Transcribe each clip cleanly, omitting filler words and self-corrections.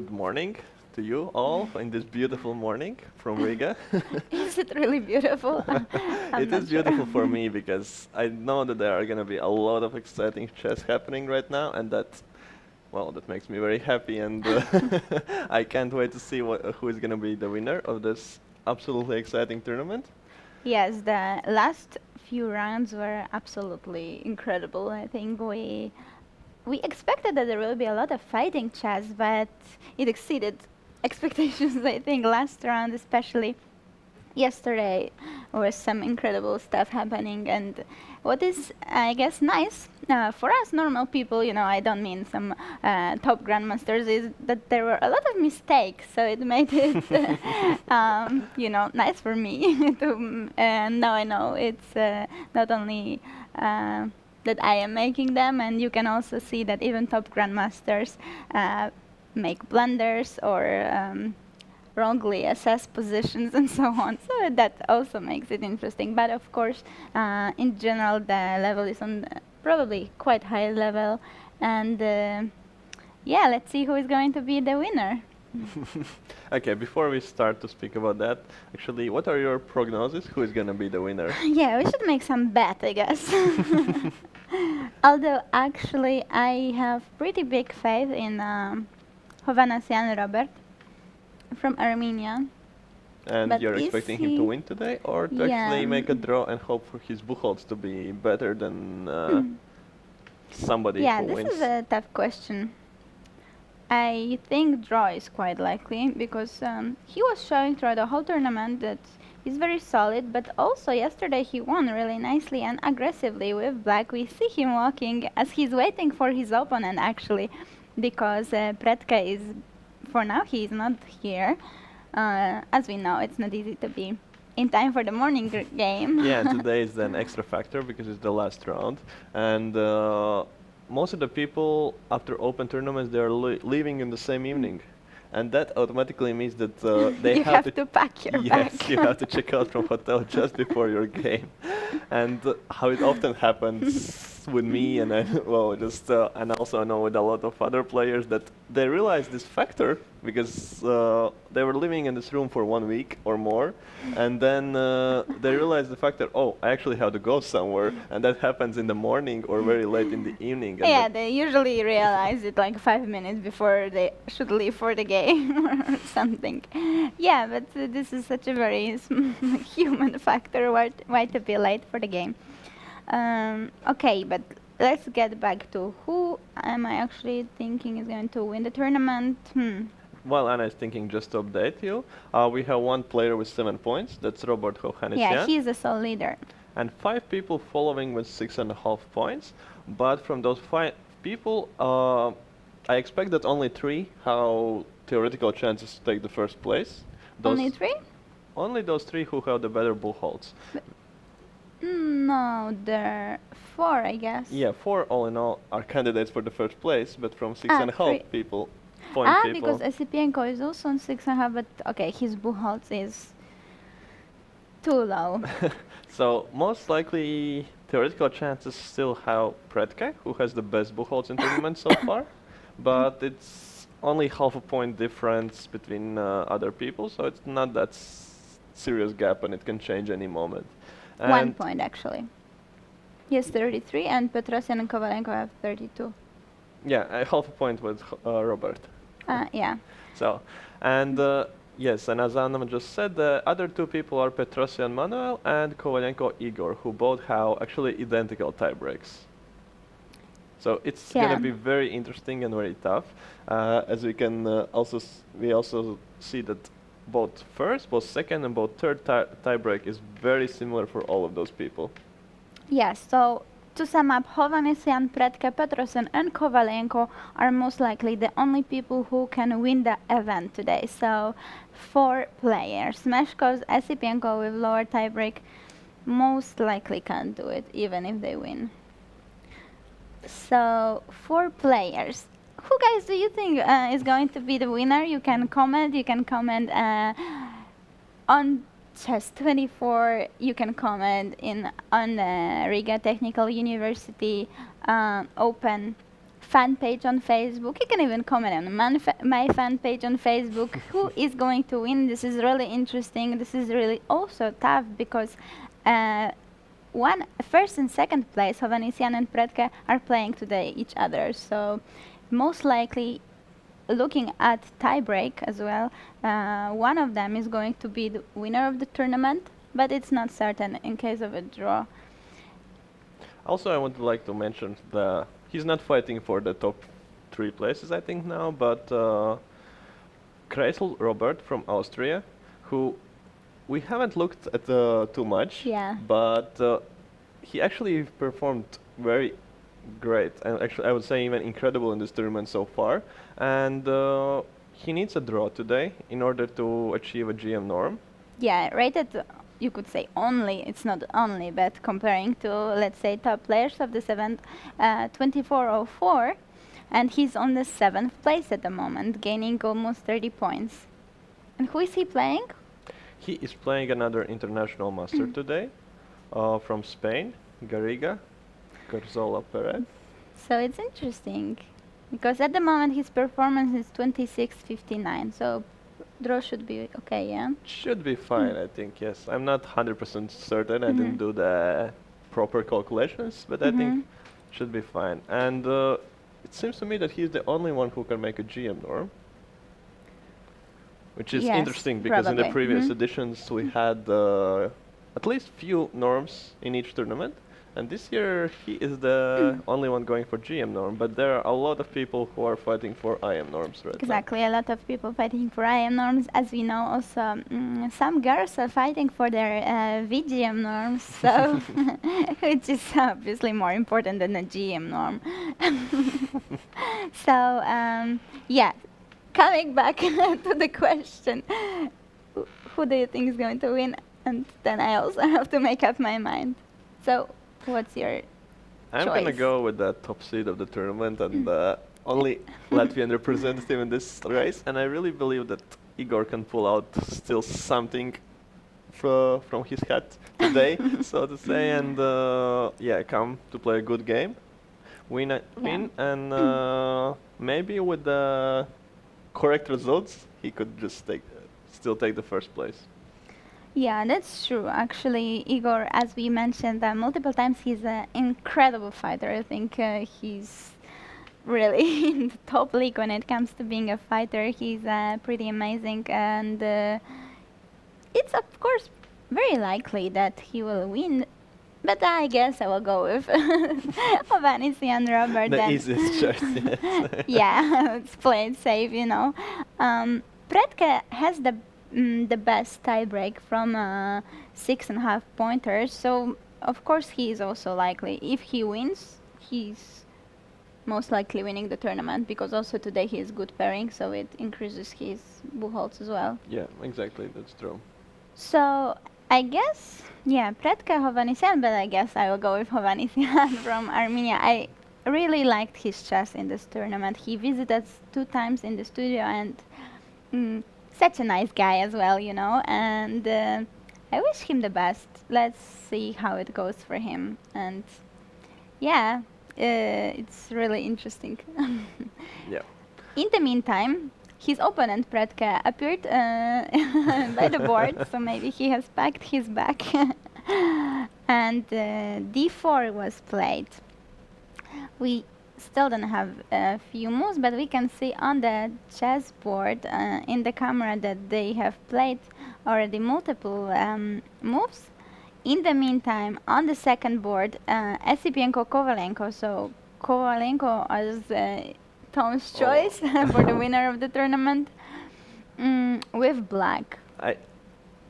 good morning to you all in this beautiful morning from Riga. Is it really beautiful? I'm It not is sure. beautiful for me because I know that there are going to be a lot of exciting chess happening right now, and that makes me very happy, and I can't wait to see who is going to be the winner of this absolutely exciting tournament. Yes, the last few rounds were absolutely incredible. I think we expected that there will be a lot of fighting chess, but it exceeded expectations. I think last round especially. Yesterday was some incredible stuff happening, and what is, I guess, nice for us normal people, I don't mean some top grandmasters, is that there were a lot of mistakes, so it made it, nice for me to now I know it's not only that I am making them, and you can also see that even top grandmasters make blunders or wrongly assess positions and so on. So that also makes it interesting. But of course, in general, the level is on probably quite high level. And yeah, let's see who is going to be the winner. Okay, before we start to speak about that, actually, what are your prognosis? Who is going to be the winner? Yeah, we should make some bet, I guess. Although actually, I have pretty big faith in Hovhannisyan Robert from Armenia. And But you're is expecting him to he? win today, or to Yeah. actually make a draw and hope for his Buchholz to be better than somebody Yeah, who this wins? is a tough question. I think draw is quite likely because he was showing throughout the whole tournament that he's very solid, but also yesterday he won really nicely and aggressively with black. We see him walking as he's waiting for his opponent actually, because Pretka is, for now he is not here. As we know, it's not easy to be in time for the morning game. Yeah, and today is an extra factor because it's the last round, and most of the people after open tournaments they are leaving in the same evening, and that automatically means that they You have have to pack your yes, bag. you have to check out from hotel just before your game, and how it often happens with me and I, well, just and also I know with a lot of other players that they realize this factor because they were living in this room for 1 week or more, and then they realize the factor. Oh, I actually have to go somewhere, and that happens in the morning or very late in the evening. And Yeah, they usually realize it like 5 minutes before they should leave for the game or something. Yeah, but this is such a very human factor. Why to be late for the game? Okay, but let's get back to who am I actually thinking is going to win the tournament? While Anna is thinking, just to update you, we have one player with 7 points. That's Robert Yeah, Hovhannisyan. he's the sole leader. And 5 people following with 6.5 points. But from those 5 people, I expect that only 3 have theoretical chances to take the first place. Only 3? Only those 3 who have the better Buchholz. No, there are 4, I guess. Yeah, 4 all in all are candidates for the first place, but from 6.5 3. people, Because people. Esipienko is also on 6.5, but okay, his Buchholz is too low. So most likely theoretical chances still have Predke, who has the best Buchholz in tournament so far, but it's only half a point difference between other people, so it's not that serious gap, and it can change any moment. 1 point actually. He has 33, and Petrosyan and Kovalenko have 32. Yeah, half a point with Robert. Yeah. So, and yes, and as Anna just said, the other 2 people are Petrosyan Manuel and Kovalenko Igor, who both have actually identical tiebreaks. So it's Yeah. gonna be very interesting and very tough, as we can we also see that both first, both second, and both third tiebreak is very similar for all of those people. Yes, so to sum up, Hovhannisyan, Predke, Petrosyan and Kovalenko are most likely the only people who can win the event today. So 4 players. Meshkov's Esipienko with lower tiebreak most likely can't do it, even if they win. So 4 players. Who guys do you think is going to be the winner? You can comment. You can comment on Chess24. You can comment on the Riga Technical University Open fan page on Facebook. You can even comment on my fan page on Facebook. Who is going to win? This is really interesting. This is really also tough because first and second place, Hovhannisyan and Predke, are playing today each other. So most likely, looking at tiebreak as well, one of them is going to be the winner of the tournament, but it's not certain in case of a draw. Also, I would like to mention he's not fighting for the top 3 places, I think now, but Kreisel Robert from Austria, who we haven't looked at too much, Yeah. but he actually performed very great, and actually I would say even incredible in this tournament so far. And he needs a draw today in order to achieve a GM norm. Yeah, rated, you could say only, it's not only, but comparing to, let's say, top players of this event, 2404, and he's on the 7th place at the moment, gaining almost 30 points. And who is he playing? He is playing another international master today, from Spain, Garriga, Garzola Perez. So it's interesting, because at the moment his performance is 26.59, so draw should be okay, yeah? Should be fine, I think, yes. I'm not 100% certain, I didn't do the proper calculations, but I think should be fine. And it seems to me that he's the only one who can make a GM norm, which is Yes, interesting because in the probably. previous editions we had at least few norms in each tournament. And this year he is the only one going for GM norm, but there are a lot of people who are fighting for IM norms right Exactly, a lot of people fighting for IM norms. As we know, also some girls are fighting for their VGM norms, so which is obviously more important than a GM norm. So yeah, coming back to the question, who do you think is going to win? And then I also have to make up my mind. So what's your I'm choice? gonna go with the top seed of the tournament and only Latvian representative in this race, and I really believe that Igor can pull out still something from his hat today, so to say, and yeah, come to play a good game, win, and maybe with the correct results, he could just still take the first place. Yeah, that's true. Actually, Igor, as we mentioned multiple times, he's an incredible fighter. I think he's really in the top league when it comes to being a fighter. He's pretty amazing, and it's of course very likely that he will win. But I guess I will go with Hovhannisyan Robert. The easiest choice, yes. Yeah, let's play it safe, you know. Predke has the best tiebreak from 6.5 pointers, so of course he is also likely. If he wins, he's most likely winning the tournament, because also today he is good pairing, so it increases his buchholz as well. Yeah, exactly, that's true. So I guess, yeah, Predke, Hovhannisyan, but I guess I will go with Hovhannisyan from Armenia. I really liked his chess in this tournament. He visited 2 times in the studio, and such a nice guy as well, you know, and I wish him the best. Let's see how it goes for him. And yeah, it's really interesting. Yeah. In the meantime, his opponent Predke appeared by the board, so maybe he has packed his bag. And d4 was played. We still don't have a few moves, but we can see on the chessboard in the camera that they have played already multiple moves. In the meantime, on the second board, Esipienko Kovalenko, so Kovalenko as Tom's choice for the winner of the tournament, with black. I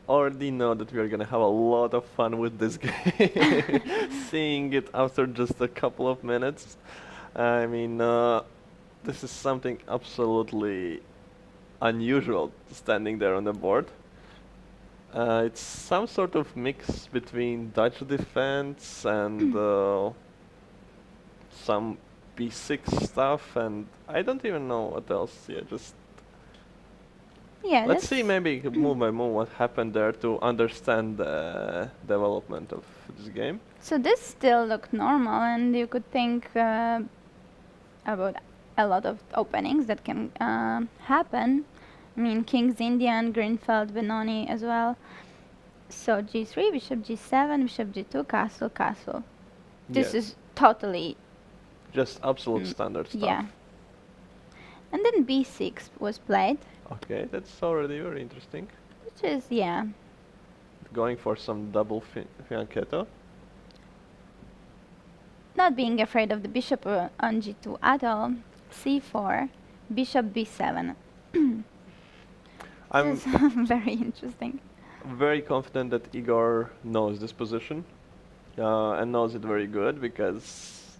already know that we are gonna have a lot of fun with this game, seeing it after just a couple of minutes. I mean, this is something absolutely unusual standing there on the board. It's some sort of mix between Dutch defense and some b6 stuff, and I don't even know what else. Yeah, just Yeah, let's see maybe move by move what happened there to understand the development of this game. so this still looked normal, and you could think about a lot of openings that can happen. I mean, King's Indian, Greenfeld, Benoni as well. So g3, bishop g7, bishop g2, castle, castle. This Yeah, is totally, just absolute standard stuff. yeah. And then b6 was played, Okay, that's already very interesting. which is, yeah, Going for some double fianchetto. not being afraid of the bishop on g2 at all. c4, bishop b7. I'm This is very interesting. very confident that Igor knows this position and knows it very good because,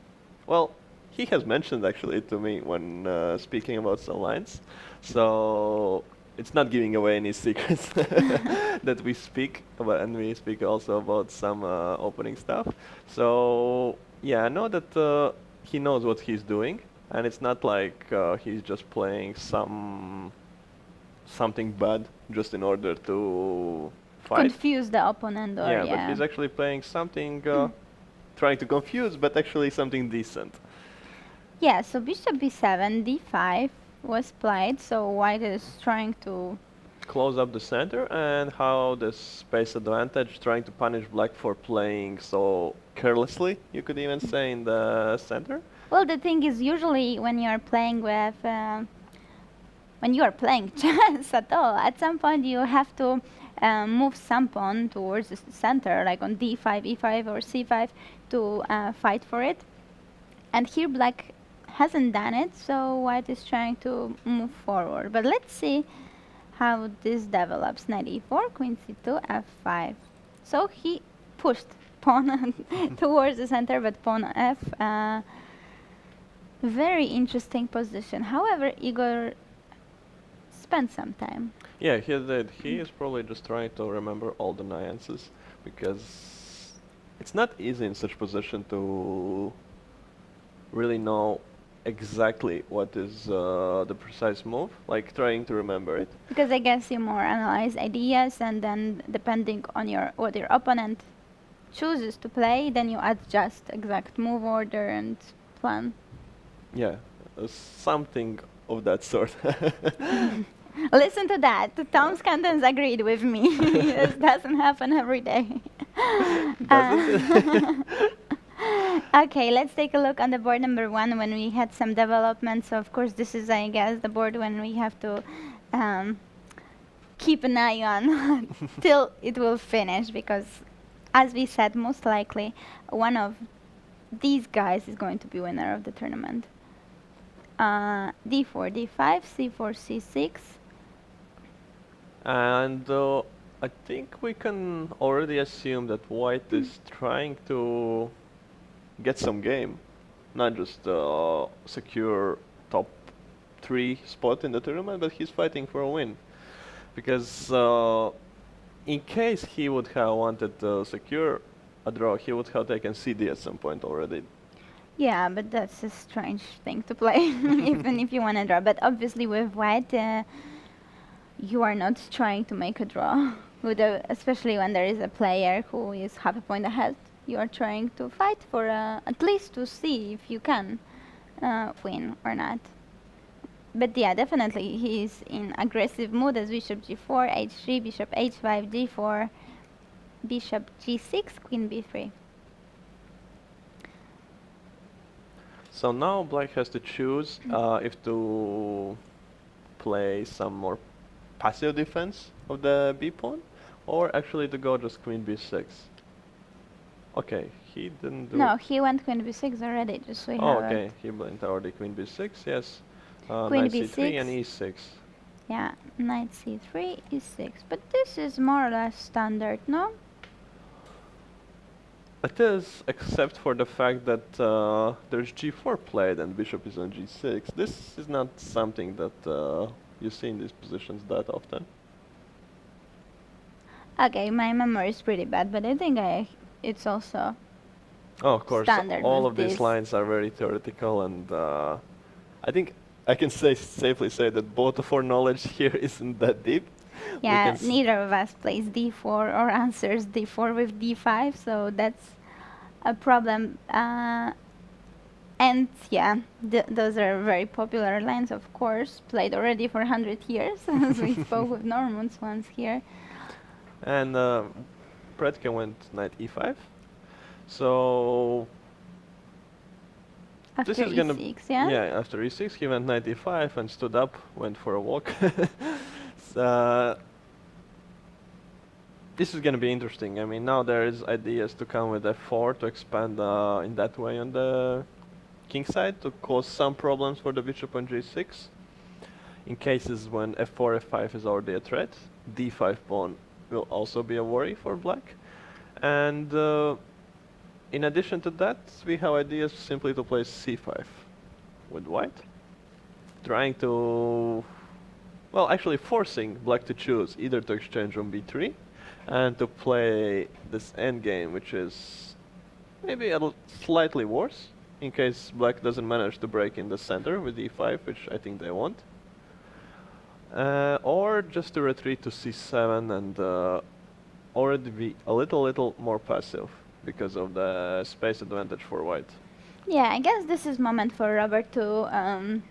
well, he has mentioned actually to me when speaking about some lines. So it's not giving away any secrets that we speak about, and we speak also about some opening stuff. So yeah, I know that he knows what he's doing, and it's not like he's just playing something bad just in order to fight. Confuse the opponent, or Yeah, but yeah. he's actually playing something, trying to confuse, but actually something decent. Yeah, so bishop b7, d5 was played, so white is trying to... Close up the center, and how the space advantage, trying to punish black for playing so carelessly, you could even say, in the center. Well, the thing is, usually when you are playing with... when you are playing chess at all, at some point you have to move some pawn towards the center, like on d5, e5, or c5, to fight for it. And here black hasn't done it, so white is trying to move forward. But let's see how this develops. Knight e4, queen c2, f5. So he pushed pawn towards the center, but pawn f. Very interesting position. However, Igor spent some time. Yeah, he did. He is probably just trying to remember all the nuances, because it's not easy in such position to really know exactly what is the precise move, like trying to remember it. Because I guess you more analyze ideas, and then depending on what your opponent chooses to play, then you adjust exact move order and plan. Yeah, something of that sort. Listen to that. Toms Kantans agreed with me. This doesn't happen every day. Doesn't it? Okay, let's take a look on the board number 1 when we had some developments. So of course, this is, I guess, the board when we have to keep an eye on till it will finish, because as we said, most likely one of these guys is going to be winner of the tournament. d4, d5, c4, c6. And I think we can already assume that white is trying to get some game, not just secure top 3 spot in the tournament, but he's fighting for a win. Because in case he would have wanted to secure a draw, he would have taken CD at some point already. Yeah, but that's a strange thing to play, even if you want to draw. But obviously with white, you are not trying to make a draw, especially when there is a player who is half a point ahead. You are trying to fight for at least to see if you can win or not. But yeah, definitely he is in aggressive mood as bishop g4, h3, bishop h5, g4, bishop g6, queen b3. So now black has to choose if to play some more passive defense of the b pawn, or actually to go just queen b6. Okay, he didn't do... No, he went queen b6 already, just so we have okay, it. he went already queen b6, yes. Queen Knight b6. c3 and e6. Yeah, knight c3, e6. But this is more or less standard, no? It is, except for the fact that there's g4 played and bishop is on g6. This is not something that you see in these positions that often. Okay, my memory is pretty bad, but I think it's also Oh, of course, standard all with of these this. lines are very theoretical, and I think I can safely say that both of our knowledge here isn't that deep. Yeah, neither of us plays d4 or answers d4 with d5, so that's a problem. And yeah, those are very popular lines, of course, played already for 100 years, as we spoke with Normans once here. And Predke went knight e5. So this After is gonna e6, yeah? yeah, after e6 he went knight e5 and stood up, went for a walk. So, this is gonna be interesting. I mean, now there is ideas to come with f4 to expand in that way on the king side to cause some problems for the bishop on g6. In cases when f4, f5 is already a threat, d5 pawn will also be a worry for black. And in addition to that, we have ideas simply to play c5 with white, trying to, well, actually forcing black to choose either to exchange on b3 and to play this endgame, which is maybe slightly worse, in case black doesn't manage to break in the center with e5, which I think they want. Or just to retreat to c7 and already be a little more passive because of the space advantage for white. Yeah, I guess this is moment for Robert to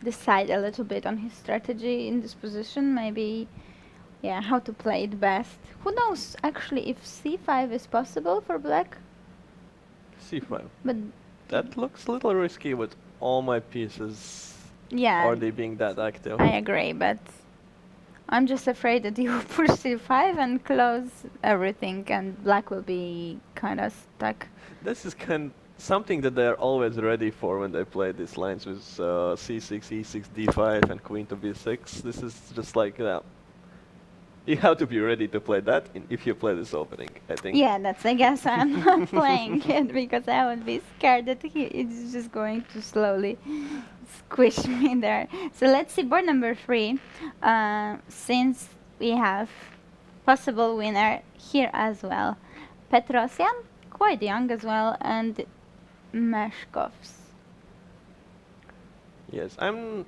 decide a little bit on his strategy in this position. Maybe, yeah, how to play it best. Who knows, actually, if c5 is possible for black? c5. But That looks a little risky with all my pieces yeah, already being that active. I agree, but I'm just afraid that you push c5 and close everything, and black will be kind of stuck. This is something that they're always ready for when they play these lines with c6, e6, d5, and queen to b6. This is just like that. You have to be ready to play that if you play this opening, I think. Yeah, that's, I guess I'm not playing it because I would be scared that it's just going to slowly squish me there. So let's see board number 3. Since we have possible winner here as well. Petrosian, quite young as well, and Meshkovs. Yes, I'm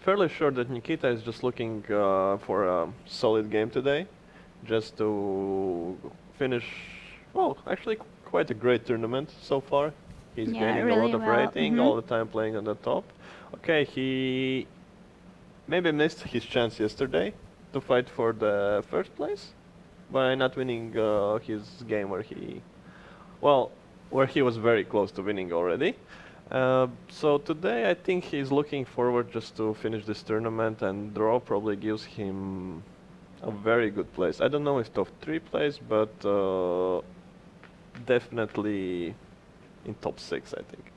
fairly sure that Nikita is just looking for a solid game today, just to finish, well, actually quite a great tournament so far. He's Yeah, gaining a really lot of well. rating, all the time playing on the top. Okay, he maybe missed his chance yesterday to fight for the first place by not winning his game where he, well, where he was very close to winning already. So today I think he's looking forward just to finish this tournament, and draw probably gives him a very good place. I don't know if top 3 place, but definitely in top 6, I think.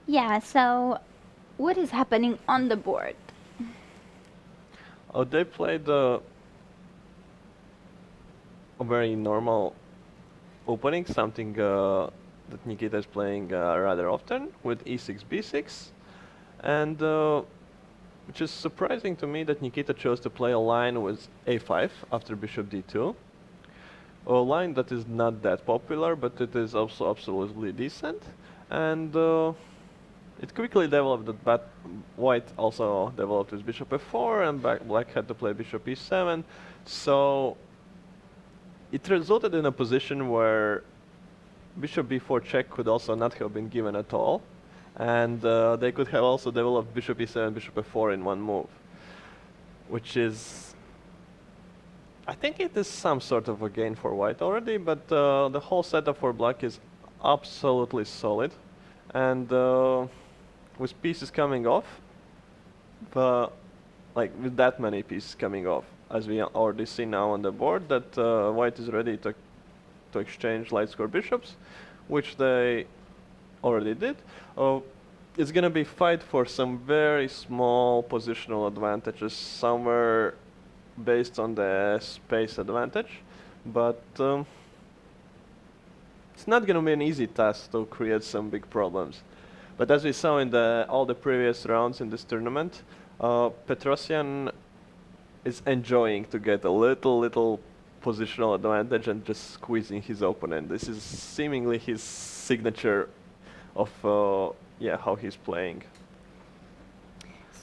Yeah, so what is happening on the board? Oh, they played a very normal opening, something that Nikita is playing rather often, with e6, b6, and which is surprising to me that Nikita chose to play a line with a5 after bishop d2, a line that is not that popular, but it is also absolutely decent, and it quickly developed that white also developed with bishop f4, and black had to play bishop e7, so it resulted in a position where bishop b4 check could also not have been given at all, and they could have also developed bishop e7, bishop f4 in one move, which is, I think it is some sort of a gain for white already, but the whole setup for black is absolutely solid, and with pieces coming off, like with that many pieces coming off, as we already see now on the board, that white is ready to exchange light square bishops, which they already did. It's gonna be fight for some very small positional advantages somewhere based on the space advantage, but it's not gonna be an easy task to create some big problems. But as we saw in all the previous rounds in this tournament, Petrosian is enjoying to get a little positional advantage and just squeezing his opponent. This is seemingly his signature of how he's playing.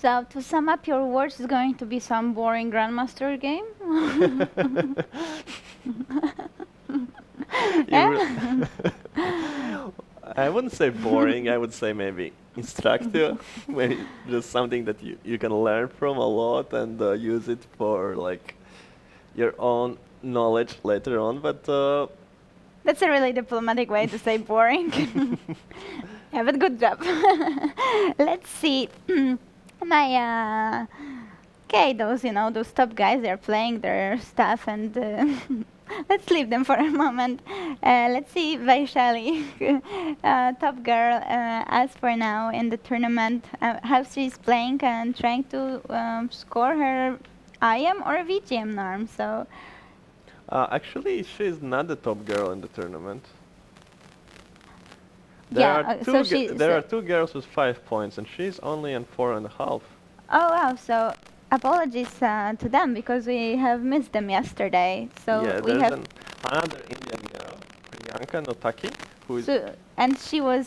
So to sum up your words, it's going to be some boring Grandmaster game? I wouldn't say boring. I would say maybe instructive. Maybe just something that you can learn from a lot and use it for like your own knowledge later on. But That's a really diplomatic way to say boring. Yeah, but good job. Let's see. My okay, those top guys, they're playing their stuff, and let's leave them for a moment. Let's see Vaishali, top girl, as for now in the tournament, how she's playing and trying to score her IM or VGM norm. So actually, she's not the top girl in the tournament. yeah, so she. There So are two girls with 5 points, and she's only on 4.5. oh wow, so apologies to them because we have missed them yesterday. So Yeah, we there's have. another Indian girl, Priyanka Notaki, who is So, and she was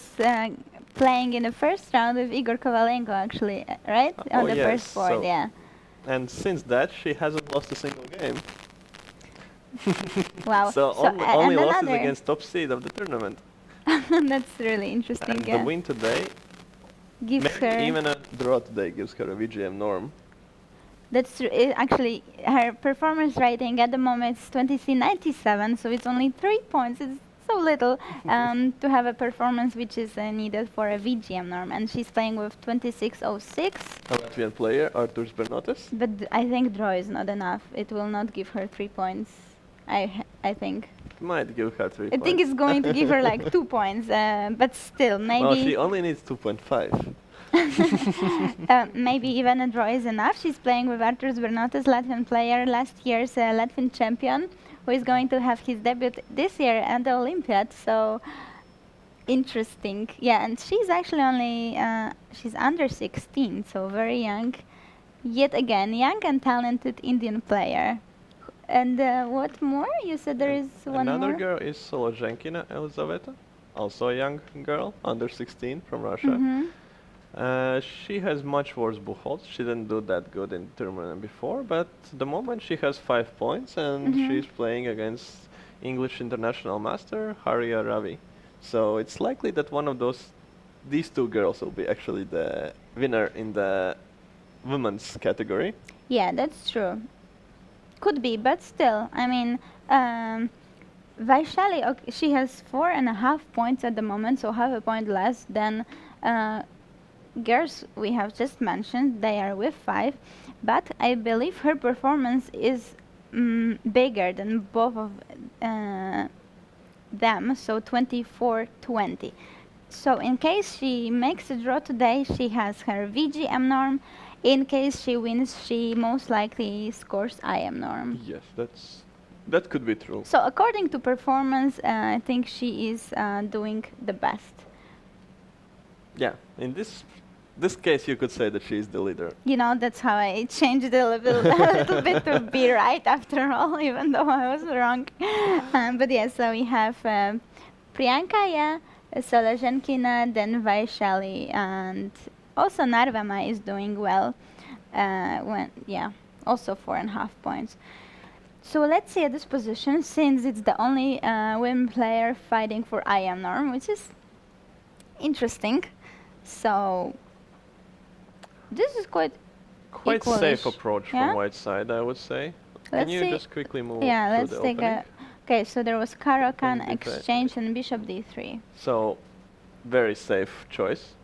playing in the first round with Igor Kovalenko, actually, right? Oh, On the yes, first board, so- yeah. and since that she hasn't lost a single game. Wow. So, only, and only losses another. against top seed of the tournament. That's really interesting. And Yeah. the win today, Gives maybe her. even a draw today gives her a VGM norm. That's actually her performance rating at the moment is 2397, so it's only 3 points. It's so little to have a performance which is needed for a VGM norm, and she's playing with 2606. A Latvian player, Arturs Bernotis. But I think draw is not enough. It will not give her 3 points. I think. Might give her 3 I points. think it's going to give her like 2 points, but still, Well, she maybe only needs 2.5. maybe even a draw is enough. She's playing with Arturs Bernotas, Latvian player, last year's Latvian champion, who is going to have his debut this year at the Olympiad. So interesting, yeah. And she's actually only she's under 16, so very young. Yet again, young and talented Indian player. And what more? You said there is one Another more? girl is Solozhenkina Elizaveta, also a young girl, under 16 from Russia. Mm-hmm. She has much worse buchholz. She didn't do that good in tournament before, but at the moment she has 5 points and Mhm. she's playing against English international master Haria Ravi. So it's likely that these two girls will be actually the winner in the women's category. Yeah, that's true. Could be, but still, I mean, Vaishali, she has 4.5 points at the moment, so half a point less than girls we have just mentioned. They are with 5, but I believe her performance is bigger than both of them, so 24-20. So in case she makes a draw today, she has her VGM norm. In case she wins, she most likely scores IM norm. Yes, that could be true. So according to performance, I think she is doing the best. Yeah, in this case you could say that she is the leader. You know, that's how I changed it a little bit to be right after all, even though I was wrong. But yeah, so we have Priyanka, yeah, Solozhenkina, then Vaishali, and also Narvama is doing well. Also 4.5 points. So let's see at this position, since it's the only women player fighting for IM norm, which is interesting. So this is quite Safe equalish, approach yeah? from white side, I would say. Can Let's you see. just quickly move Yeah, to let's the take opening? Okay, so there was Caro-Kann, And D3. exchange, and bishop d3. So, very safe choice.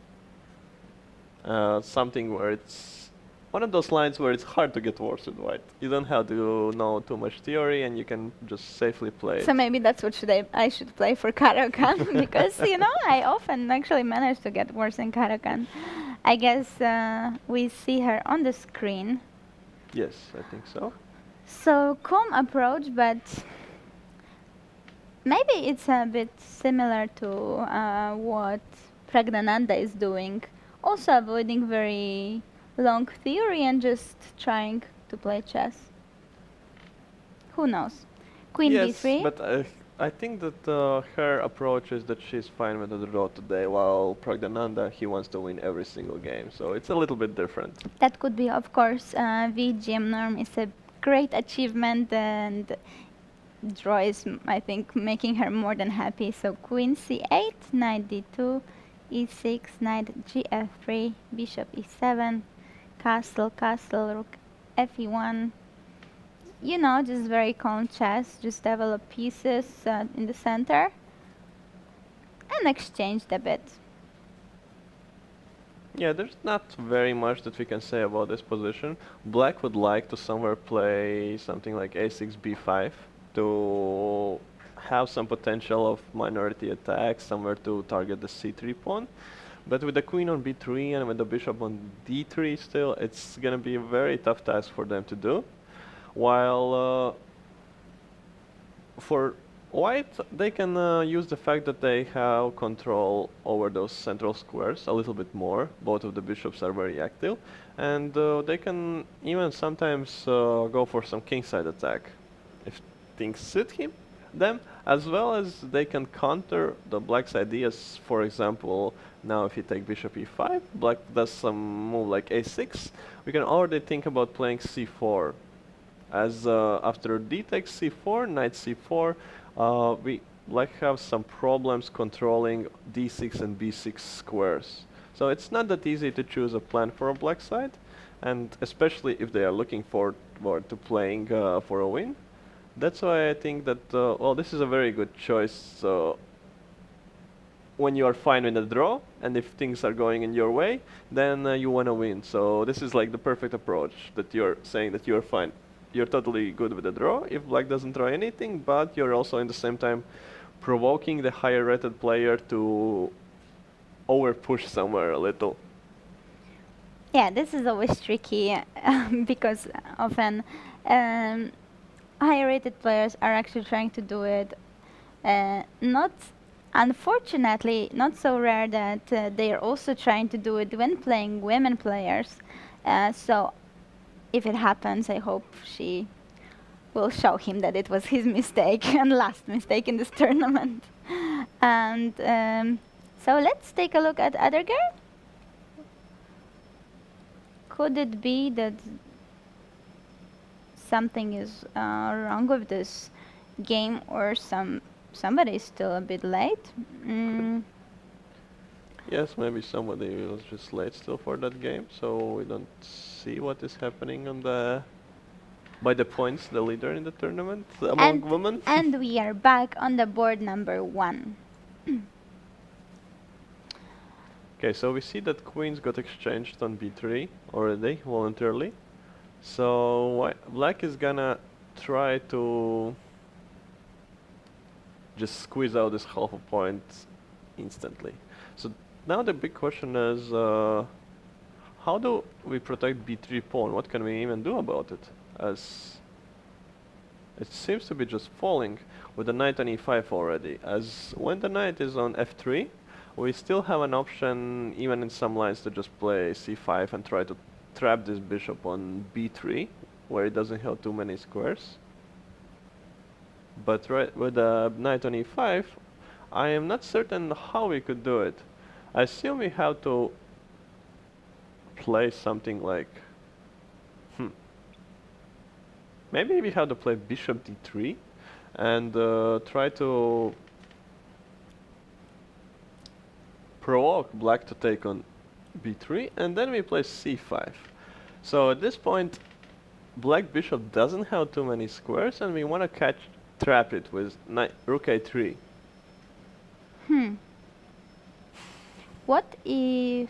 Something where it's one of those lines where it's hard to get worse with white. You don't have to know too much theory, and you can just safely play. So maybe that's what I should play for Caro-Kann, because I often actually manage to get worse in Caro-Kann. I guess we see her on the screen. Yes, I think so. So calm approach, but maybe it's a bit similar to what Pragnananda is doing. Also avoiding very long theory and just trying to play chess. Who knows? Queen Yes, b3. but I think that her approach is that she's fine with the draw today, while Pragnananda, he wants to win every single game. So it's a little bit different. That could be, of course, VGM norm is a great achievement, and draw is, I think, making her more than happy. So queen c8, knight d2, e6, knight gf3, bishop e7, castle, castle, rook fe1. You know, just very calm chess. Just develop pieces in the center and exchanged a bit. Yeah, there's not very much that we can say about this position. Black would like to somewhere play something like a6, b5 to have some potential of minority attack, somewhere to target the c3 pawn. But with the queen on b3 and with the bishop on d3 still, it's gonna be a very tough task for them to do. While for white, they can use the fact that they have control over those central squares a little bit more. Both of the bishops are very active, and they can even sometimes go for some kingside attack if things suit them, as well as they can counter the black's ideas. For example, now if you take bishop e5, black does some move like a6, we can already think about playing c4. As after d takes c4, knight c4, we like have some problems controlling d6 and b6 squares. So it's not that easy to choose a plan for a black side, and especially if they are looking forward to playing for a win. That's why I think that, well, this is a very good choice when you are fine in a draw, and if things are going in your way, then you want to win. So this is like the perfect approach, that you're saying that you're fine. You're totally good with the draw if black doesn't draw anything, but you're also in the same time provoking the higher rated player to over push somewhere a little. Yeah, this is always tricky because often higher rated players are actually trying to do it. Not, unfortunately, not so rare that they are also trying to do it when playing women players. So if it happens, I hope she will show him that it was his mistake and last mistake in this tournament. And so let's take a look at other girl. Could it be that something is wrong with this game, or somebody is still a bit late? Yes, maybe somebody was just late still for that game, so we don't see what is happening on by the points, the leader in the tournament among women. And we are back on the board number 1. Okay, so we see that queens got exchanged on b3 already, voluntarily. So black is gonna try to just squeeze out this half a point instantly. So now the big question is, how do we protect b3 pawn? What can we even do about it? As it seems to be just falling with the knight on e5 already. As when the knight is on f3, we still have an option, even in some lines, to just play c5 and try to trap this bishop on b3, where it doesn't have too many squares. But right with the knight on e5, I am not certain how we could do it. I assume we have to play something like, maybe we have to play bishop d3 and try to provoke black to take on b3, and then we play c5. So at this point, black bishop doesn't have too many squares, and we want to trap it with rook a3. What if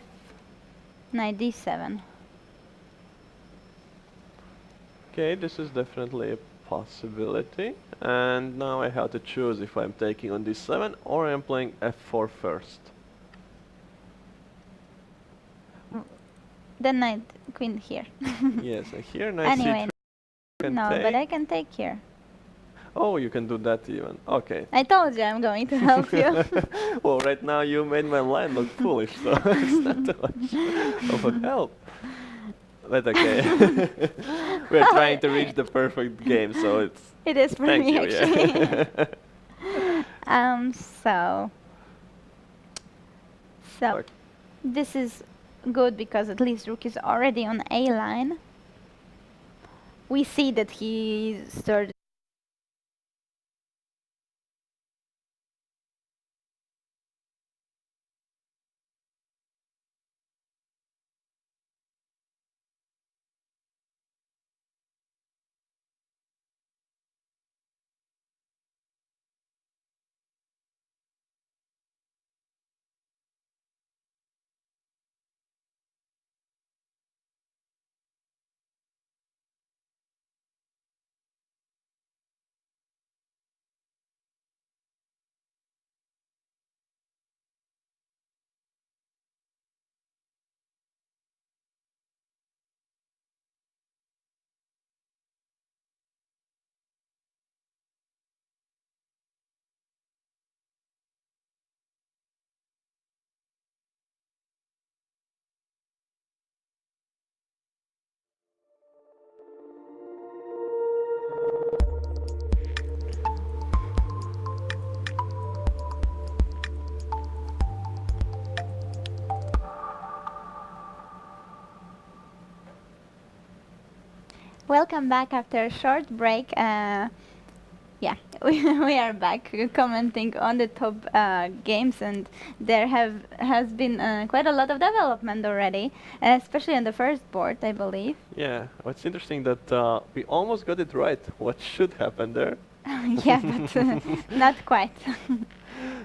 knight d7? Okay, this is definitely a possibility. And now I have to choose if I'm taking on d7 or I'm playing f4 first. The knight, queen here. Yes, and here knight Anyway, c3. no, but I can take here. Oh, you can do that even. Okay. I told you I'm going to help you. Well, right now you made my line look foolish, so it's not too much of a help. But okay. We're trying to reach the perfect game, so it's... It is for Thank me, you, actually. yeah. So Okay. this is good because at least rook is already on A line. We see that he started Welcome back after a short break. Yeah, we are back commenting on the top games, and there has been quite a lot of development already, especially on the first board, I believe. Yeah, what's interesting that we almost got it right. What should happen there? Yeah, but not quite.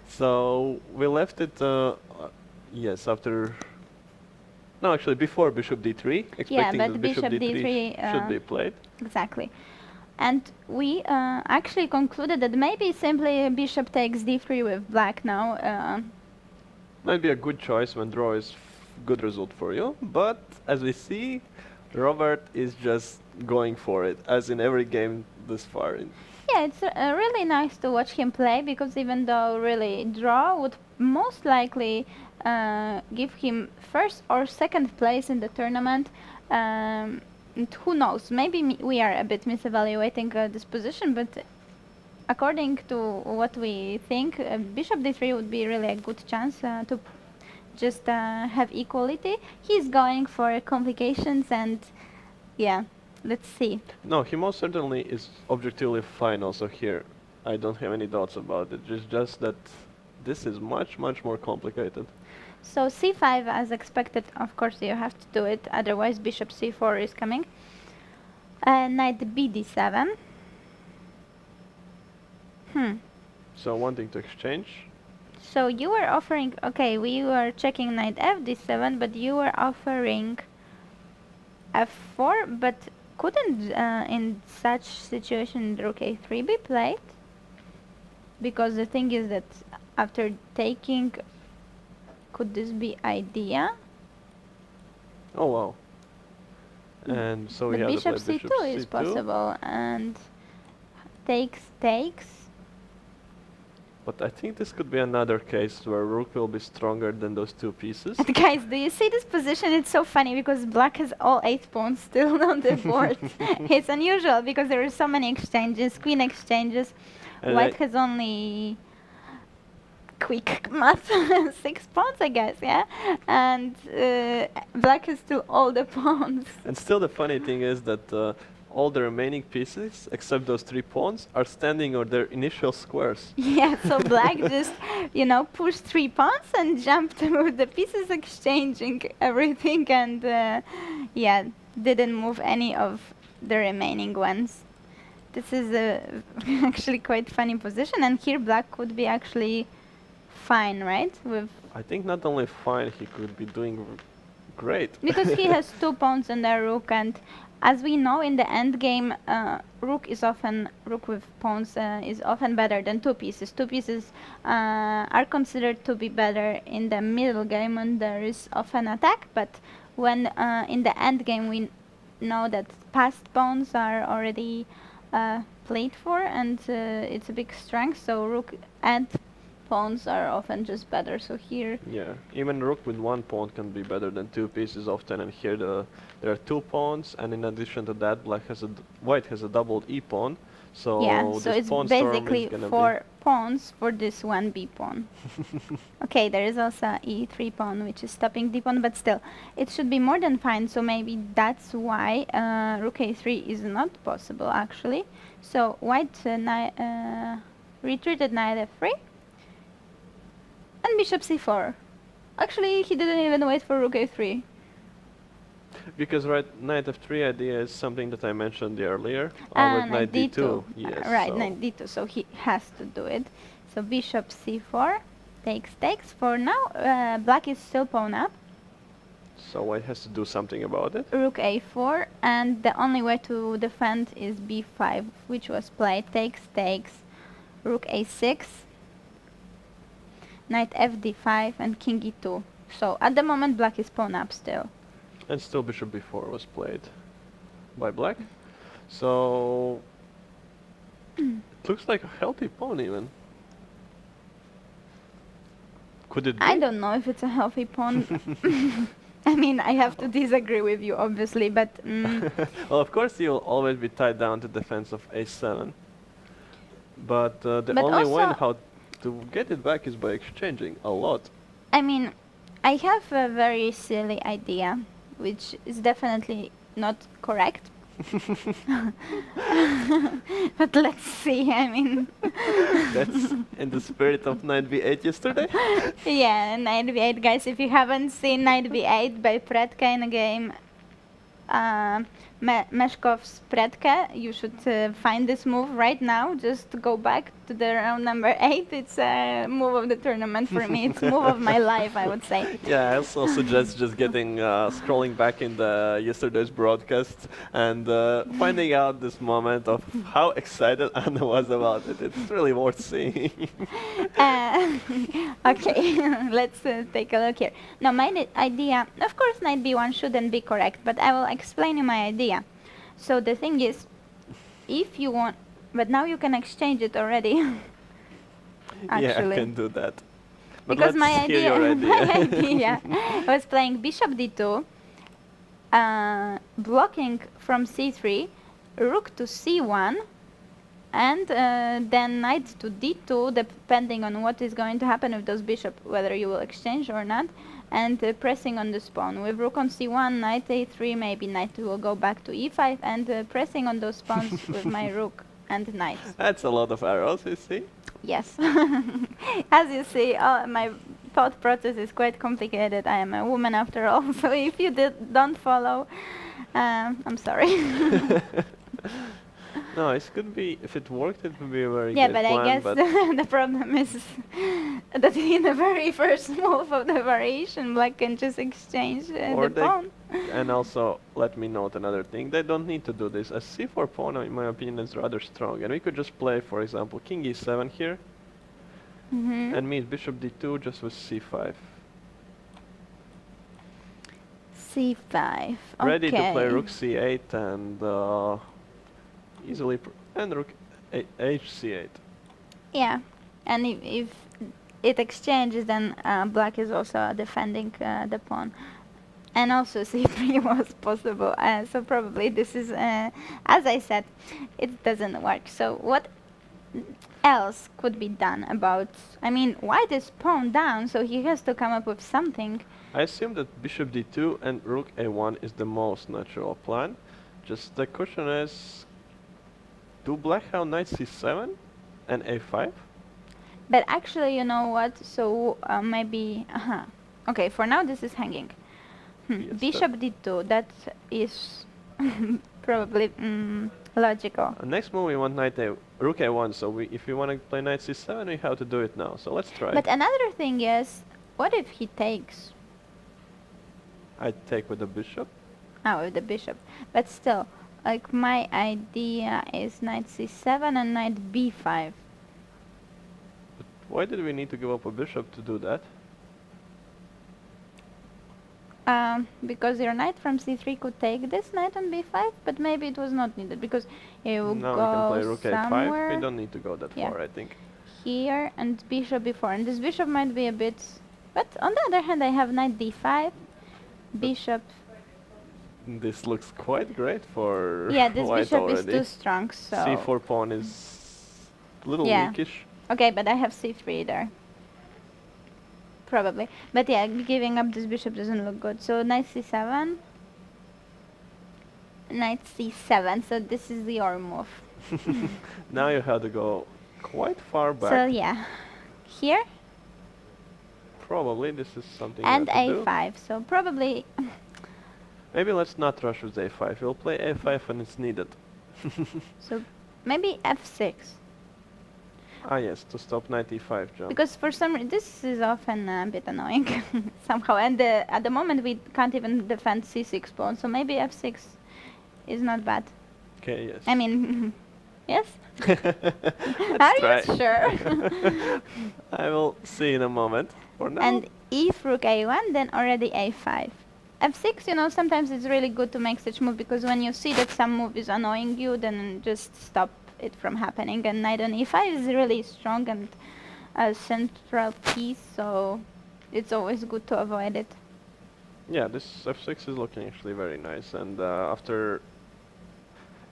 So we left it, yes, after. No, actually, before bishop d3, Yeah, expecting but that bishop bishop d3 d3 should be played. exactly. And we actually concluded that maybe simply bishop takes d3 with black now. Might be a good choice when draw is good result for you, but as we see, Robert is just going for it, as in every game this far. Yeah, it's really nice to watch him play because even though really draw would most likely give him first or second place in the tournament, and who knows, maybe we are a bit misevaluating this position, but according to what we think, bishop d3 would be really a good chance to just have equality. He's going for complications and yeah, let's see. No, he most certainly is objectively fine also here. I don't have any doubts about it. It's just that this is much, much more complicated. So c5 as expected, of course you have to do it, otherwise bishop c4 is coming. Knight bd7. So wanting to exchange. So you were offering, okay, we were checking knight fd7, but you were offering f4, but couldn't in such situation rook a3 be played? Because the thing is that after taking, could this be idea? Oh wow. And so we But have bishop to play c2 bishop is c2. possible, and takes. But I think this could be another case where rook will be stronger than those two pieces. And guys, do you see this position? It's so funny because black has all 8 pawns still on the board. It's unusual because there are so many exchanges, queen exchanges. And White has only quick math 6 pawns, I guess, yeah? And black has still all the pawns. And still the funny thing is that all the remaining pieces, except those 3 pawns, are standing on their initial squares. Yeah, so black just, you know, pushed 3 pawns and jumped with the pieces, exchanging everything, and yeah, didn't move any of the remaining ones. This is a actually quite funny position, and here black could be actually fine, right? With I think not only fine, he could be doing great. because he has 2 pawns and a rook, and as we know in the end game, rook with pawns is often better than 2 pieces. 2 pieces are considered to be better in the middle game when there is often attack, but when in the end game we know that passed pawns are already played for, and it's a big strength, so rook and pawns are often just better. So here, Yeah, even rook with 1 pawn can be better than 2 pieces often, and here there are 2 pawns, and in addition to that, white has a doubled e pawn. So yeah, so this it's pawn storm is basically gonna 4 pawns for this 1 b pawn. Okay, there is also e3 pawn which is stopping d pawn, but still, it should be more than fine. So maybe that's why rook a3 is not possible actually. So white retreated knight f3 and bishop c4. Actually, he didn't even wait for rook a3. Because knight f3 idea is something that I mentioned earlier with knight d2. d2. Yes, Right, so knight d2, so he has to do it. So bishop c4 takes. For now, black is still pawn up. So white has to do something about it. Rook a4, and the only way to defend is b5, which was played. Takes. Rook a6, knight fd5, and king e2. So at the moment, black is pawn up still. And still bishop b4 was played by black. So it looks like a healthy pawn even. Could it be? I don't know if it's a healthy pawn. I mean, I have to disagree with you, obviously, but Well, of course you'll always be tied down to defense of a7. But the But only way also- how to get it back is by exchanging a lot. I mean, I have a very silly idea, which is definitely not correct. But let's see, I mean. That's in the spirit of knight b8 yesterday. Yeah, knight b8, guys. If you haven't seen knight b8 by Predka in a game, Meshkov's Predka, you should find this move right now. Just go back to the round number 8. It's a move of the tournament for me. It's move of my life, I would say. Yeah, I also suggest just getting scrolling back in the yesterday's broadcast and finding out this moment of how excited Anna was about it. It's really worth seeing. Okay, let's take a look here. Now, my idea, of course, knight b1 shouldn't be correct, but I will explain you my idea. So the thing is, if you want, but now you can exchange it already. Yeah, I Actually. can do that. But Because let's my hear idea, your idea. my idea was playing bishop d2, blocking from c3, rook to c1, and then knight to d2, depending on what is going to happen with those bishops, whether you will exchange or not, and pressing on the pawn. With rook on c1, knight a3, maybe knight will go back to e5, and pressing on those pawns with my rook and knight. That's a lot of arrows, you see. Yes. As you see, my thought process is quite complicated. I am a woman after all, so if you don't follow, I'm sorry. No, it could be, if it worked, it would be a very Yeah, good but plan, I guess but the problem is that in the very first move of the variation, black can just exchange Or the they pawn. and also, let me note another thing. They don't need to do this. A c4 pawn, in my opinion, is rather strong. And we could just play, for example, king e7 here. And meet bishop d2 just with c5. c5. Ready to play Okay. rook c8 and easily... and rook hc8. Yeah, and if it exchanges, then black is also defending the pawn. And also c3 was possible, so probably this is, as I said, it doesn't work. So what else could be done about, I mean, white is pawn down, so he has to come up with something. I assume that bishop d2 and rook a1 is the most natural plan. Just the question is, do black have knight c7 and a5? But actually, you know what, so maybe, okay, for now this is hanging. Yes, Bishop d2, that is probably logical. Next move we want rook a1, so if we want to play knight c7 we have to do it now, so let's try. But another thing is, what if he takes? I take with the bishop. Oh, with the bishop. But still, like my idea is knight c7 and knight b5. But why did we need to give up a bishop to do that? Because your knight from c3 could take this knight on b5, but maybe it was not needed because it will Now go we can play rook somewhere a5. We don't need to go that Yeah. far, I think. here and bishop b4. And this bishop might be a bit... But on the other hand, I have knight d5, bishop... This looks quite great for Yeah, this white bishop is already. too strong, so... c4 pawn is a little Yeah. weakish. Okay, but I have c3 there. Probably. But yeah, giving up this bishop doesn't look good. So knight c7. Knight c7, so this is your move. Now you have to go quite far back. So yeah, here Probably this is something and you have to do. a5, so probably... Maybe let's not rush with a5. We'll play a5 when it's needed. So maybe f6. Ah yes, to stop knight e5 jump. Because for some reason, this is often a bit annoying somehow. And at the moment we can't even defend c6 pawn, so maybe f6 is not bad. Okay, yes. I mean, yes? Let's Are try. you sure? I will see in a moment. For now. And if rook a1, then already a5. f6, you know, sometimes it's really good to make such move, because when you see that some move is annoying you, then just stop it from happening. And knight on e5 is really strong and a central piece, so it's always good to avoid it. Yeah, this f6 is looking actually very nice, and after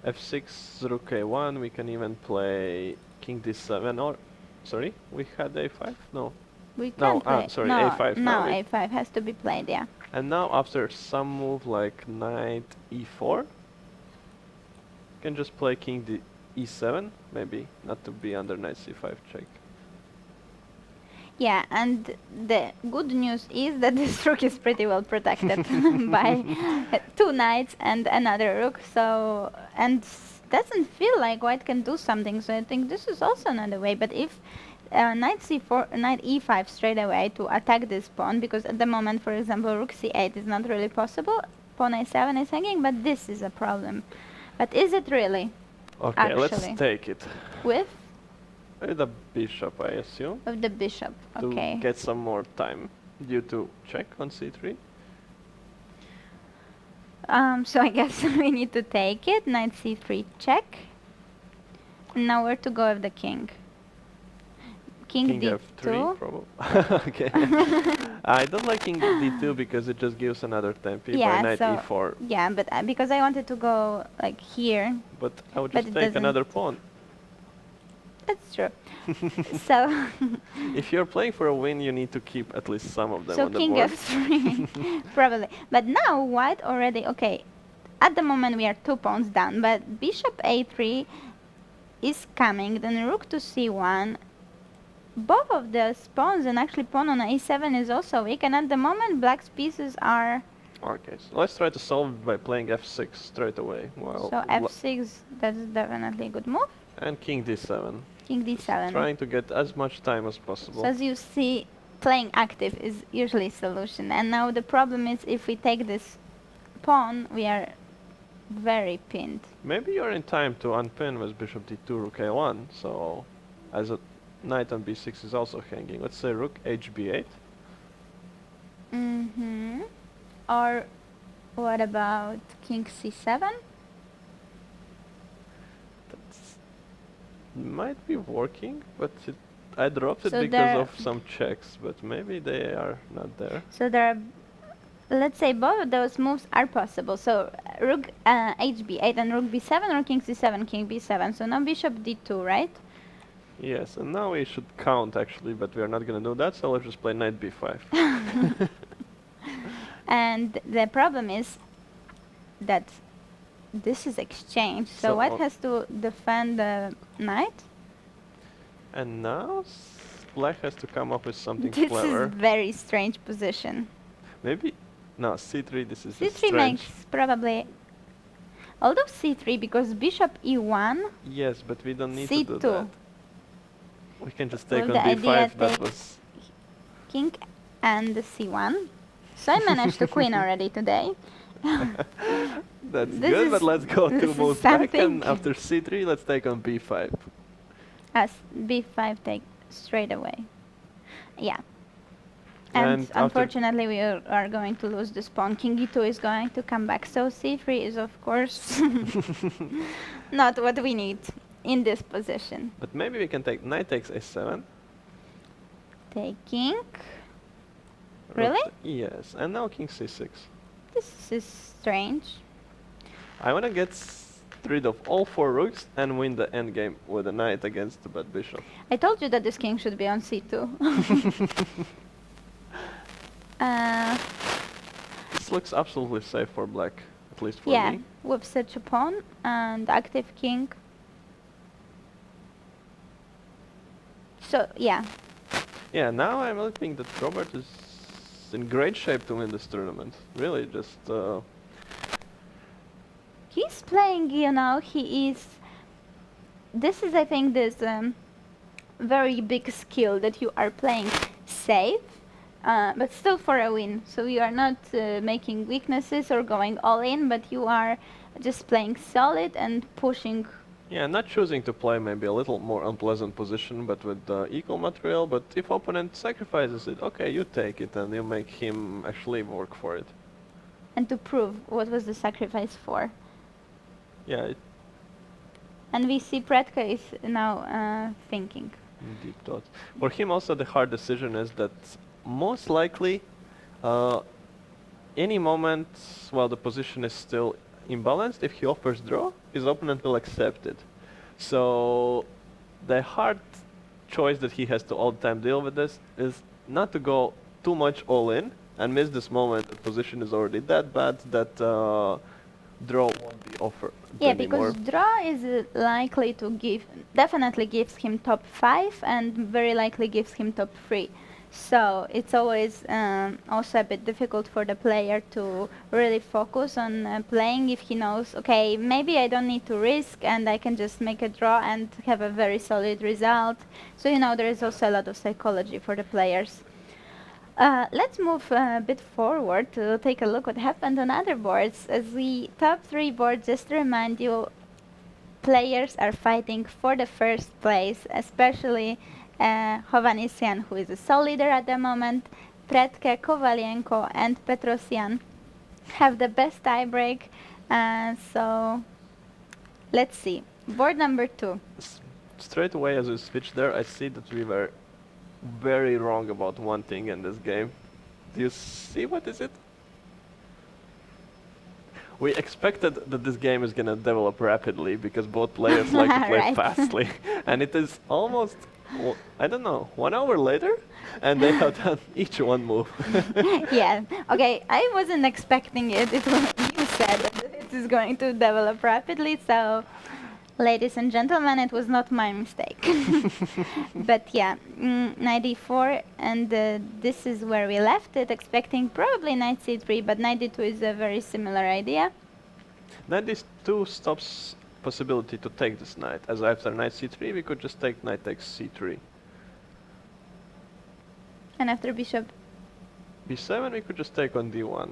f6, rook a1, we can even play king d7, or... Sorry, we had a5? No. We No, can't play. sorry, no, a5 No, now. a5 has to be played, yeah. And now after some move like knight e4, Can just play king d e7, maybe, not to be under knight c5 check. Yeah, and the good news is that this rook is pretty well protected by two knights and another rook. So and doesn't feel like white can do something. So I think this is also another way. But if knight c4, knight e5 straight away to attack this pawn, because at the moment, for example, rook c8 is not really possible. Pawn a7 is hanging, but this is a problem. But is it really? Okay, let's Actually. take it. With The bishop, I assume, of the bishop? to Okay. get some more time due to check on c3. So I guess we need to take it. Knight c3 check. And now where to go with the king? King d2. f3, probably. Okay. I don't like king d2 because it just gives another tempi by knight e4. Yeah, but because I wanted to go like here. But I would But just it take doesn't. another pawn. That's true. So If you're playing for a win, you need to keep at least some of them so on the king board. f3 probably. But now white already okay. At the moment we are 2 pawns down, but bishop a3 is coming, then rook to c1. Both of those pawns and actually pawn on a7 is also weak, and at the moment black's pieces are Okay, so let's try to solve it by playing f6 straight away. Well, so f6. That's definitely a good move. and king d7. King d7. Trying to get as much time as possible. So as you see, playing active is usually a solution. And now the problem is if we take this pawn, we are very pinned. Maybe you're in time to unpin with bishop d2, rook a1. So, as a knight on b6 is also hanging. Let's say rook hb8. Mm-hmm. Or what about king c7? That's might be working, but I dropped it So because there- of some checks, but maybe they are not there. So there are, let's say both of those moves are possible. So rook hb8 and rook b7 or king c7, king b7. So now bishop d2, right? Yes, and now we should count actually, but we are not gonna do that, so let's just play knight b5. And the problem is that this is exchange. So So white on- has to defend the knight. And now black has to come up with something This clever. is very strange position. Maybe no c3. This is just c3 strange. makes probably, although c3 because bishop e1, Yes, but we don't need to do c2, that. We can just take Well, on the idea b5. That take- was king and c1. So I managed to queen already today. that's This good. is- But let's go this to is moves back, something. and after c3, let's take on b5. As b5 take straight away. Yeah. And And after- unfortunately we are going to lose this pawn. King e2 is going to come back. So c3 is of course not what we need in this position. But maybe we can take knight takes a7. Taking. rook Really? yes, and now king c6. This is strange. I want to get rid of all 4 rooks and win the endgame with a knight against the bad bishop. I told you that this king should be on c2. This looks absolutely safe for black, at least for Yeah, me. with such a pawn and active king. So yeah, Yeah, now I'm looking that Robert is in great shape to win this tournament. Really, just he's playing. You know, he is. This is, I think, this very big skill that you are playing safe, but still for a win. So you are not making weaknesses or going all in, but you are just playing solid and pushing. yeah, not choosing to play maybe a little more unpleasant position, but with equal material. But if opponent sacrifices it, okay, you take it and you make him actually work for it. And to prove what was the sacrifice for. Yeah, And we see Pretka is now thinking. deep thought. For him also the hard decision is that most likely any moment while the position is still imbalanced, if he offers draw, his opponent will accept it. So the hard choice that he has to all the time deal with this is not to go too much all in and miss this moment. The position is already that bad that draw won't be offered Yeah, anymore. because draw is likely to definitely gives him top 5 and very likely gives him top 3. So it's always also a bit difficult for the player to really focus on playing if he knows, okay, maybe I don't need to risk and I can just make a draw and have a very solid result. So, there is also a lot of psychology for the players. Let's move a bit forward to take a look what happened on other boards. As the top 3 boards, just to remind you, players are fighting for the first place, especially Hovhannisyan, who is a sole leader at the moment. Predke, Kovalenko and Petrosyan have the best tiebreak. So let's see. Board number 2. Straight away as we switch there, I see that we were very wrong about one thing in this game. Do you see what is it? We expected that this game is gonna develop rapidly because both players like to play Right. fastly, and it is almost, I don't know, 1 hour later, and they have done each one move. Yeah. Okay, I wasn't expecting it. It was, you said that it is going to develop rapidly, so ladies and gentlemen, it was not my mistake. But yeah, knight e4, and this is where we left it, expecting probably knight c3, but knight d2 is a very similar idea. Knight d2 stops possibility to take this knight, as after knight c3 we could just take knight takes c3. And after bishop b7 we could just take on d1.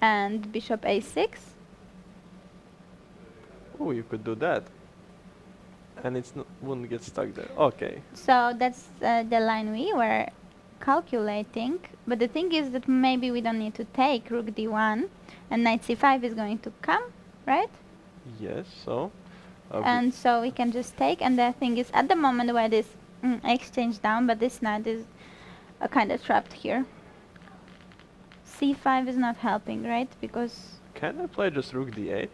and bishop a6. Oh, you could do that. And it wouldn't get stuck there. Okay. So that's the line we were calculating. But the thing is that maybe we don't need to take rook d1, and knight c5 is going to come, right? Yes, so... And so we can just take, and the thing is, at the moment where this exchange down, but this knight is kind of trapped here. c5 is not helping, right? Because Can I play just rook d8?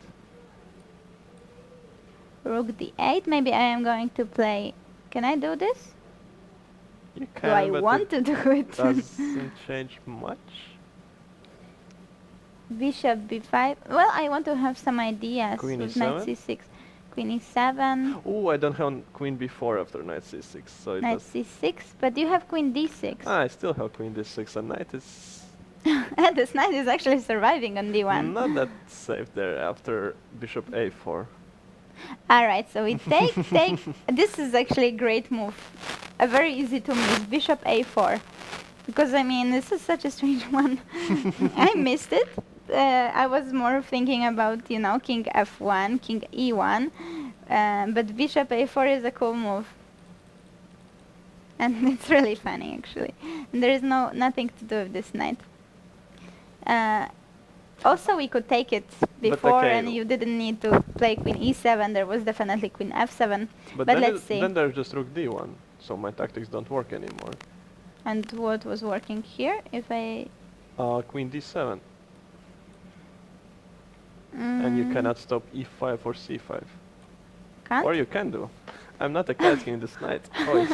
rook d8, maybe I am going to play... Can I do this? You Do can, I but want to do it? doesn't change much. Bishop b5. Well, I want to have some ideas Queen with e7? knight c6. Queen e7, Oh, I don't have queen b4 after knight c6, so it knight does... c6, but you have queen d6. I still have queen d6, and knight is And this knight is actually surviving on d1. not that safe there after bishop a4. Alright, so we take. This is actually a great move. A very easy to miss. Bishop a4. Because, I mean, this is such a strange one. I missed it. I was more thinking about, king f1, king e1. But bishop a4 is a cool move. And it's really funny, actually. And there is nothing to do with this knight. Also, we could take it before, okay. and you didn't need to play queen e7. There was definitely queen f7. But then let's see. Then there's just rook d1, so my tactics don't work anymore. And what was working here? If I... Queen d7. And you cannot stop e5 or c5. Can't? Or you can do. I'm not attacking this knight. Oh,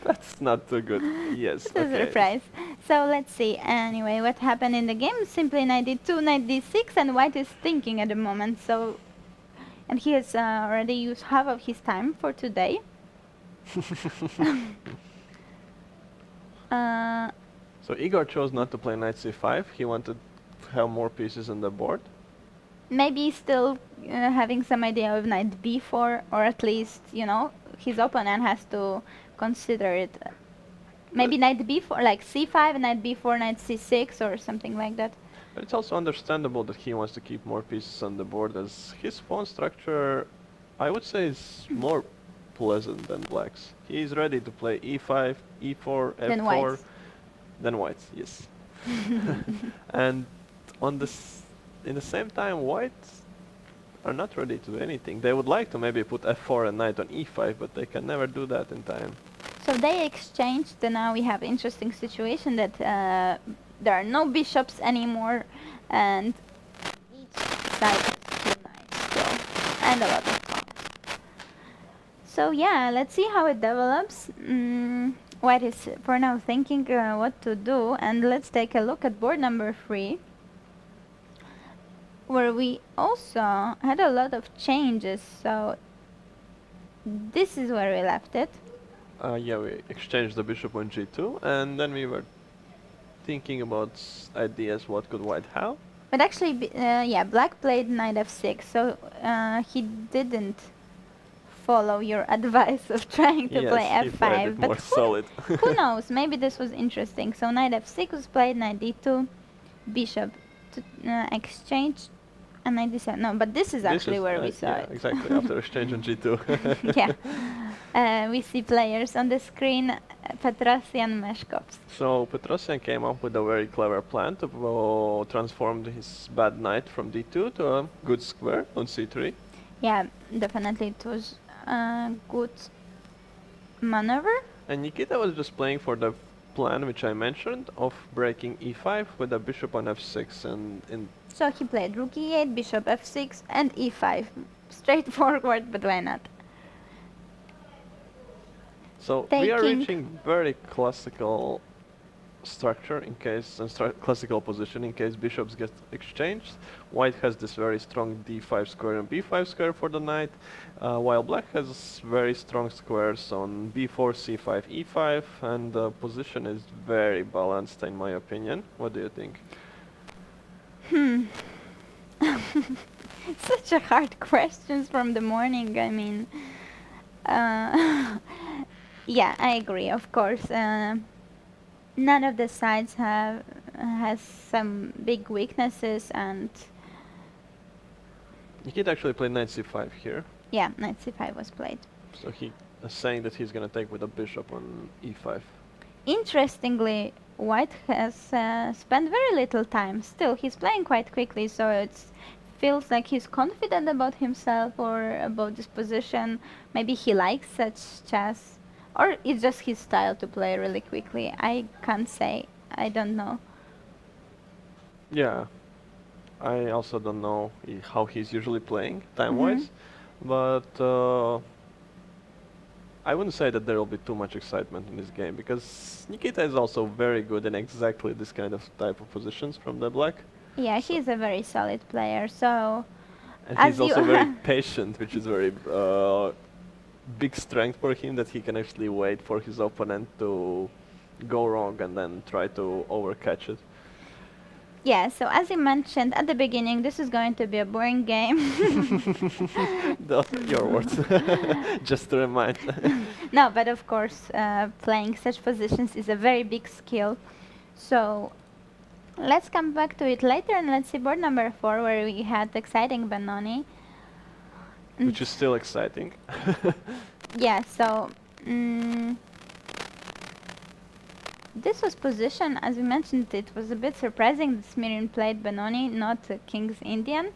that's not too good. Yes, It's a okay. surprise. So let's see. Anyway, what happened in the game? Simply knight d2, knight d6, and white is thinking at the moment. So, and he has already used half of his time for today. So Igor chose not to play knight c5. He wanted to have more pieces on the board. Maybe still having some idea of knight b4, or at least, his opponent has to consider it. Maybe knight b4, like c5, knight b4, knight c6, or something like that. But it's also understandable that he wants to keep more pieces on the board, as his pawn structure, I would say, is more pleasant than black's. He is ready to play e5, e4, f4. Than white's. Than white's, yes. And on this, in the same time, whites are not ready to do anything. They would like to maybe put f4 and knight on e5, but they can never do that in time. So they exchanged, and now we have interesting situation that there are no bishops anymore, and each side has 2 knights still, and a lot of pawns. So yeah, let's see how it develops. White is for now thinking what to do, and let's take a look at board number 3. where we also had a lot of changes. So this is where we left it. Yeah, we exchanged the bishop on g2, and then we were thinking about ideas what could white have. But actually, yeah, black played knight f6, so he didn't follow your advice of trying to play Yes, he played f5. it But more solid. who knows? Maybe this was interesting. So knight f6 was played, knight d2, bishop to exchange, and knight d7. No, but this is actually where we saw yeah, it. exactly, after exchange on g2. Yeah. We see players on the screen, Petrosian, Meshkovs. So Petrosian came up with a very clever plan to transform his bad knight from d2 to a good square on c3. Yeah, definitely it was a good maneuver. And Nikita was just playing for the plan which I mentioned of breaking e5 with a bishop on f6, and So he played rook e8, bishop f6, and e5. Straightforward, but why not? so we are Taking. reaching very classical structure in case and classical position in case bishops get exchanged. White has this very strong d5 square and b5 square for the knight, while black has very strong squares on b4, c5, e5, and the position is very balanced in my opinion. What do you think? Such a hard questions from the morning. I mean, yeah, I agree. Of course, none of the sides has some big weaknesses, and Nikita actually played knight c5 here, yeah, knight c5 was played. so he is saying that he's gonna take with a bishop on e5. Interestingly, White has spent very little time. Still, he's playing quite quickly, so it feels like he's confident about himself or about this position. Maybe he likes such chess, or it's just his style to play really quickly. I can't say. I don't know. Yeah, I also don't know how he's usually playing time-wise, but I wouldn't say that there will be too much excitement in this game because Nikita is also very good in exactly this kind of type of positions from the black. Yeah, he's a very solid player. So, And as he's also you very patient, which is very big strength for him that he can actually wait for his opponent to go wrong and then try to overcatch it. yeah. So as you mentioned at the beginning, this is going to be a boring game. Those are your words, just to remind. No, but of course, playing such positions is a very big skill. So let's come back to it later, and let's see board number 4, where we had exciting Benoni. Which is still exciting. Yeah, so this was position, as we mentioned, it was a bit surprising that Smirin played Benoni, not King's Indian.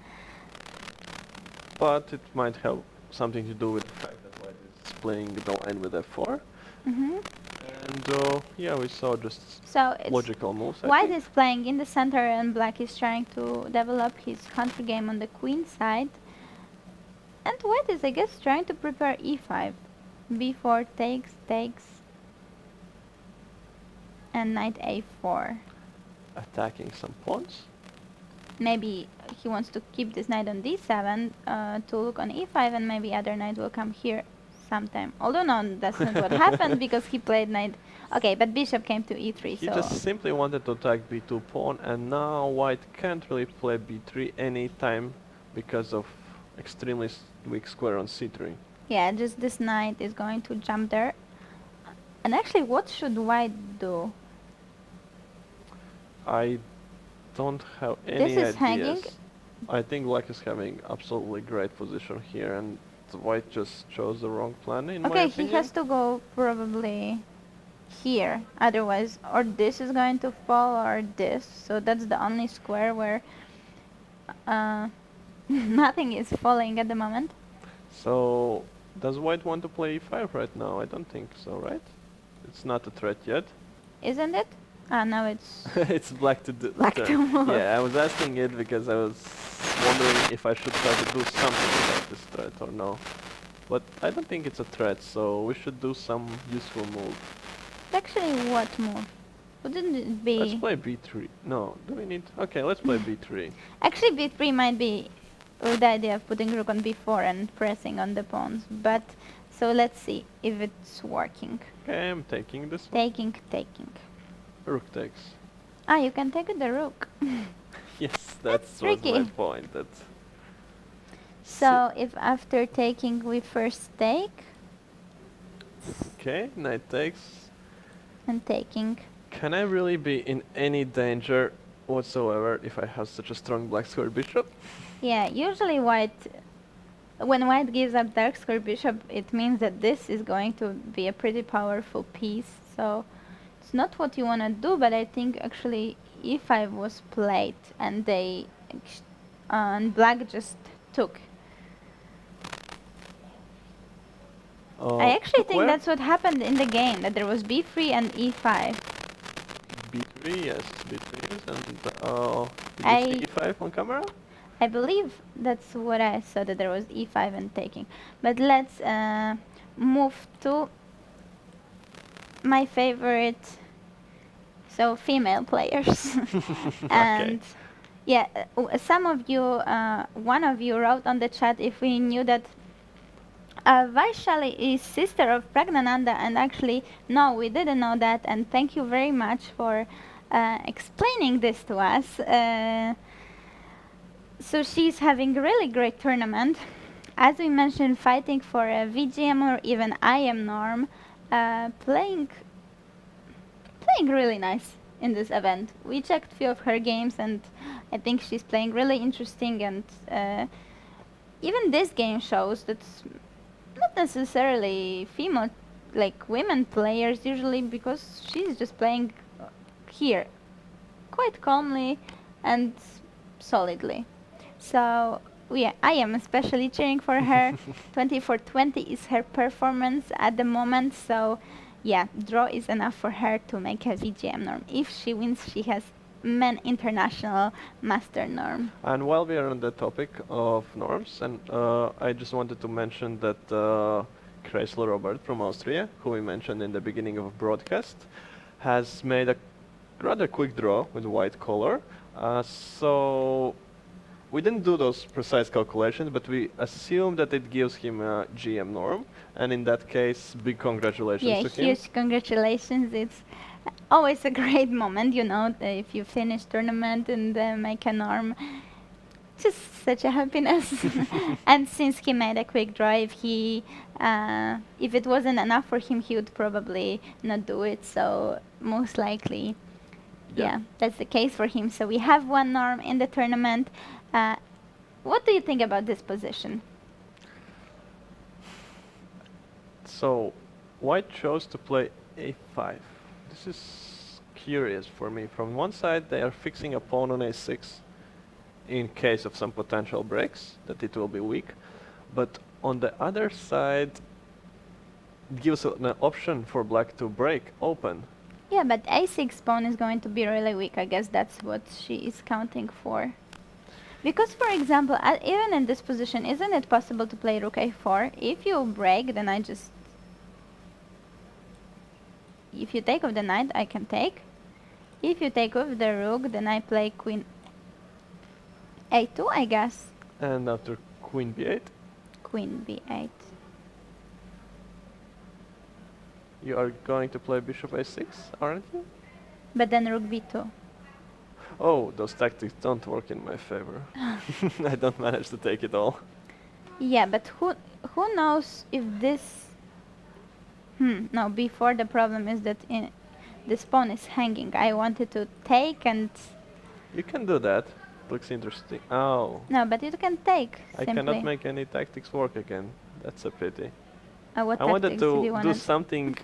But it might have something to do with the fact that White is playing the line with f4. And yeah, we saw just So it's logical moves. I White think. is playing in the center and Black is trying to develop his counter game on the queen side. And White is, I guess, trying to prepare e5. b4 takes, and knight a4. Attacking some pawns. Maybe he wants to keep this knight on d7 to look on e5, and maybe other knight will come here sometime. Although no, that's not what happened because he played knight. Okay, but bishop came to e3. He So just simply wanted to attack b2 pawn, and now White can't really play b3 anytime because of extremely weak square on c3. yeah, just this knight is going to jump there. And actually, what should White do? I don't have any This is ideas. hanging. I think Black is having absolutely great position here, and White just chose the wrong plan in my Okay, opinion. he has to go probably here. Otherwise, or this is going to fall, or this. So that's the only square where nothing is falling at the moment. So, does White want to play e5 right now? I don't think so, right? It's not a threat yet. Isn't it? Ah, now it's It's Black to do. Black to move. Yeah, I was asking it because I was wondering if I should try to do something about this threat or no. But I don't think it's a threat, so we should do some useful move. actually what move? Wouldn't it Let's be... play b3. No, do we need... Okay, let's play b3. Actually, b3 might be with the idea of putting rook on b4 and pressing on the pawns, but... So let's see if it's working. Okay, I'm taking this one. Taking. Rook takes. Ah, you can take the rook. Yes, That's was my tricky. point. So if after taking we first take Okay, knight takes. and taking. Can I really be in any danger whatsoever if I have such a strong black square bishop? Yeah, usually when white gives up dark square bishop, it means that this is going to be a pretty powerful piece. So it's not what you want to do, but I think actually e5 was played and and black just took. I actually think that's what happened in the game, that there was b3 and e5. b3, yes, b3 is, and did you see e5 on camera? I believe that's what I saw, that there was e5 and taking. But let's move to my favorite, so female players. And yeah, some of you, one of you wrote on the chat if we knew that Vaishali is sister of Pragnananda, and actually, no, we didn't know that, and thank you very much for explaining this to us. So she's having a really great tournament. As we mentioned, fighting for a VGM or even IM norm, playing really nice in this event. We checked a few of her games, and I think she's playing really interesting, and even this game shows that not necessarily female, like women players usually, because she's just playing here quite calmly and solidly. So yeah, I am especially cheering for her. 24-20 is her performance at the moment, so yeah, draw is enough for her to make a VGM norm. If she wins, she has men international master norm. And while we are on the topic of norms, and I just wanted to mention that Chrysler Robert from Austria, who we mentioned in the beginning of broadcast, has made a rather quick draw with white color. So we didn't do those precise calculations, but we assume that it gives him a GM norm, and in that case, big congratulations to him. Yeah, huge congratulations. It's always a great moment, you know, if you finish tournament and make a norm. Just such a happiness. And since he made a quick draw, if it wasn't enough for him, he would probably not do it. So most likely, yeah, that's the case for him. So we have one norm in the tournament. What do you think about this position? So white chose to play a5. This is curious for me. From one side, they are fixing a pawn on a6 in case of some potential breaks, that it will be weak. But on the other side, it gives an option for black to break open. Yeah, but a6 pawn is going to be really weak. I guess that's what she is counting for. Because, for example, even in this position, isn't it possible to play rook a4? If you break, then if you take off the knight, I can take. If you take off the rook, then I play queen a2, I guess. And after queen b8? Queen b8. You are going to play bishop a6, aren't you? But then rook b2. Oh, those tactics don't work in my favor. I don't manage to take it all. Yeah, but who knows if this... no, before the problem is that this pawn is hanging. I wanted to take and... You can do that. Looks interesting. Oh. No, but you can take, I simply. cannot make any tactics work again. That's a pity. What I wanted to do do something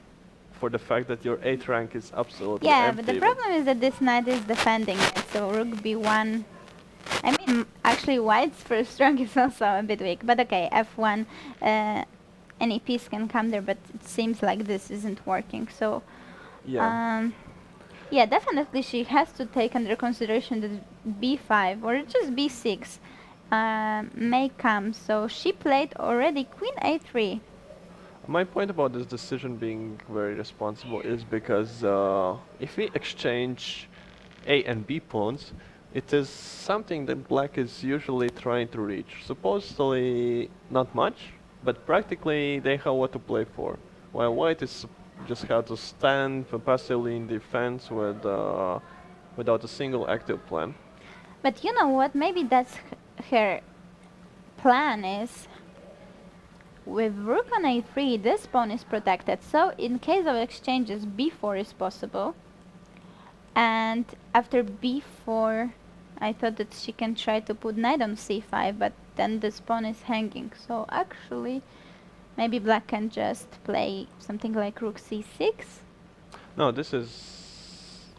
for the fact that your 8th rank is absolutely empty. empty. But the problem is that this knight is defending it, so rook b1... I mean, actually white's first rank is also a bit weak, but okay, f1, any piece can come there, but it seems like this isn't working, so... Yeah. Yeah, definitely she has to take under consideration that b5 or just b6 may come, so she played already queen a3. My point about this decision being very responsible is because if we exchange A and B pawns, it is something that black is usually trying to reach. Supposedly not much, but practically they have what to play for. While white is just have to stand passively in defense with without a single active plan. But you know what? Maybe that's her plan is with rook on a3, this pawn is protected. So in case of exchanges, b4 is possible. And after b4, I thought that she can try to put knight on c5, but then this pawn is hanging. So actually, maybe black can just play something like rook c6. No, this is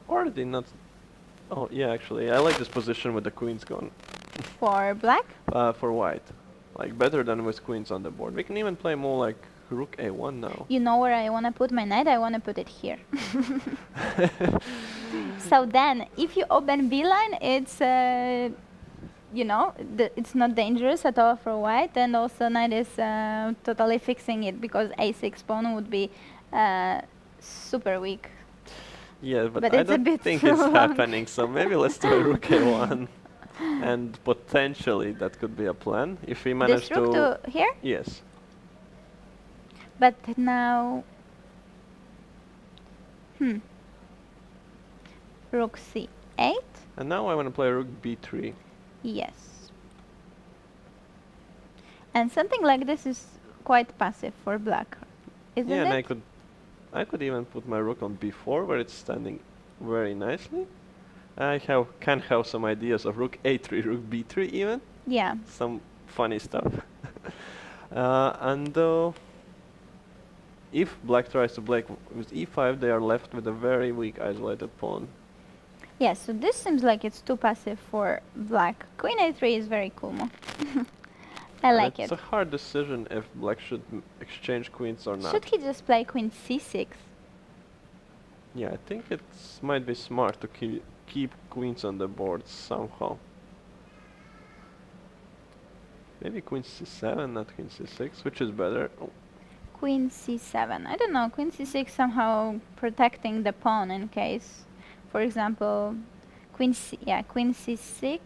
already not. Oh yeah, actually, I like this position with the queens gone. For black? For white, like better than with queens on the board. We can even play more like rook a1 now. You know where I want to put my knight? I want to put it here. So then, if you open b line, it's you know, it's not dangerous at all for white, and also knight is totally fixing it because a6 pawn would be super weak. Yeah, but But I it's a don't bit think too it's long. happening. So maybe let's do a rook a1, and potentially that could be a plan if we manage This rook to here, Yes. but now, rook c8. And now I want to play rook b3. Yes. And something like this is quite passive for black, isn't Yeah, and it? I could even put my rook on b4 where it's standing very nicely. I can have some ideas of rook a3, rook b3 even. Yeah. Some funny stuff. And if black tries to play with e5, they are left with a very weak isolated pawn. Yeah, so this seems like it's too passive for black. Queen a3 is very cool move. I like It's it. a hard decision if black should exchange queens or not. Should he just play queen c6? Yeah, I think it might be smart to keep queens on the board somehow. Maybe queen c7, not queen c6, which is better. Oh, Queen c7. I don't know, queen c6 somehow protecting the pawn in case, for example, queen c6,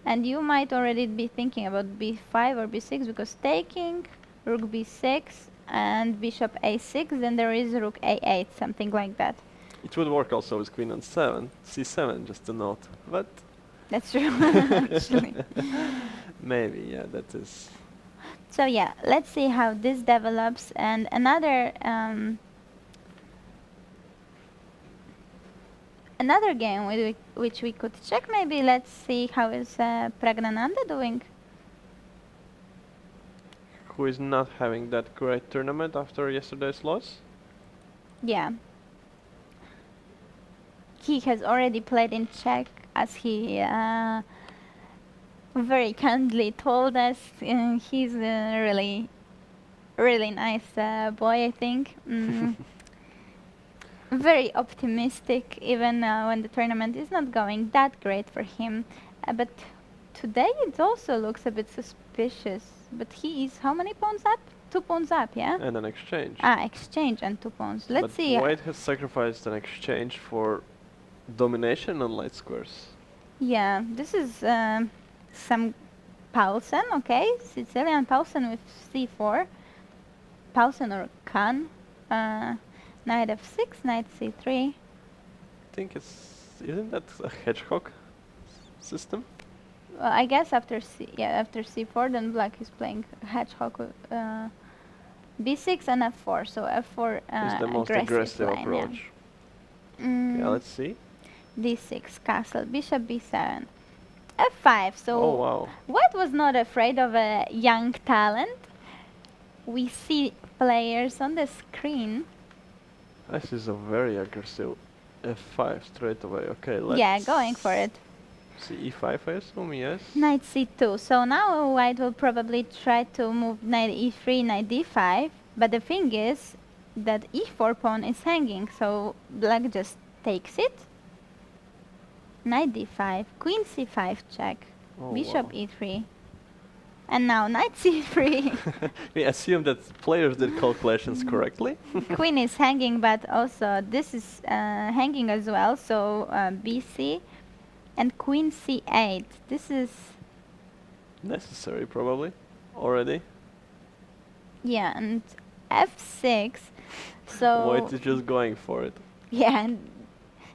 and you might already be thinking about b5 or b6 because taking rook b6 and bishop a6, then there is rook a8, something like that. it would work also with queen on c7, just a note. But That's true, actually. maybe, yeah, that is. So yeah, let's see how this develops. And another game which we could check. Maybe let's see how is Pragnananda doing. Who is not having that great tournament after yesterday's loss? Yeah. He has already played in Czech, as he very kindly told us. He's a really, really nice boy, I think. Very optimistic, even when the tournament is not going that great for him. But today it also looks a bit suspicious. But he is how many pawns up? 2 pawns up, yeah? And an exchange. Ah, exchange and 2 pawns. Let's But see. white has sacrificed an exchange for domination on light squares. Yeah, this is some Paulsen, okay? Sicilian Paulsen with c4. Paulsen or Khan. Knight f6, knight c3. I think isn't that a hedgehog system? Well, I guess after after c4, then black is playing hedgehog with b6 and f4. So f4 Is the most aggressive line, approach. Yeah. Yeah, let's see. d6, castle, bishop b7, f5. So Oh wow. White was not afraid of a young talent. We see players on the screen. This is a very aggressive f5 straight away. Okay, let's. Yeah, going for it. See e5, I assume, yes. Knight c2. So now white will probably try to move knight e3, knight d5. But the thing is that e4 pawn is hanging, so black just takes it. Knight d5, queen c5 check, Oh, bishop wow. e3. And now knight c3. We assume that players did calculations correctly. Queen is hanging, but also this is hanging as well. So bc and queen c8. This is Necessary, probably, already. yeah, and f6. So White is just going for it. yeah, and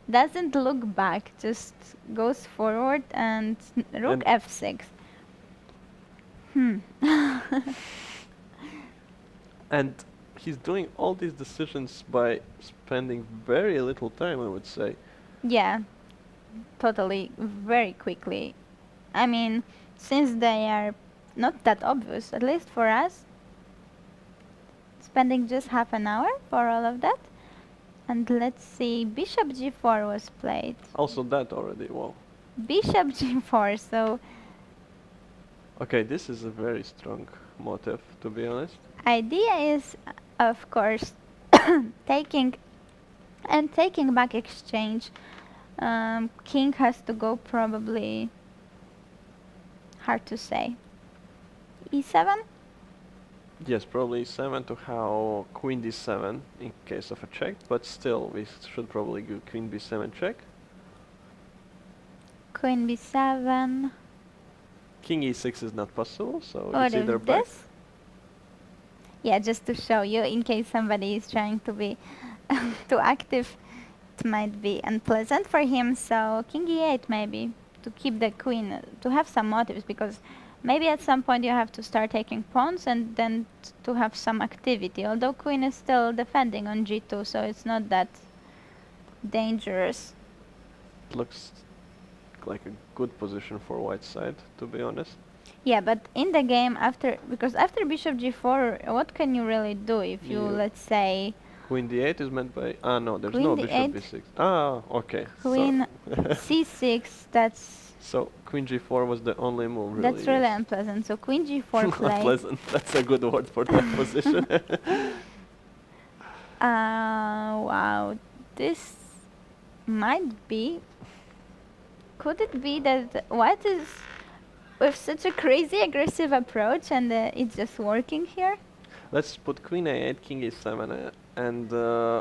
doesn't look back, just goes forward and rook And- f6. Hmm. And he's doing all these decisions by spending very little time, I would say. Yeah, totally, very quickly. I mean, since they are not that obvious, at least for us, spending just half an hour for all of that. And let's see, bishop g4 was played. Also that already, wow. Bishop g4, so Okay, this is a very strong motive, to be honest. idea is, of course, taking back exchange. King has to go probably, hard to say, e7? Yes, probably 7 to how queen d7 in case of a check, but still we should probably go queen b7 check. Queen b7. King e6 is not possible, so Or it's either if back. this? Yeah, just to show you, in case somebody is trying to be too active, it might be unpleasant for him. So king e8 maybe, to keep the queen, to have some motives, because maybe at some point you have to start taking pawns and then to have some activity. Although queen is still defending on g2, so it's not that dangerous. It looks like a good position for white side, to be honest. Yeah, but in the game because after bishop g4, what can you really do if you, let's say, Queen d8 is meant by... Ah, no, there's Queen no d8. bishop b6. Ah, okay. queen c6, that's So queen g4 was the only move, really. that's really yes. unpleasant. So queen g4 play. Unpleasant, that's a good word for that position. Wow, this might be. Could it be that white is with such a crazy aggressive approach and it's just working here? Let's put queen a8, king e7, and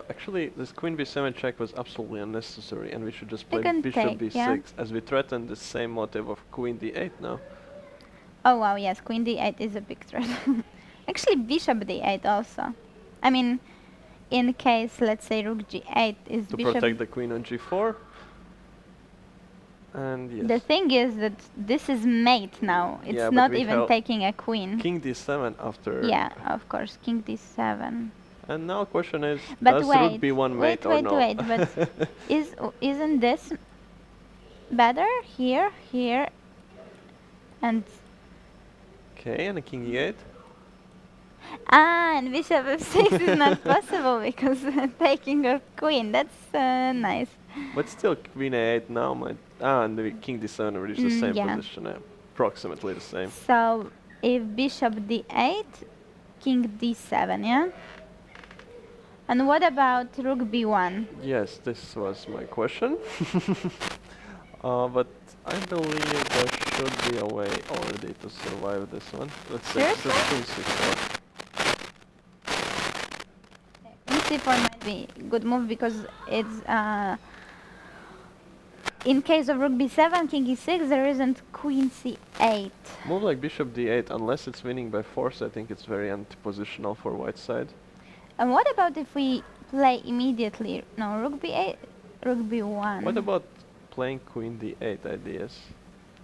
actually this queen b7 check was absolutely unnecessary, and we should just play can bishop take, b6, yeah. as we threaten the same motive of queen d8 now. Oh wow, yes, queen d8 is a big threat. Actually, bishop d8 also. I mean, in case, let's say, rook g8 is To bishop. protect the queen on g4. And yes. The thing is that this is mate now. It's Yeah, but not we even have taking a queen. King d7 after... Yeah, of course, king d7. And now question is, But does wait, rook b1 mate or wait, no? wait, but isn't this better? Here, here, and Okay, and a king e8. and bishop f6 is not possible because taking a queen. That's nice. But still, queen a8 now might... Ah, and the king d7 reached the same yeah. position, approximately the same. So if bishop d8, king d7, yeah? And what about rook b1? Yes, this was my question. But I believe there should be a way already to survive this one. Let's say Seriously? queen c4. Queen c4 might be a good move because it's in case of rook b7, king e6, there isn't queen c8. Move like bishop d8, unless it's winning by force, I think it's very anti-positional for white side. And what about if we play immediately? No, rook b8, rook b1. What about playing queen d8 ideas?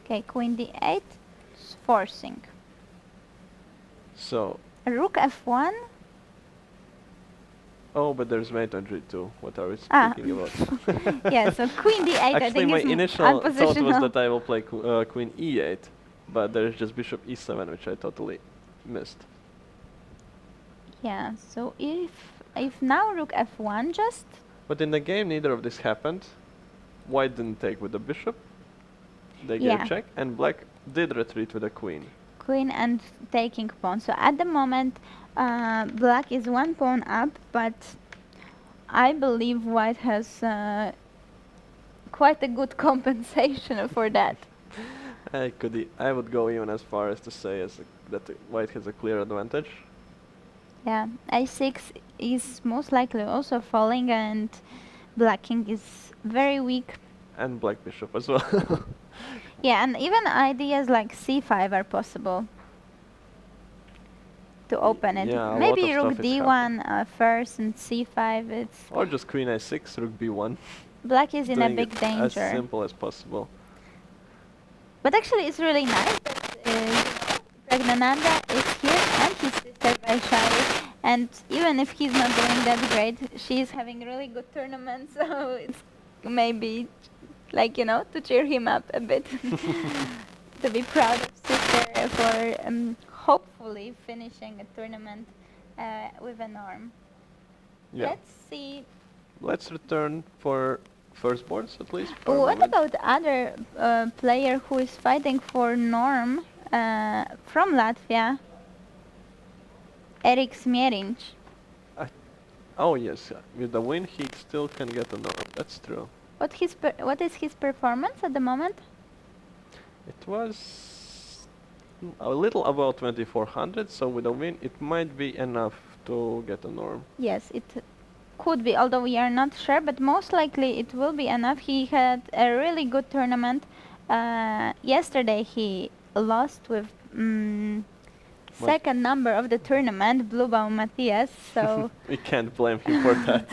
Okay, queen d8, forcing. So, Rook f1. oh, but there's mate on g2. What are we Ah. speaking about? Yeah, so queen d8 I Actually, think my is initial thought was unpositional. that I will play queen e8, but there's just bishop e7, which I totally missed. Yeah, so if now rook f1 just, But in the game, neither of this happened. White didn't take with the bishop. They Yeah. gave check, and black did retreat with the queen. queen and taking pawn. So at the moment, black is one pawn up, but I believe white has quite a good compensation for that. I would go even as far as to say that white has a clear advantage. Yeah, a6 is most likely also falling, and blacking is very weak. And black bishop as well. Yeah, and even ideas like c5 are possible to open it. Yeah, a lot Maybe of rook stuff is happening. d1 first and c5. It's Or just queen a6, rook b1. black is in a Doing it big as danger. simple as possible. But actually, it's really nice that Pragnananda is here and his sister Vaishali. And even if he's not doing that great, she's having really good tournaments. So it's maybe like, to cheer him up a bit. To be proud of sister for hopefully finishing a tournament with a norm. Yeah. Let's see. Let's return for first boards at least for a What moment. about other player who is fighting for norm from Latvia? Erik Smierinc. Oh yes, with the win he still can get a norm. That's true. What is his performance at the moment? It was a little above 2400, so with a win it might be enough to get a norm. Yes, it could be, although we are not sure, but most likely it will be enough. He had a really good tournament. Yesterday he lost with second number of the tournament, Bluebaum Matthias, so We can't blame him for that.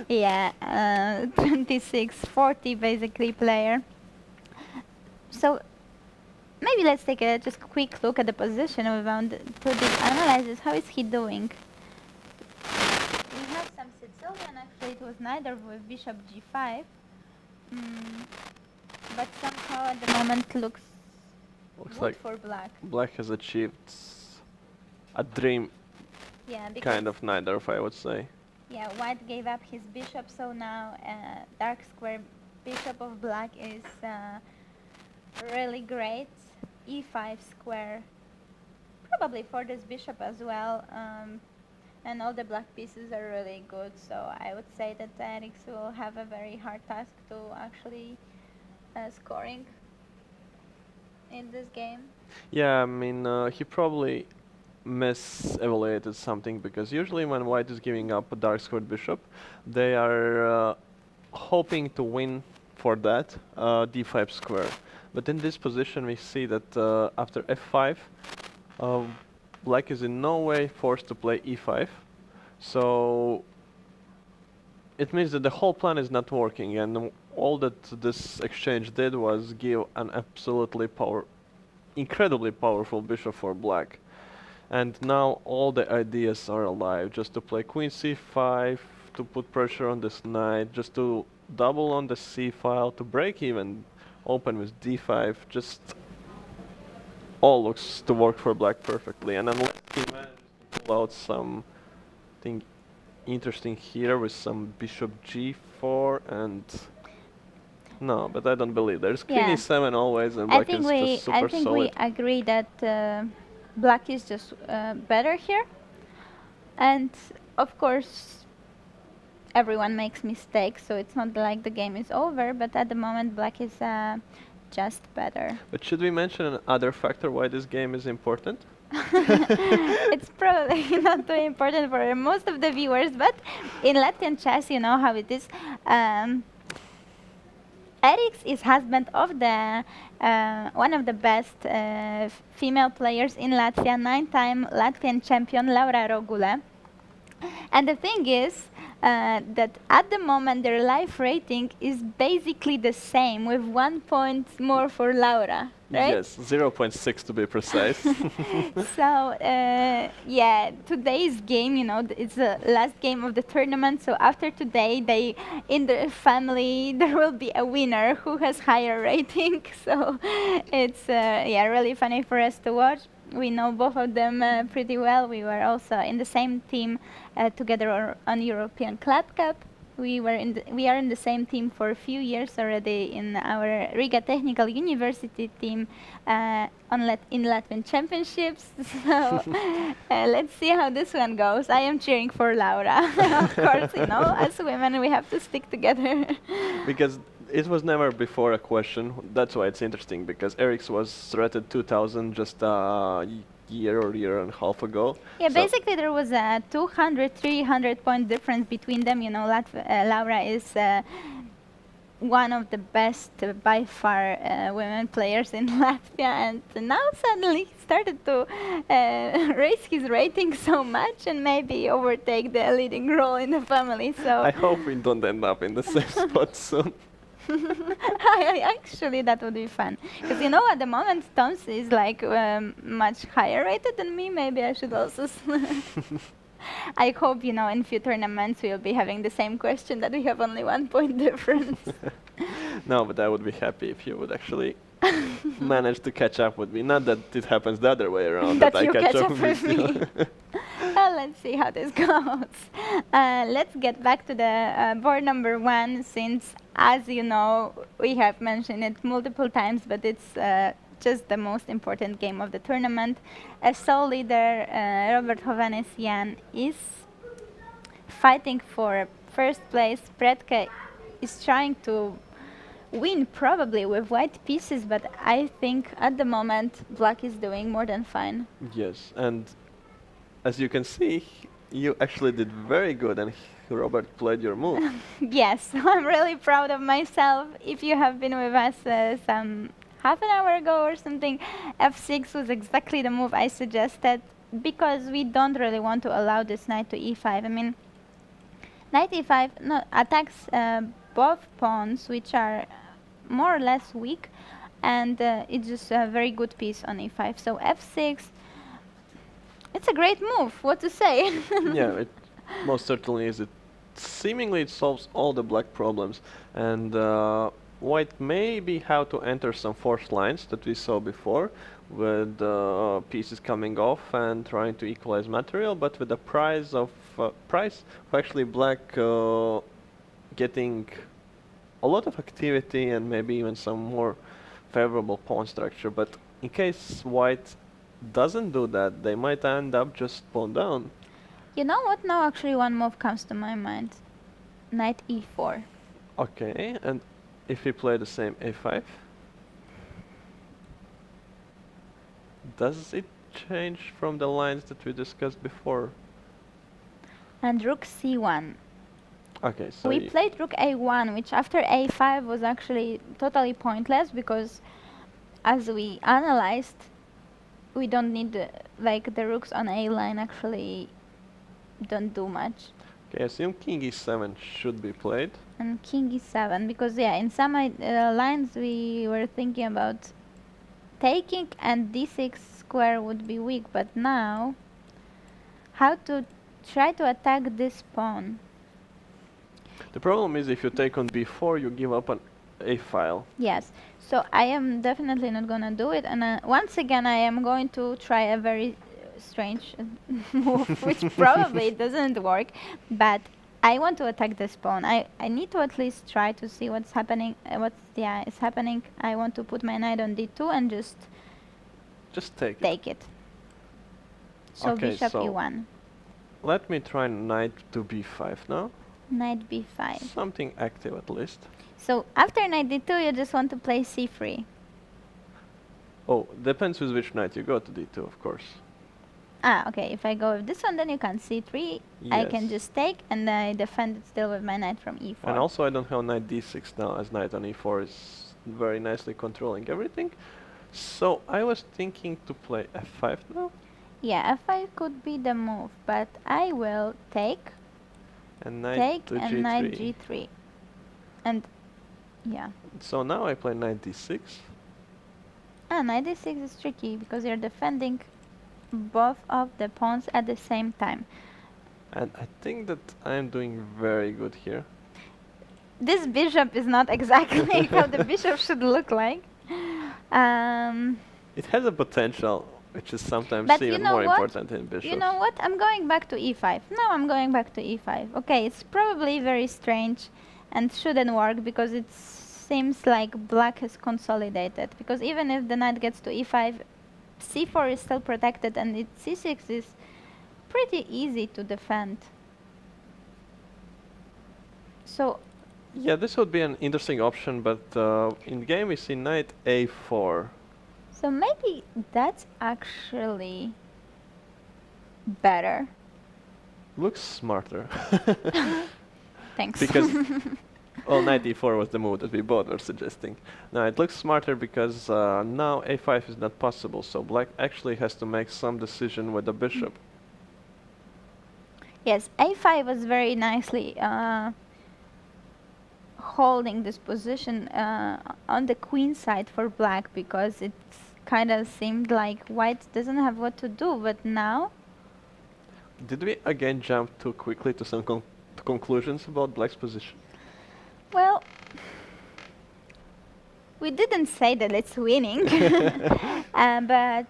yeah, 26-40 basically player. So maybe let's take a just quick look at the position without to this analysis. How is he doing? We have some Sicilian, actually it was neither with bishop g5, but somehow at the moment looks Looks good like for black. black has achieved a dream Yeah, because kind of neither, I would say. yeah, white gave up his bishop, so now dark square bishop of black is really great. e5 square, probably for this bishop as well, and all the black pieces are really good, so I would say that Eric will have a very hard task to actually scoring in this game. Yeah, I mean, he probably mis-evaluated something because usually when white is giving up a dark squared bishop, they are hoping to win for that d5 square. But in this position we see that after f5, black is in no way forced to play e5. So it means that the whole plan is not working, and all that this exchange did was give an incredibly powerful bishop for black. And now all the ideas are alive, just to play queen c5, to put pressure on this knight, just to double on the c file, to break even open with d5, just all looks to work for black perfectly. And unless he manages to pull out something interesting here with some bishop g4 and... No, but I don't believe. There's queen Yeah. e7 always, and I black think is we just super we solid. agree that black is just better here, and of course everyone makes mistakes, so it's not like the game is over. But at the moment, black is just better. But should we mention another factor why this game is important? It's probably not too important for most of the viewers, but in Latvian chess, you know how it is. Eriks is husband of the one of the best female players in Latvia, 9-time Latvian champion Laura Rogule. And the thing is that at the moment their life rating is basically the same, with 1 point more for Laura, right? Yes, 0.6 to be precise. So yeah, today's game, it's the last game of the tournament. So after today, in the family there will be a winner who has higher rating. So it's yeah, really funny for us to watch. We know both of them pretty well. We were also in the same team together on European Club Cup. We are in the same team for a few years already in our Riga Technical University team in Latvian championships. So let's see how this one goes. I am cheering for Laura. Of course, as women we have to stick together. Because it was never before a question. That's why it's interesting because Eric's was rated 2000 just a year or year and a half ago. Yeah, So basically there was a 200, 300 point difference between them. You know, Laura is one of the best by far women players in Latvia, and now suddenly he started to raise his rating so much and maybe overtake the leading role in the family. So I hope we don't end up in the same spot soon. actually that would be fun, because you know at the moment Toms is like much higher rated than me. Maybe I should also I hope, you know, in few tournaments we'll be having the same question that we have only 1 point difference. No, but I would be happy if you would actually manage to catch up with me. Not that it happens the other way around, That that I you catch catch up up with with you. me. Well, let's see how this goes. Let's get back to the board number 1, since, as you know, we have mentioned it multiple times, but it's just the most important game of the tournament. As sole leader, Robert Hovhannisyan is fighting for first place. Predke is trying to win probably with white pieces, but I think at the moment black is doing more than fine. Yes, and as you can see, you actually did very good, and Robert played your move. Yes, I'm really proud of myself. If you have been with us some half an hour ago or something, f6 was exactly the move I suggested, because we don't really want to allow this knight to e5. I mean, knight e5 no, attacks both pawns, which are more or less weak, and it's just a very good piece on e5. So f6, it's a great move, what to say? Yeah, it most certainly is. It seemingly it solves all the black problems, and white maybe how to enter some forced lines that we saw before, with pieces coming off and trying to equalize material, but with the price of actually black getting a lot of activity and maybe even some more favorable pawn structure. But in case white doesn't do that, they might end up just pawn down. You know what? Now actually one move comes to my mind. Knight e4. Okay, and if we play the same a5, does it change from the lines that we discussed before? And rook c1. Okay, so We played rook a1, which after a5 was actually totally pointless, because as we analyzed, we don't need like the rooks on a line actually don't do much. okay, I assume king e7 should be played. And king e7, because yeah, in some lines we were thinking about taking, and d6 square would be weak, but now how to try to attack this pawn? The problem is if you take on b4, you give up an a file. Yes, so I am definitely not gonna do it, and once again I am going to try a very strange move, which probably doesn't work, but I want to attack this pawn. I need to at least try to see what's happening. Is happening. I want to put my knight on d2 and just take it. So okay, bishop so e1, let me try knight to b5 now. knight b5. Something active at least. So after knight d2, you just want to play c3. Oh, depends with which knight you go to d2, of course. Ah, okay. If I go with this one, then you can c3. I can Yes. just take, and I defend it still with my knight from e4. And also I don't have knight d6 now, as knight on e4 is very nicely controlling everything. So I was thinking to play f5 now. Yeah, f5 could be the move, but I will take, And knight take, to and g3. knight g3. And yeah. So now I play knight d6. Ah, knight d6 is tricky because you're defending both of the pawns at the same time. And I think that I'm doing very good here. This bishop is not exactly how the bishop should look like. It has a potential, which is sometimes But you even know more what? important in bishops. You know what? I'm going back to e5. No, I'm going back to e5. Okay, it's probably very strange and shouldn't work because it seems like black has consolidated. Because even if the knight gets to e5, c4 is still protected, and c6 is pretty easy to defend. So Yeah, this would be an interesting option, but in game we see knight a4. So maybe that's actually better. Looks smarter. Thanks. Because, well, knight e4 was the move that we both were suggesting. Now it looks smarter because now a5 is not possible, so black actually has to make some decision with the bishop. Yes, a5 was very nicely holding this position on the queen side for black, because it kind of seemed like white doesn't have what to do, but now... Did we again jump too quickly to some conclusions about black's position? Well, we didn't say that it's winning, but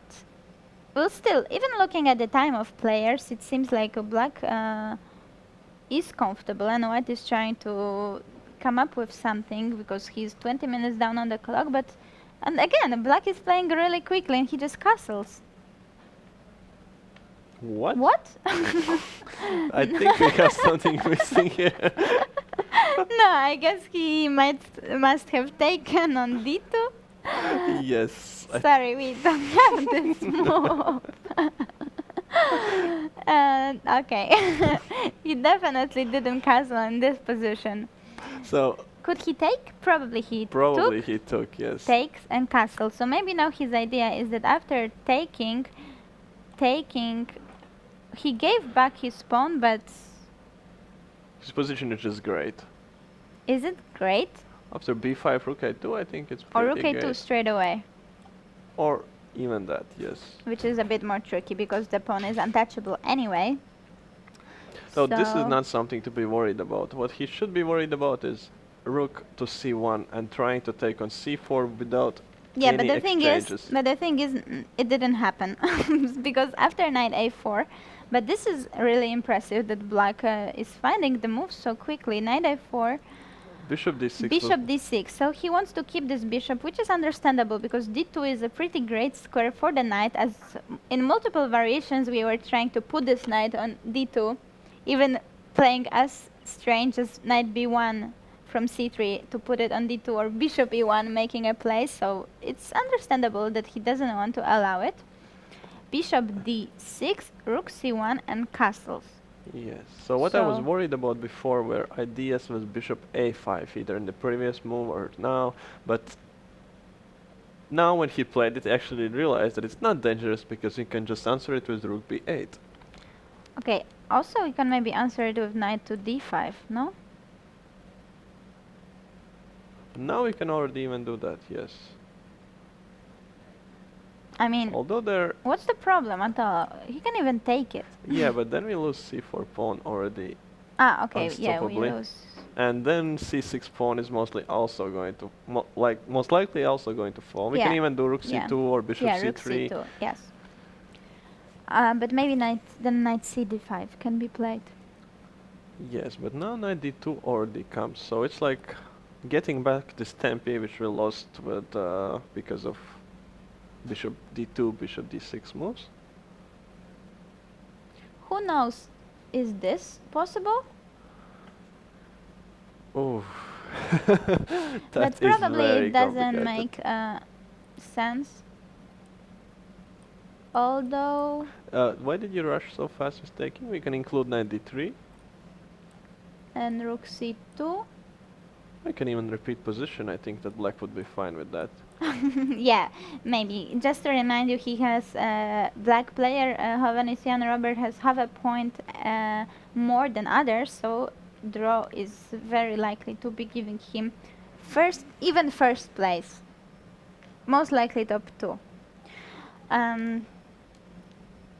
well, still, even looking at the time of players, it seems like black is comfortable and white is trying to come up with something because he's 20 minutes down on the clock. But and again, black is playing really quickly and he just castles. What? What? I think we have something missing here. No, I guess he must have taken on d2. Yes. Sorry, we don't have this move. Okay. He definitely didn't castle in this position. So Could he take? Probably he probably took, he took, yes. takes and castle. So maybe now his idea is that after taking, he gave back his pawn, but His position is just great. is it great? After b5, rook a2, I think it's Or pretty rook a2 great. straight away, Or even that, yes. which is a bit more tricky because the pawn is untouchable anyway. So this is not something to be worried about. What he should be worried about is rook to c1 and trying to take on c4 without Yeah, any but exchanges. the thing is, it didn't happen because after knight a4, but this is really impressive that black is finding the moves so quickly. Knight a4, Bishop d6. bishop d6. So he wants to keep this bishop, which is understandable because d2 is a pretty great square for the knight. As in multiple variations, we were trying to put this knight on d2, even playing as strange as knight b1 from c3 to put it on d2, or bishop e1 making a play. So it's understandable that he doesn't want to allow it. Bishop d6, rook c1, and castles. Yes. So what I was So- worried about before were ideas was bishop a5, either in the previous move or now, but now when he played it, he actually realized that it's not dangerous because he can just answer it with rook b8. Okay, also you can maybe answer it with knight to d5, no? Now we can already even do that, yes. I mean, Although there, what's the problem at all? He can even take it. yeah, but then we lose c4 pawn already. Ah, okay, yeah, we Unstoppably. lose. And then c6 pawn is mostly also going to, most likely also going to fall. We can Yeah. even do rook Yeah. c2 or bishop Yeah, c3. rook c2, yes. But maybe knight c d5 can be played. Yes, but now knight d2 already comes, so it's like getting back this tempi which we lost with because of bishop d2, bishop d6 moves. Who knows? Is this possible? Oh, But probably it doesn't make sense. Although, Why did you rush so fast with taking? We can include knight d3. and rook c2. I can even repeat position. I think that black would be fine with that. Yeah, maybe. Just to remind you, he has black player Hovhannisyan Robert has half a point more than others, so draw is very likely to be giving him first place, most likely top 2.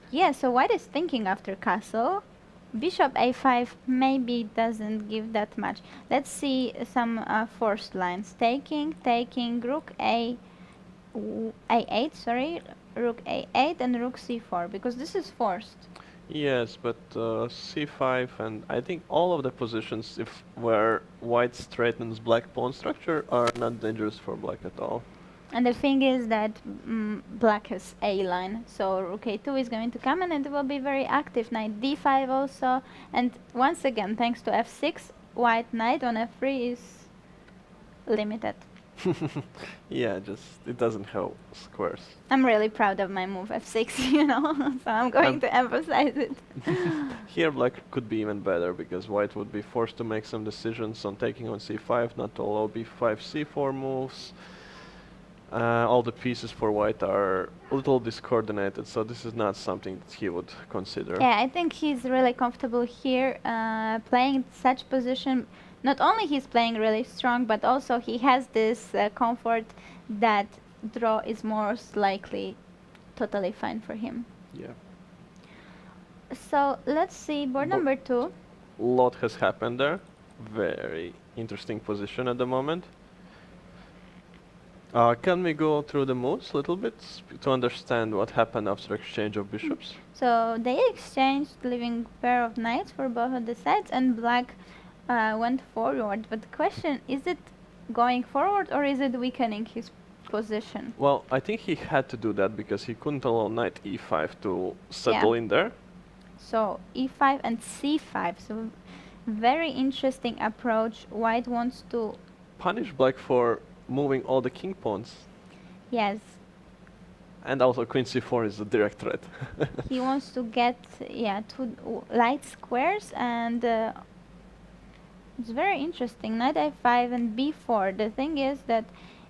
Yeah, so white is thinking after castle. Bishop a5 maybe doesn't give that much. Let's see some forced lines. Taking, rook a8, sorry, rook a8 and rook c4, because this is forced. Yes, but c5 and I think all of the positions if where white straightens black pawn structure are not dangerous for black at all. And the thing is that black has a line, so rook a2 is going to come and it will be very active. Knight d5 also, and once again, thanks to f6, white knight on f3 is limited. Yeah, just it doesn't have squares. I'm really proud of my move f6, you know, so I'm going I'm to emphasize it. Here black could be even better because white would be forced to make some decisions on taking on c5, not to allow b5, c4 moves. All the pieces for white are a little discoordinated, so this is not something that he would consider. Yeah, I think he's really comfortable here playing such position. Not only he's playing really strong, but also he has this comfort that draw is most likely totally fine for him. Yeah. So let's see board number 2. Lot has happened there. Very interesting position at the moment. Can we go through the moves a little bit to understand what happened after exchange of bishops? So they exchanged, leaving pair of knights for both of the sides, and black went forward. But the question, is it going forward or is it weakening his position? Well, I think he had to do that because he couldn't allow knight e5 to settle in there. So e5 and c5. So very interesting approach. White wants to Punish black for moving all the king pawns. Yes. And also queen c4 is a direct threat. He wants to get two light squares, and it's very interesting. Knight a5 and b4. The thing is that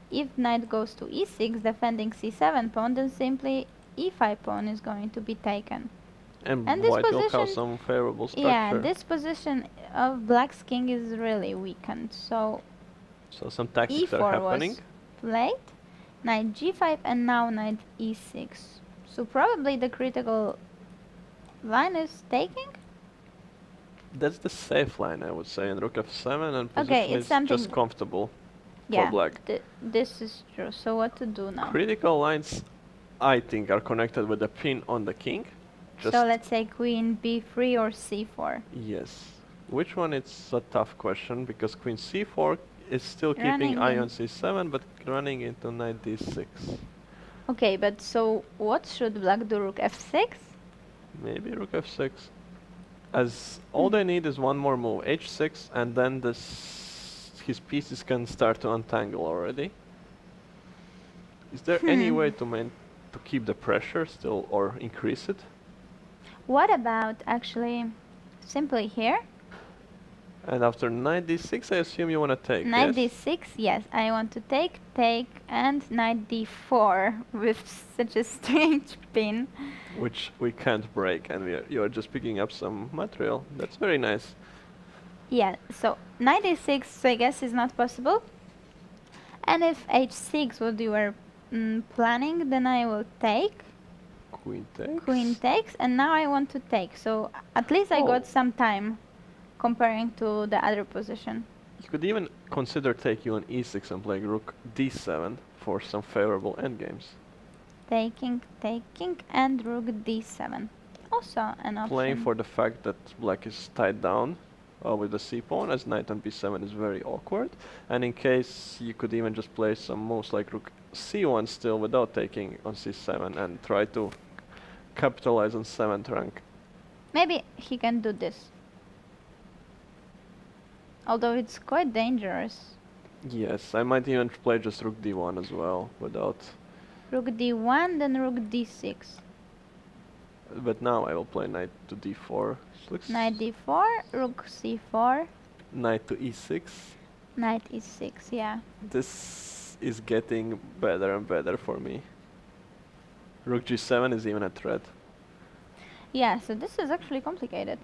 if knight goes to e6, defending c7 pawn, then simply e5 pawn is going to be taken. And this white will have position, some favorable structure. yeah, this position of black's king is really weakened. So some tactics are happening. was played, knight g5, and now knight e6. So probably the critical line is taking. That's the safe line, I would say, and rook f7, and Okay, position it's is just comfortable for black. This is true. So what to do now? Critical lines, I think, are connected with the pin on the king. So let's say queen b3 or c4. Yes. Which one? It's a tough question because queen c4 is still Running keeping eye in. on c7, but running into knight d6. Okay, but so what should black do? Rook f6? Maybe rook f6. As all they need is one more move, h6, and then his pieces can start to untangle already. Is there any way to keep the pressure still or increase it? What about actually simply here? And after knight d6, I assume you want to take, Knight yes? d6, yes, I want to take, and knight d4 with such a strange pin. Which we can't break, and you are just picking up some material. That's very nice. Yeah, so knight d6, I guess, is not possible. And if h6, what you were planning, then I will take. Queen takes. Queen takes, and now I want to take. So at least I got some time comparing to the other position. You could even consider taking on e6 and playing rook d7 for some favorable endgames. Taking, and rook d7. Also an option. Playing for the fact that black is tied down with the c pawn, as knight on b7 is very awkward. And in case, you could even just play some moves like rook c1 still without taking on c7 and try to capitalize on 7th rank. Maybe he can do this. Although it's quite dangerous. Yes, I might even play just rook d1 as well without... Rook d1, then rook d6. But now I will play knight to d4. Knight d4, rook c4. Knight to e6. Knight e6, yeah. This is getting better and better for me. Rook g7 is even a threat. Yeah, so this is actually complicated.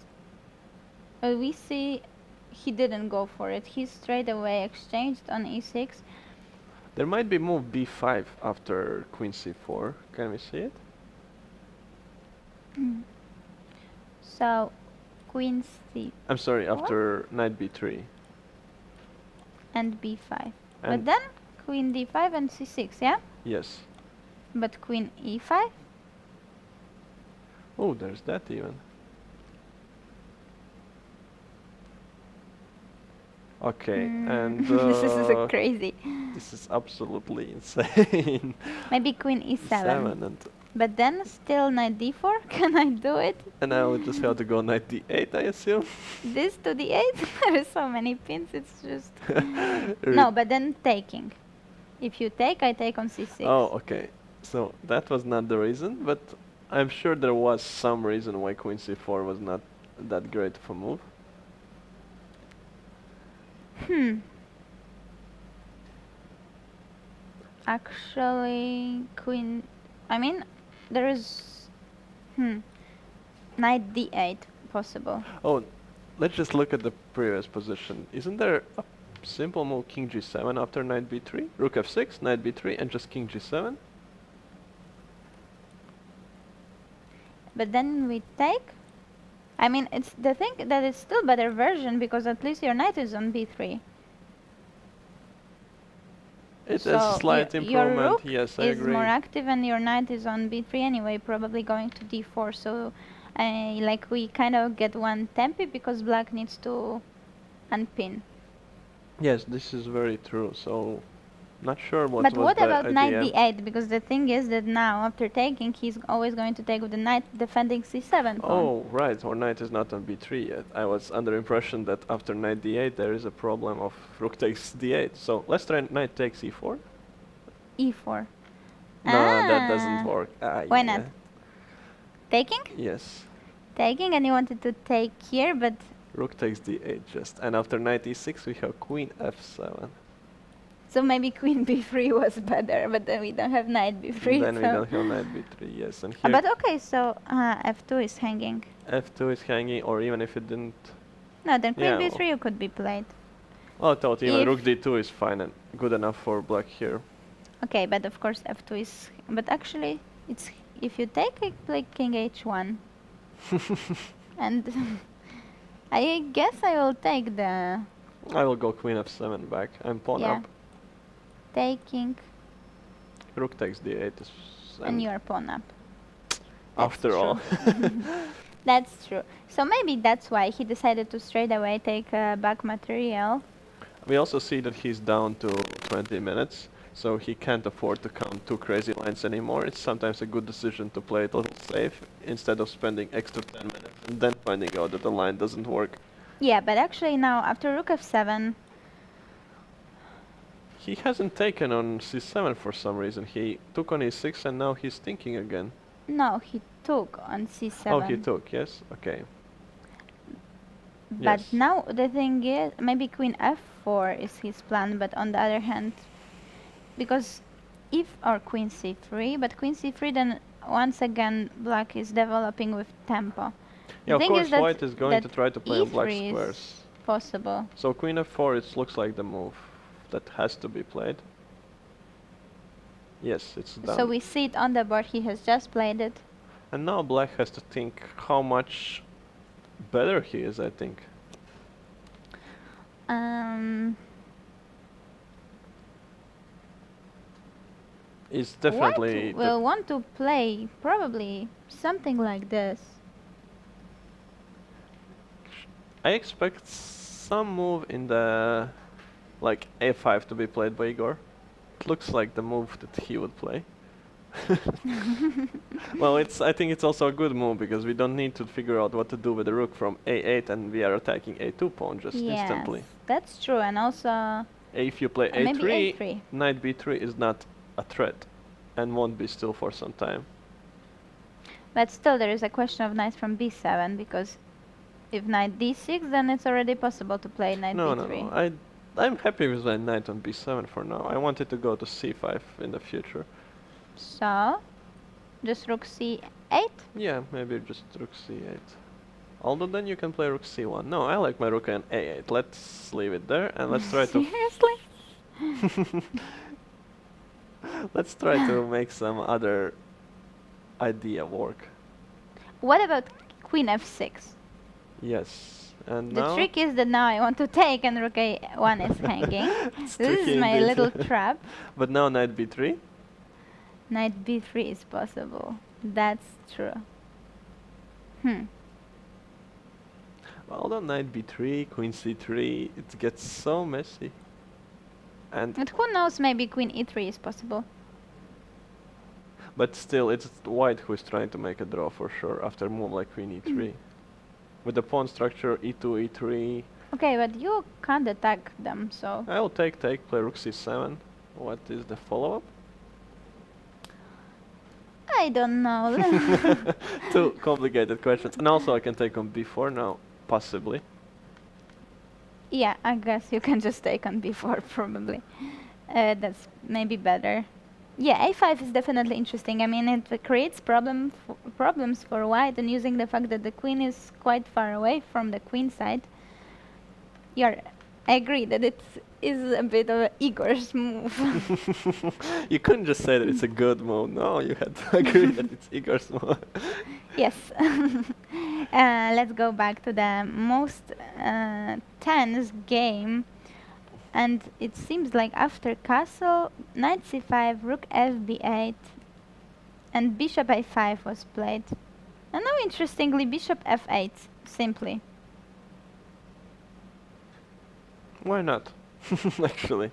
But we see he didn't go for it. He straight away exchanged on e6. There might be move b5 after queen c4. Can we see it? So, queen c... I'm sorry, after knight b3. And b5. And but then, queen d5 and c6, yeah? yes. But queen e5? Oh, there's that even. Okay, and this is crazy. This is absolutely insane. Maybe queen e7. Seven and But then still knight d4. Can I do it? I will just have to go knight d8, I assume. This to d8? There are so many pins, it's just... Re- No, but then taking. If you take, I take on c6. Oh, okay. So that was not the reason, but I'm sure there was some reason why queen c4 was not that great of a move. Actually, queen... I mean, there is... Knight d8 possible. Oh, let's just look at the previous position. Isn't there a simple move king g7 after knight b3? Rook f6, knight b3, and just king g7? But then we take... I mean, it's the thing that it's still better version because at least your knight is on b3. It So is a slight your improvement, rook yes, I is agree. more active and your knight is on b3 anyway, probably going to d4. So, like we kind of get one tempi because black needs to unpin. Yes, this is very true, so not sure what But was what the about knight idea. d8? Because the thing is that now, after taking, he's always going to take with the knight defending c7 pawn. Oh, right, our knight is not on b3 yet. I was under impression that after knight d8 there is a problem of rook takes d8. So let's try knight takes e4. e4. No, that doesn't work. Why not? Taking? Yes. Taking, and you wanted to take here, but... Rook takes d8 just. And after knight e6 we have queen f7. So maybe queen b3 was better, but then we don't have knight b3. Then we so don't have knight b3, yes. And here but okay, so f2 is hanging. f2 is hanging, or even if it didn't... No, then queen Yeah, b3 you could be played. Well, I thought even If- rook d2 is fine and good enough for black here. Okay, but of course f2 is... But actually, it's if you take, I play king h1. And I guess I will take the I will go queen f7 back and pawn Yeah. up. taking Rook takes d8 is... and your pawn up. After That's all. true. That's true. So maybe that's why he decided to straight away take back material. We also see that he's down to 20 minutes, so he can't afford to count two crazy lines anymore. It's sometimes a good decision to play it a little safe instead of spending extra 10 minutes and then finding out that the line doesn't work. Yeah, but actually now after rook f7, He hasn't taken on c7 for some reason. He took on e6 and now he's thinking again. no, he took on c7. Oh, he took, yes? Okay. But Yes. now the thing is, maybe queen f4 is his plan, but on the other hand, because if or queen c3, but queen c3 then once again black is developing with tempo. Yeah, of thing course is that- white is going to that try to play on black e3 is squares. possible. So queen f4 it looks like the move that has to be played. Yes, it's done. So we see it on the board, he has just played it. And now black has to think how much better he is, I think. It's definitely... White will want to play probably something like this. I expect some move in the... like a5 to be played by Igor. It looks like the move that he would play. Well, I think it's also a good move because we don't need to figure out what to do with the rook from a8 and we are attacking a2 pawn just instantly. Yes, that's true, and also If you play maybe a3, a3. knight b3 is not a threat and won't be still for some time. But still there is a question of knight from b7, because if knight d6 then it's already possible to play knight No, b3. no, no. I'm happy with my knight on b7 for now. I wanted to go to c5 in the future. So, just rook c8? Yeah, maybe just rook c8. Although then you can play rook c1. No, I like my rook on a8. Let's leave it there and let's try to... Seriously? Let's try to make some other idea work. What about queen f6? Yes, and The now... trick is that now I want to take and rook a1 is hanging. It's This tricky is my indeed. little trap. But now knight b3? Knight b3 is possible. That's true. Although knight b3, queen c3, it gets so messy. And But who knows, maybe queen e3 is possible. but still, it's white who is trying to make a draw for sure after move like queen e3. With the pawn structure e2, e3. Okay, but you can't attack them, so... I'll take, play rook c7. What is the follow-up? I don't know. Two complicated questions. And also I can take on b4 now, possibly. Yeah, I guess you can just take on b4 probably. That's maybe better. Yeah, a5 is definitely interesting. I mean, it creates problems for white, and using the fact that the queen is quite far away from the queen side. I agree that it is a bit of Igor's move. You couldn't just say that it's a good move. No, you had to agree that it's Igor's move. Yes. Let's go back to the most tense game. And it seems like after castle, knight c5, rook fb8, and bishop a5 was played. And now, interestingly, bishop f8, simply. Why not? Actually.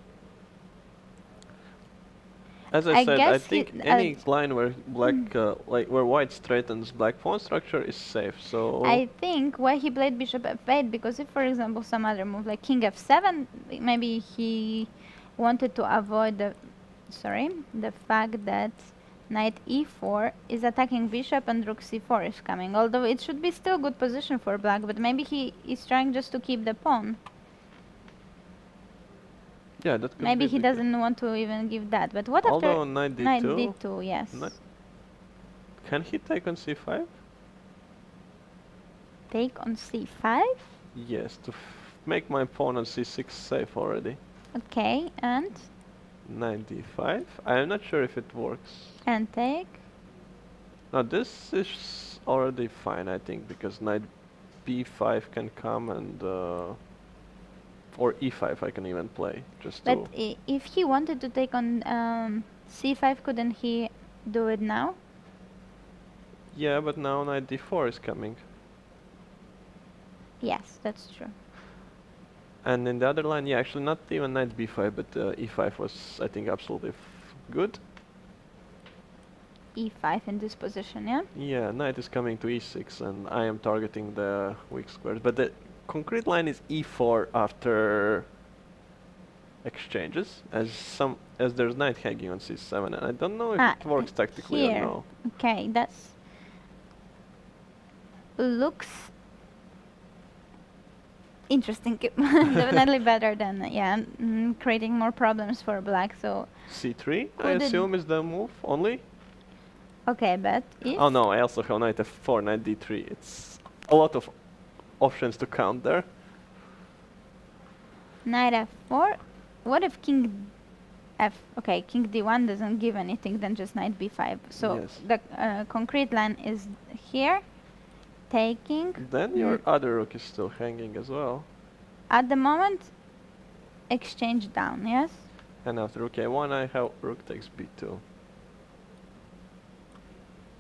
As I said, I think any line where black, where white straightens black pawn structure is safe. So I think why he played bishop f8, because if, for example, some other move like king f7, maybe he wanted to avoid the fact that knight e4 is attacking bishop and rook c4 is coming. Although it should be still good position for black, but maybe he is trying just to keep the pawn. Yeah, that could maybe be he doesn't want to even give that. But what although after knight d2? Knight d2, yes. Can he take on c5? Take on c5? Yes, to make my pawn on c6 safe already. Okay, and? Knight d5. I am not sure if it works. And take? Now this is already fine, I think, because knight b5 can come and or e5 I can even play, just but if he wanted to take on c5, couldn't he do it now? Yeah, but now knight d4 is coming. Yes, that's true. And in the other line, yeah, actually not even knight b5, but e5 was, I think, absolutely good. e5 in this position, yeah? Yeah, knight is coming to e6, and I am targeting the weak squares. But the concrete line is e4 after exchanges, as there's knight hanging on c7, and I don't know if it works tactically or no. Okay, that's looks interesting. Definitely better than creating more problems for black. So c3, I assume, is the move only. Okay, but if oh no, I also have knight f4, knight d3. It's a lot of options to count there. Knight f4. What if king okay, king d1 doesn't give anything, then just knight b5. So yes. The concrete line is here, taking. Then your other rook is still hanging as well. At the moment, exchange down, yes? And after rook a1, I have rook takes b2.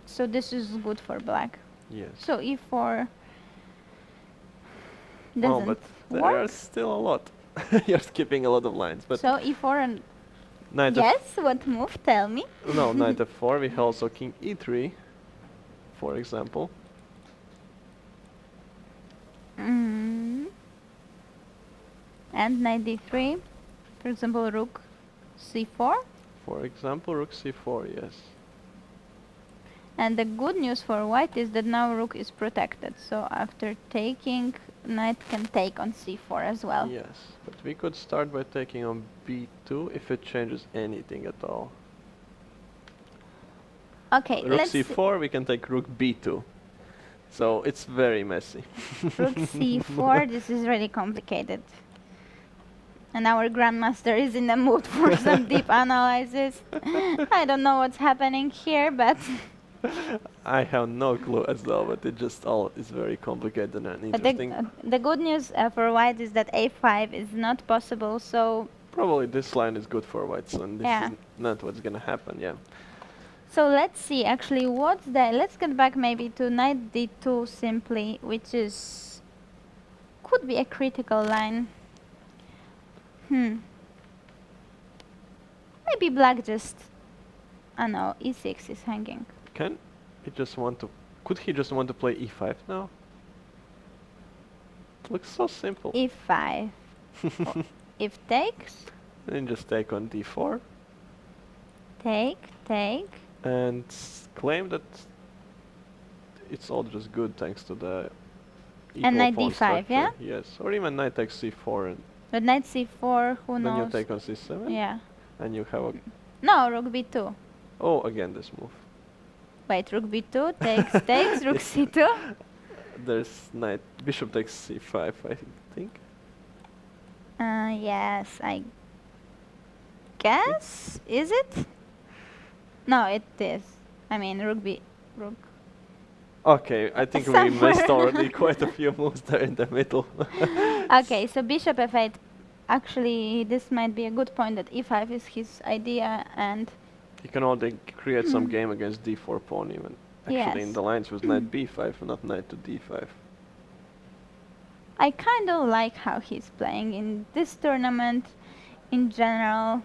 So this is good for black. Yes. So e4 doesn't but there work. are still a lot. You're skipping a lot of lines. But so e4 and knight yes, what move? Tell me. No, knight f4. We have also king e3, for example. And knight d3. For example, rook c4. For example, rook c4. Yes. And the good news for white is that now rook is protected. So after taking, knight can take on c4 as well. Yes, but we could start by taking on b2 if it changes anything at all. Okay, rook c4, we can take rook b2. So it's very messy. Rook c4, this is really complicated. And our grandmaster is in the mood for some deep analysis. I don't know what's happening here, but I have no clue as well, but it just all is very complicated and interesting. The good news for white is that a5 is not possible, so probably this line is good for white, so this is not what's gonna happen, yeah. So let's see, actually, let's get back maybe to knight d2 simply, which could be a critical line. Maybe black just, I know, e6 is hanging. Can he just want to? Could he just want to play e5 now? It looks so simple. e5. If takes, Then just take on d4 take. and claim that it's all just good thanks to the equal And knight pawn d5, yeah? structure. Yes, or even knight takes c4 and But knight c4, who then you knows? take on c7 Yeah. and you have a... No, rook b2. Oh, again this move. Wait, rook b2, takes, rook c2. There's knight, bishop takes c5, I think. Yes, I guess. Is it? No, it is. I mean, rook. Okay, I think we Somewhere. missed already quite a few moves there in the middle. Okay, so bishop f8. Actually, this might be a good point that e5 is his idea, and He can already create some game against d4 pawn even. Actually, in Yes. the lines was knight b5, not knight to d5. I kind of like how he's playing in this tournament in general.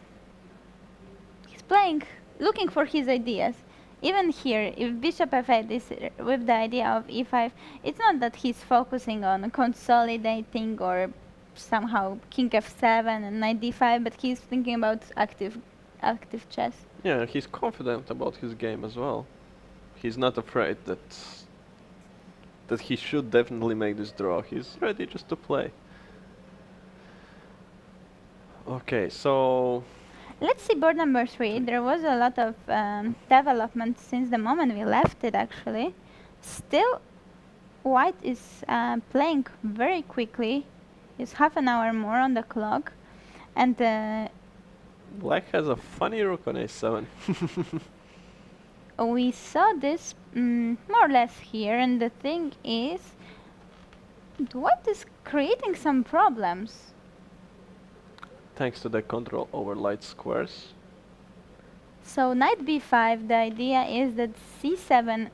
He's playing, looking for his ideas. Even here, if bishop f8 is with the idea of e5, it's not that he's focusing on consolidating or somehow king f7 and knight d5, but he's thinking about active chess. Yeah, he's confident about his game as well. He's not afraid that he should definitely make this draw. He's ready just to play. Okay, so Let's see board number 3. There was a lot of development since the moment we left it, actually. Still, white is playing very quickly. It's half an hour more on the clock. And black has a funny rook on a7. we saw this more or less here. And the thing is, white is creating some problems. Thanks to the control over light squares. So knight b5, the idea is that c7,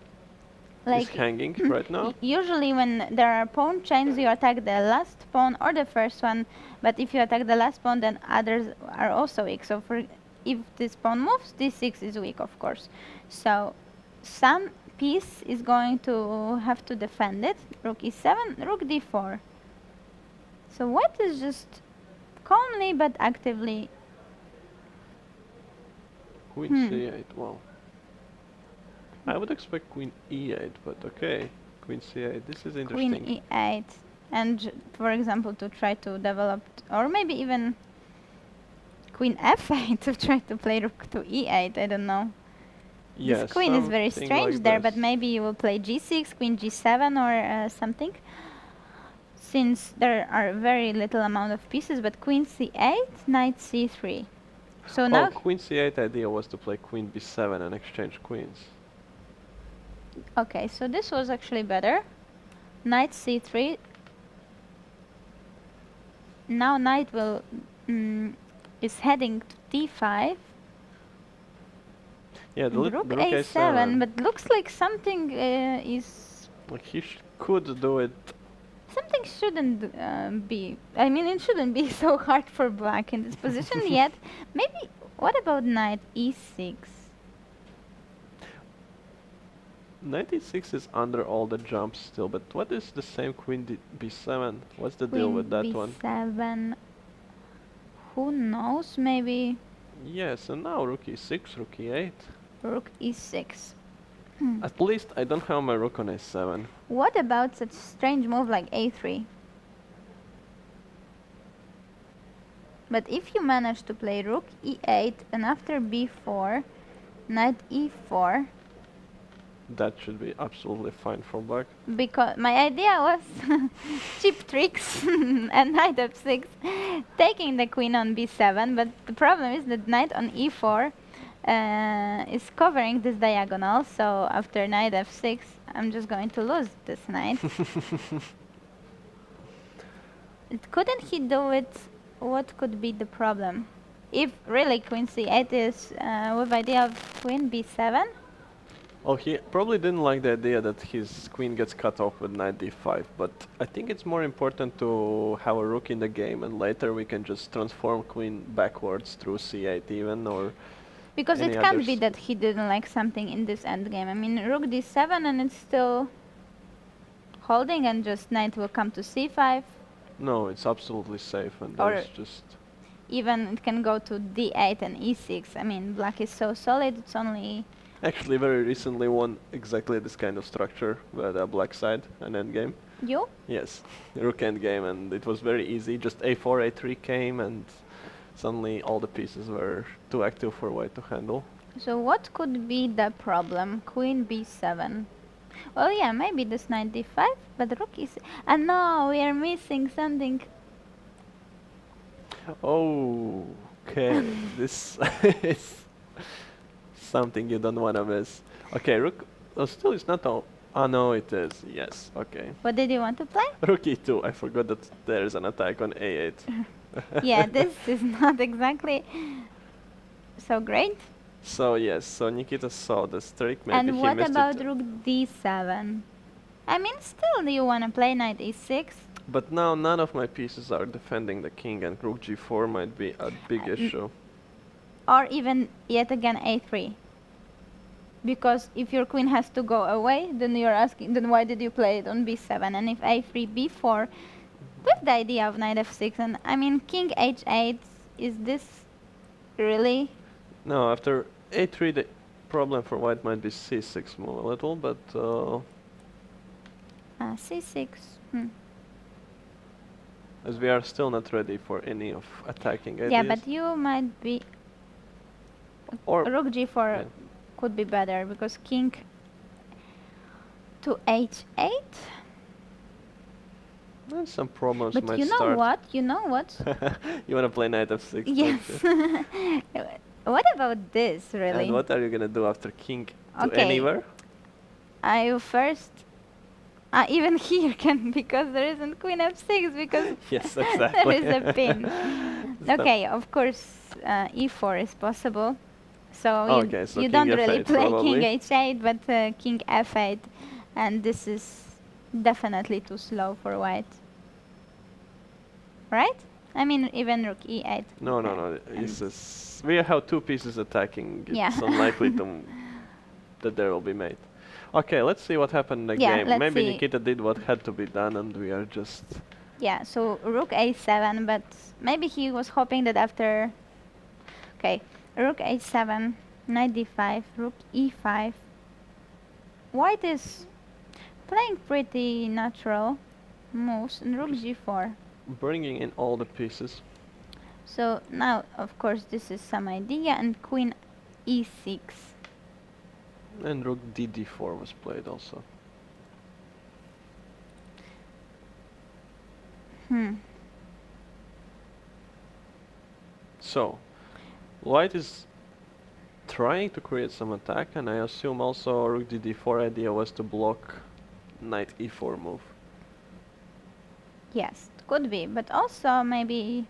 Is hanging right now. Usually when there are pawn chains, you attack the last pawn or the first one, but if you attack the last pawn, then others are also weak. So if this pawn moves, d6 is weak, of course. So some piece is going to have to defend it. Rook e7, rook d4. So white is just calmly but actively... Queen c8, wow. I would expect queen e8, but okay. Queen c8, this is interesting. Queen e8, and for example to try to develop, or maybe even queen f8 to try to play rook to e8, I don't know. Yes, This queen is very something strange like there, this. but maybe you will play g6, queen g7 or something, since there are very little amount of pieces. But queen c8, knight c3. So now queen c8 idea was to play queen b7 and exchange queens. okay, so this was actually better. Knight c3. Now knight will is heading to d5. Yeah, the Rook rook a7, but looks like something is... like he could do it. Something shouldn't be... I mean, it shouldn't be so hard for black in this position yet. Maybe... What about knight e6? Knight e6 is under all the jumps still, but what is the same queen b7? What's the deal with that one? b7... Who knows? Maybe Yes, and now rook e6, rook e8. rook e6. At least I don't have my rook on a7. What about such strange move like a3? But if you manage to play rook e8 and after b4, knight e4, That should be absolutely fine for black. because my idea was cheap tricks and knight f6, taking the queen on b7, but the problem is that knight on e4 is covering this diagonal, so after knight f6 I'm just going to lose this knight. Couldn't he do it? What could be the problem? If really queen c8 is with idea of queen b7? Oh, he probably didn't like the idea that his queen gets cut off with knight d5, but I think it's more important to have a rook in the game, and later we can just transform queen backwards through c8 even, or Because any it can't be others. that he didn't like something in this endgame. I mean, rook d7 and it's still holding, and just knight will come to c5, No, it's absolutely safe, and or there's just... even it can go to d8 and e6. I mean, black is so solid, it's only... Actually, very recently won exactly this kind of structure with the black side, an endgame. You? Yes, rook endgame, and it was very easy. Just a4, a3 came, and suddenly all the pieces were too active for white to handle. So what could be the problem? Queen b7. Well, yeah, maybe this knight d5, but rook is... And no, we are missing something. Oh, okay. This is something you don't want to miss. Okay, rook... Oh, still it's not all... Oh, no, it is. Yes, okay. What did you want to play? Rook e2. I forgot that there's an attack on a8. Yeah, this is not exactly so great. So yes, so Nikita saw the streak, maybe And he what missed about it. rook d7? I mean, still you want to play knight e6? But now none of my pieces are defending the king, and rook g4 might be a big issue. Or even, yet again, a3. Because if your queen has to go away, then you're asking, then why did you play it on b7? And if a3, b4, with the idea of knight f6, and I mean, king h8, is this really? No, after a3 the problem for white might be c6 more a little, but c6. as we are still not ready for any of attacking ideas. Yeah, but you might be... Or rook g4 yeah. could be better, because king to h8. Well, some problems But might you know start. what? You know what? You want to play knight f6? Yes. don't you? What about this, really? And what are you gonna do after king to Okay. anywhere? I first... even here can, because there isn't queen f6, because Yes, there exactly. is a pin. Okay, of course, e4 is possible. So Okay, so you king don't really f8 play king probably. h8, but king f8, and this is definitely too slow for white. Right? I mean, even rook e8. No, no, no. This is we have two pieces attacking. It's Yeah. unlikely that there will be mate. Okay, let's see what happened in the Yeah, game. let's Maybe see. Nikita did what had to be done, and we are just... Yeah, so rook a7, but maybe he was hoping that after... Okay, rook a7, knight d5, rook e5. White is playing pretty natural moves, and rook g4. bringing in all the pieces. So now, of course, this is some idea, and queen e6. And rook d4 was played also. So, white is trying to create some attack, and I assume also rook d4 idea was to block knight e4 move. Yes, it could be, but also maybe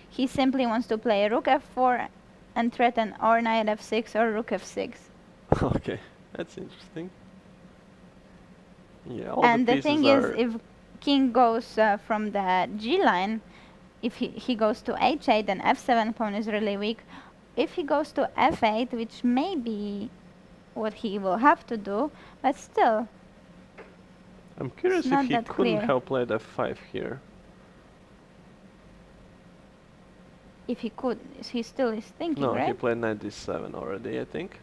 he simply wants to play rook f4 and threaten or knight f6 or rook f6. Okay, that's interesting. Yeah, all And the the pieces thing is, are... if king goes from the g line, if he goes to h8, then f7 pawn is really weak. If he goes to f8, which may be what he will have to do, but still, I'm curious not if he that couldn't clear. have played f5 here. if he could, he still is thinking, No, he right? played knight d7 already, I think.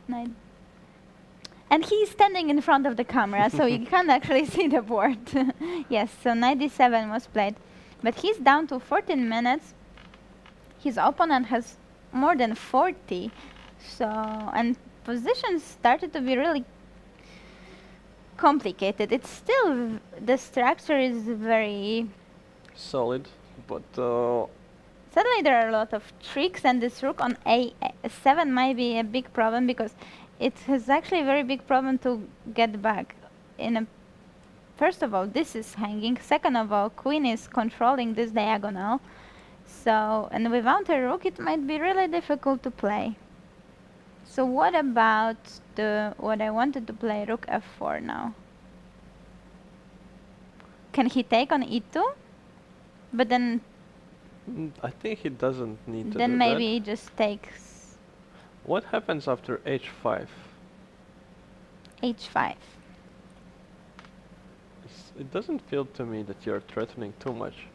Knight. And he's standing in front of the camera, so you can't actually see the board. Yes, so knight d7 was played. But he's down to 14 minutes. His opponent has more than 40. So, and positions started to be really complicated. It's still, the structure is very... Solid, but Suddenly there are a lot of tricks, and this rook on a7 might be a big problem, because it is actually a very big problem to get back. First of all, this is hanging. Second of all, queen is controlling this diagonal. So, and without a rook, it might be really difficult to play. So what about what I wanted to play rook f4 now? Can he take on e2? But then I think he doesn't need to then do maybe that. he just takes What happens after h5? h5. It doesn't feel to me that you're threatening too much.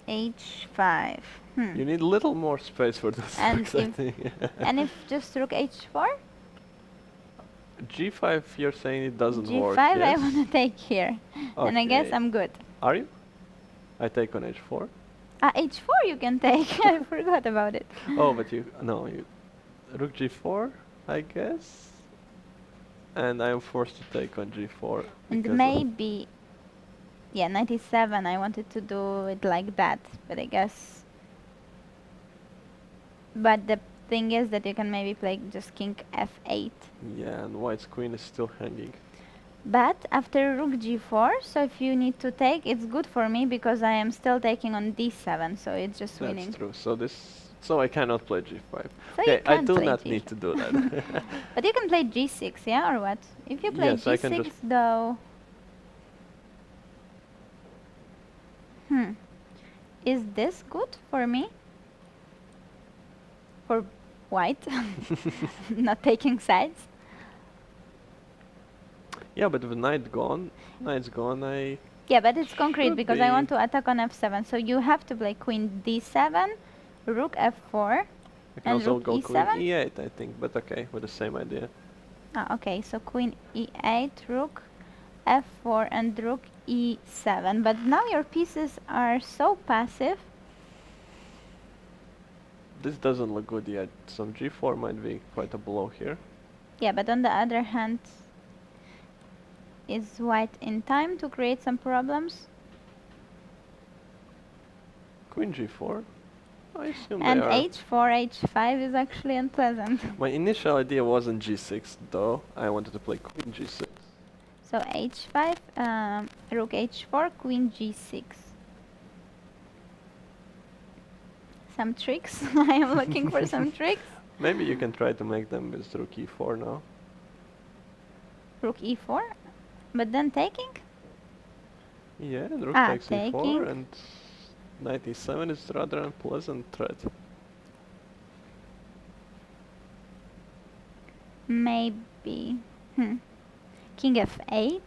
h5. You need a little more space for those And rooks, I if think. and if just rook h4? g5, you're saying it doesn't g5 work, I yes? want to take here. And I guess Okay. I'm good. Are you? I take on h4. H4 you can take. I forgot about it. Oh, but no, rook g4, I guess. And I am forced to take on g4. And because maybe, yeah, 97, I wanted to do it like that, but I guess. But the thing is that you can maybe play just king f8. yeah, and white's queen is still hanging. But after rook g4, so if you need to take, it's good for me because I am still taking on d7, so it's just winning. That's true. So I cannot play g5. So Okay, you I can't do play not g5. need to do that. But you can play g6, yeah, or what? If you play Yes, I can g6 just though... Is this good for me? For white? Not taking sides? Yeah, but with knight's gone, Yeah, but it's concrete should because I want be- to attack on f7. So you have to play queen d7, rook f4, I can and also rook go queen e7? e8, I think, but okay, with the same idea. Ah, okay, so queen e8, rook f4, and rook e7. But now your pieces are so passive. This doesn't look good yet. Some g4 might be quite a blow here. Yeah, but on the other hand, is white in time to create some problems? Queen g4? I assume And they are. h4, h5 is actually unpleasant. My initial idea wasn't g6 though. I wanted to play queen g6. So h5, rook h4, queen g6. Some tricks. I am looking for some tricks. Maybe you can try to make them with rook e4 now. Rook e4, but then taking? Yeah, and rook Ah, takes taking. e4 and knight e7 is rather unpleasant threat. Maybe. King f8.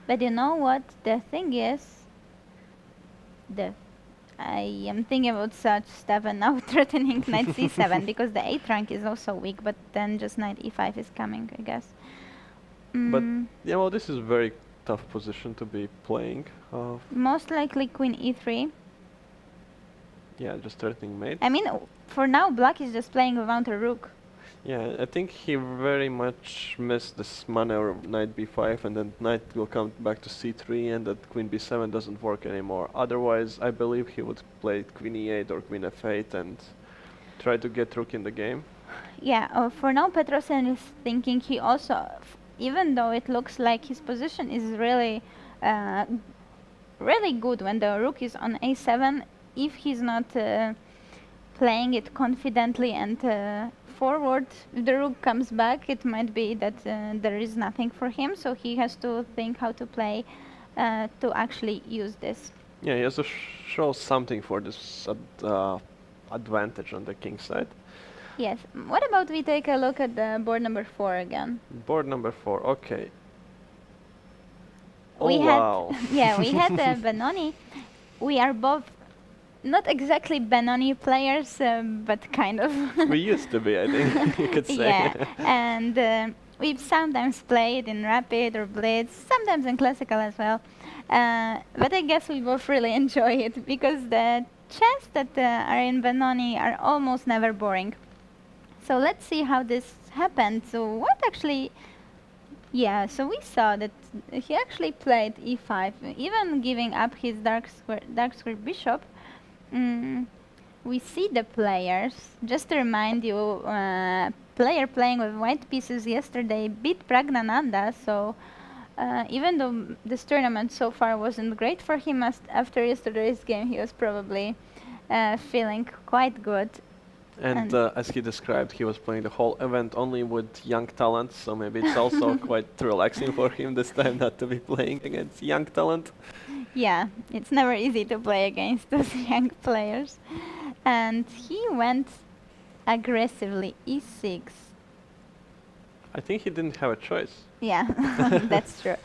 But you know what the thing is? I am thinking about such stuff and now threatening knight c7 because the 8th rank is also weak, but then just knight e5 is coming, I guess. But yeah, well, this is a very tough position to be playing. Most likely queen e3. Yeah, just threatening mate. I mean, for now, black is just playing without a rook. Yeah, I think he very much missed this maneuver of knight b5 and then knight will come back to c3 and that queen b7 doesn't work anymore. Otherwise, I believe he would play queen e8 or queen f8 and try to get rook in the game. Yeah, for now Petrosian is thinking he also, even though it looks like his position is really, really good when the rook is on a7, if he's not playing it confidently and forward, if the rook comes back, it might be that there is nothing for him, so he has to think how to play to actually use this. Yeah, he has to show something for this advantage on the king side. Yes. What about we take a look at the board number 4 again? Board number 4, okay. We Oh, wow. Yeah, we had Benoni. We are both not exactly Benoni players, but kind of. We used to be, I think you could say. Yeah, and we've sometimes played in Rapid or Blitz, sometimes in Classical as well. But I guess we both really enjoy it because the chess that are in Benoni are almost never boring. So let's see how this happened. So what actually... Yeah, so we saw that he actually played e5, even giving up his dark square bishop. We see the players. Just to remind you, player playing with white pieces yesterday beat Pragnananda, so Even though this tournament so far wasn't great for him, after yesterday's game he was probably feeling quite good. And as he described, he was playing the whole event only with young talent, so maybe it's also quite relaxing for him this time not to be playing against young talent. Yeah, it's never easy to play against those young players. And he went aggressively e6. I think he didn't have a choice. Yeah, that's true.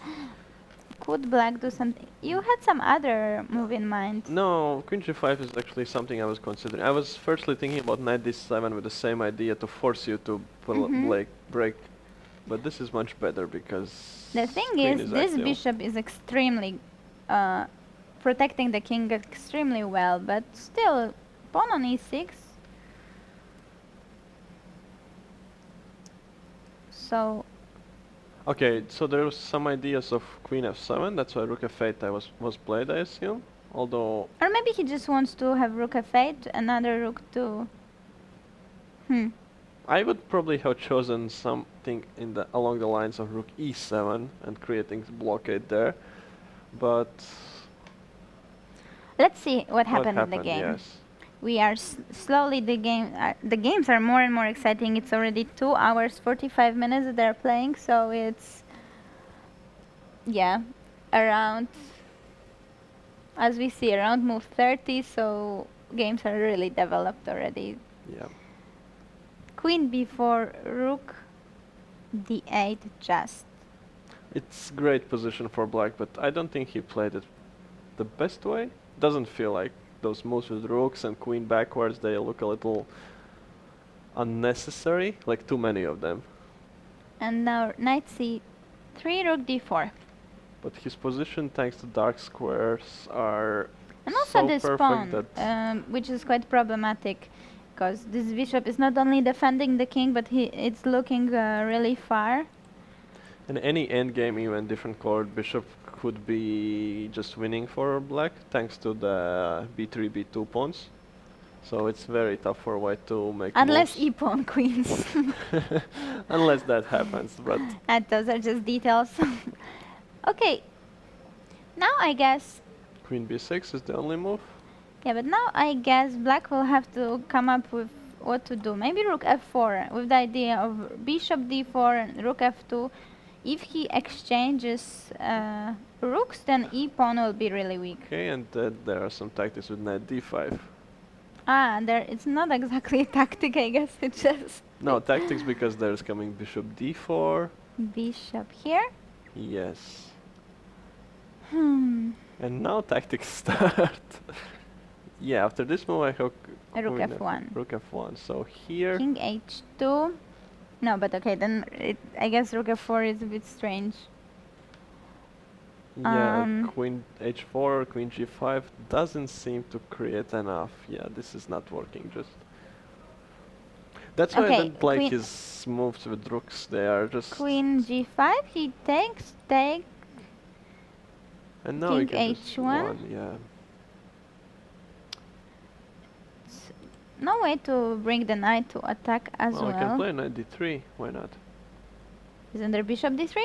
Could black do something? You had some other move in mind. No, Queen G5 is actually something I was considering. I was firstly thinking about Knight D7 with the same idea to force you to break, but this is much better because The thing Queen is, this active. bishop is extremely protecting the king extremely well, but still, pawn on e6. So, Okay, so there was some ideas of Queen F7. That's why Rook F8 was played, I assume. Although or maybe he just wants to have rook f8, another rook to. I would probably have chosen something along the lines of Rook E7 and creating blockade there, but Let's see what happened in the happened, game. yes. We are slowly the games are more and more exciting. It's already 2 hours 45 minutes that they're playing, so it's around, as we see, around move 30. So games are really developed already. Yeah. Queen b4, rook d8 just. It's great position for black, but I don't think he played it the best way. Doesn't feel like those moves with rooks and queen backwards, they look a little unnecessary, like too many of them. And now knight c3, rook d4. But his position, thanks to dark squares, are And also so this perfect pawn, that which is quite problematic, because this bishop is not only defending the king, but it's looking really far. in any endgame, even different colored bishop could be just winning for black, thanks to the b3, b2 pawns. So it's very tough for white to make Unless moves. e-pawn queens. Unless that happens, but And those are just details. Okay, now I guess, queen b6 is the only move. yeah, but now I guess black will have to come up with what to do. Maybe rook f4 with the idea of bishop d4 and rook f2. If he exchanges rooks, then e-pawn will be really weak. Okay, and there are some tactics with knight d5. It's not exactly a tactic, I guess. It's just No, tactics because there's coming bishop d4. bishop here. Yes. Hmm. And now tactics start. Yeah, after this move I have Rook queen f1. Rook f1. So here, King h2. No, but okay, then I guess rook f4 is a bit strange. yeah, queen h4, queen g5 doesn't seem to create enough. Yeah, this is not working. Just that's why I Okay, don't like queen- his moves with rooks. They are just Queen g5, he takes, take. and now he king can just h1. one, yeah. No way to bring the knight to attack as Well, well. I can play knight d3. Why not? Isn't there bishop d3?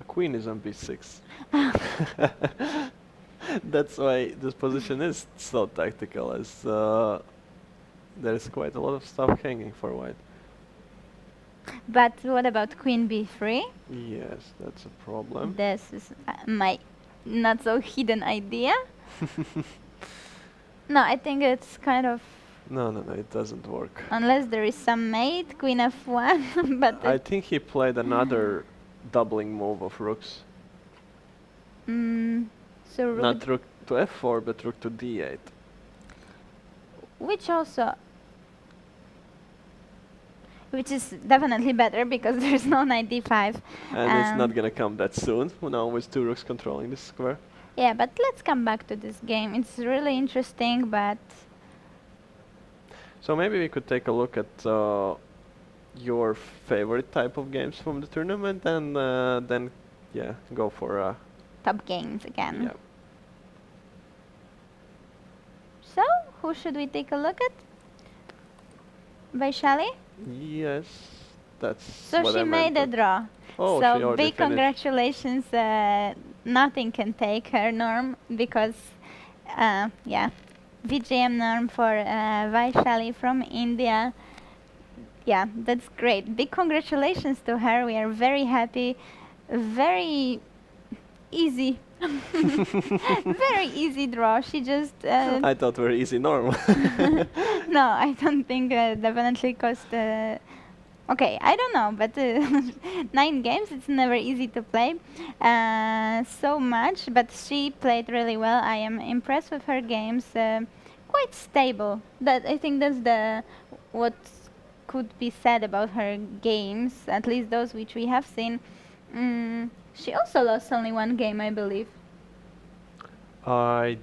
A queen is on b6. That's why this position is so tactical, as there's quite a lot of stuff hanging for white. But what about queen b3? Yes, that's a problem. This is my not so hidden idea. No, I think it's kind of, No, it doesn't work. unless there is some mate, queen f1, but I think he played another doubling move of rooks. so rook, Not rook to f4, but rook to d8. which is definitely better because there's no knight d5. And it's not gonna come that soon, now with two rooks controlling this square. Yeah, but let's come back to this game. It's really interesting, but So maybe we could take a look at your favorite type of games from the tournament, and then, yeah, go for top games again. yeah. So, who should we take a look at? Vaishali? Yes, that's So what she I made a meant. draw. Oh, she So already big finished. congratulations. Nothing can take her norm because, yeah, VGM norm for Vaishali from India. Yeah, that's great. Big congratulations to her. We are very happy. Very easy. Very easy draw. She just I thought very easy normal. no, I don't think definitely cost. Okay, I don't know, but 9 games, it's never easy to play so much, but she played really well. I am impressed with her games. Quite stable. That I think that's the what could be said about her games, at least those which we have seen. She also lost only 1 game, I believe. I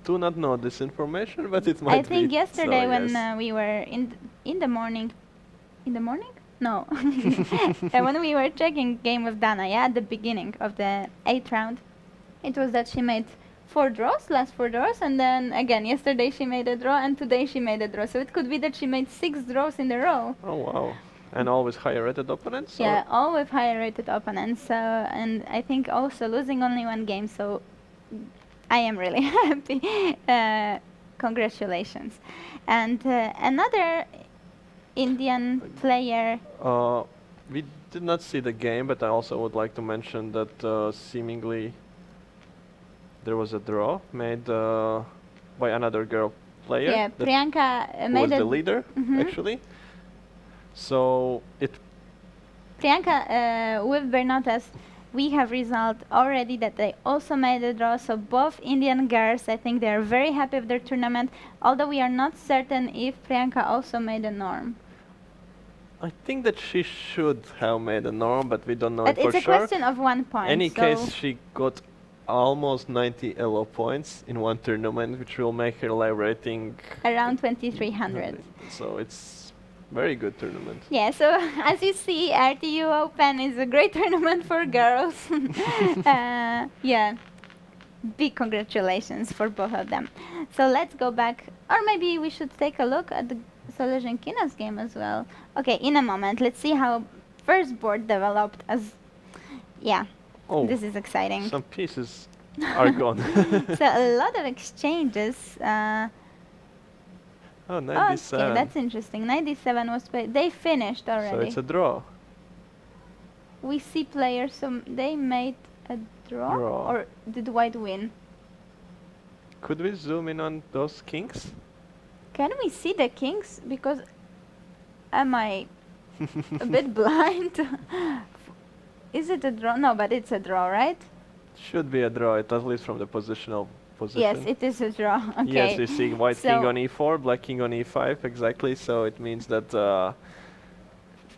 do not know this information, but it I might think be so, yesterday when yes. we were in the morning. In the morning? No. When we were checking game with Dana, yeah, at the beginning of the 8th round, it was that she made 4 draws, last 4 draws, and then again yesterday she made a draw, and today she made a draw. So it could be that she made 6 draws in a row. Oh, wow. And always higher rated opponents? Yeah, all with higher rated opponents. So, and I think also losing only 1 game. So I am really happy. Congratulations. And another Indian player. We did not see the game, but I also would like to mention that seemingly there was a draw made by another girl player Yeah, that Priyanka who was made the a leader, actually. So it Priyanka with Bernotas. We have result already that they also made a draw. So both Indian girls, I think they are very happy with their tournament. Although we are not certain if Priyanka also made a norm. I think that she should have made a norm, but we don't know But it for it's a sure. question of 1 point. Any so case, she got almost 90 ELO points in one tournament, which will make her live rating around 2300. So it's very good tournament. Yeah, so as you see, RTU Open is a great tournament for girls. Yeah, big congratulations for both of them. So let's go back, or maybe we should take a look at the Solezenkina's game as well. Okay, in a moment, let's see how first board developed as, yeah, Oh, this is exciting. some pieces are gone. So a lot of exchanges. Oh, Okay, 97. that's interesting. 97 was played. They finished So already. it's a draw. We see players, so they made a draw, Draw. or did white win? Could we zoom in on those kings? Can we see the kings? Because am I a bit blind? Is it a draw? No, but it's a draw, right? Should be a draw, at least from the positional position. Yes, it is a draw. Okay. Yes, you see white king So on e4, black king on e5, exactly. So it means that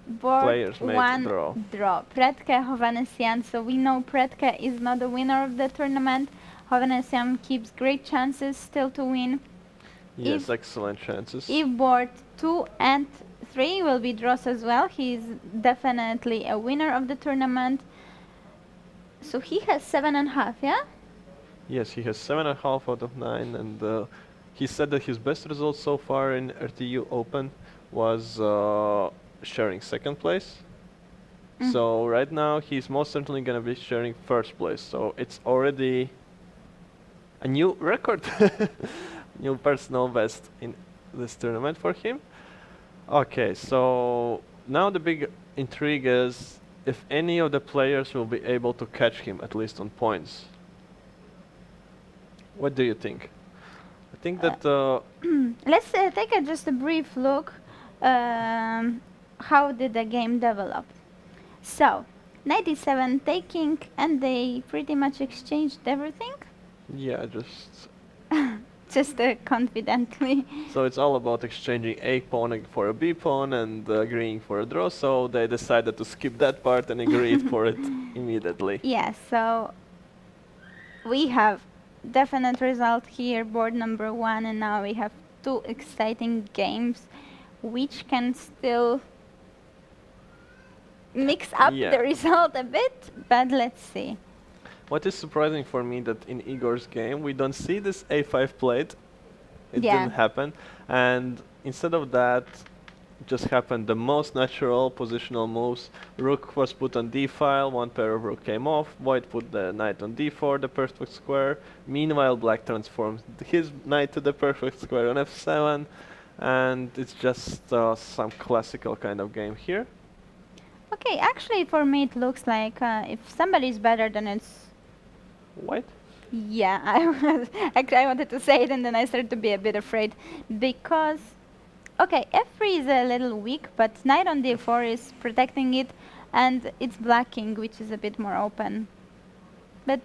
board players made one draw. Pretke Hovhannisyan. So we know Pretke is not the winner of the tournament. Hovhannisyan keeps great chances still to win. Yes, excellent chances. If board 2 and 3 will be draws as well, he's definitely a winner of the tournament. So he has 7.5, yeah? Yes, he has 7.5 out of 9, and he said that his best result so far in RTU Open was sharing second place. So right now he's most certainly going to be sharing first place. So it's already a new record, new personal best in this tournament for him. Okay, so now the big intrigue is if any of the players will be able to catch him, at least on points. What do you think? I think that Let's take just a brief look. How did the game develop? So, 97 taking, and they pretty much exchanged everything. yeah, just Just confidently. so it's all about exchanging a pawn for a b pawn and agreeing for a draw. So they decided to skip that part and agreed for it immediately. Yeah, so we have definite result here, board number 1, and now we have 2 exciting games which can still mix up Yeah. the result a bit, but let's see. What is surprising for me that in Igor's game we don't see this a5 played. It Yeah. didn't happen, and instead of that, just happened the most natural positional moves. Rook was put on d-file, one pair of rook came off, white put the knight on d4, the perfect square. Meanwhile, black transforms his knight to the perfect square on f7, and it's just some classical kind of game here. Okay, actually for me it looks like if somebody is better then it's... White? Yeah, actually I wanted to say it and then I started to be a bit afraid because... Okay, f3 is a little weak, but knight on d4 is protecting it and it's blocking, which is a bit more open. But...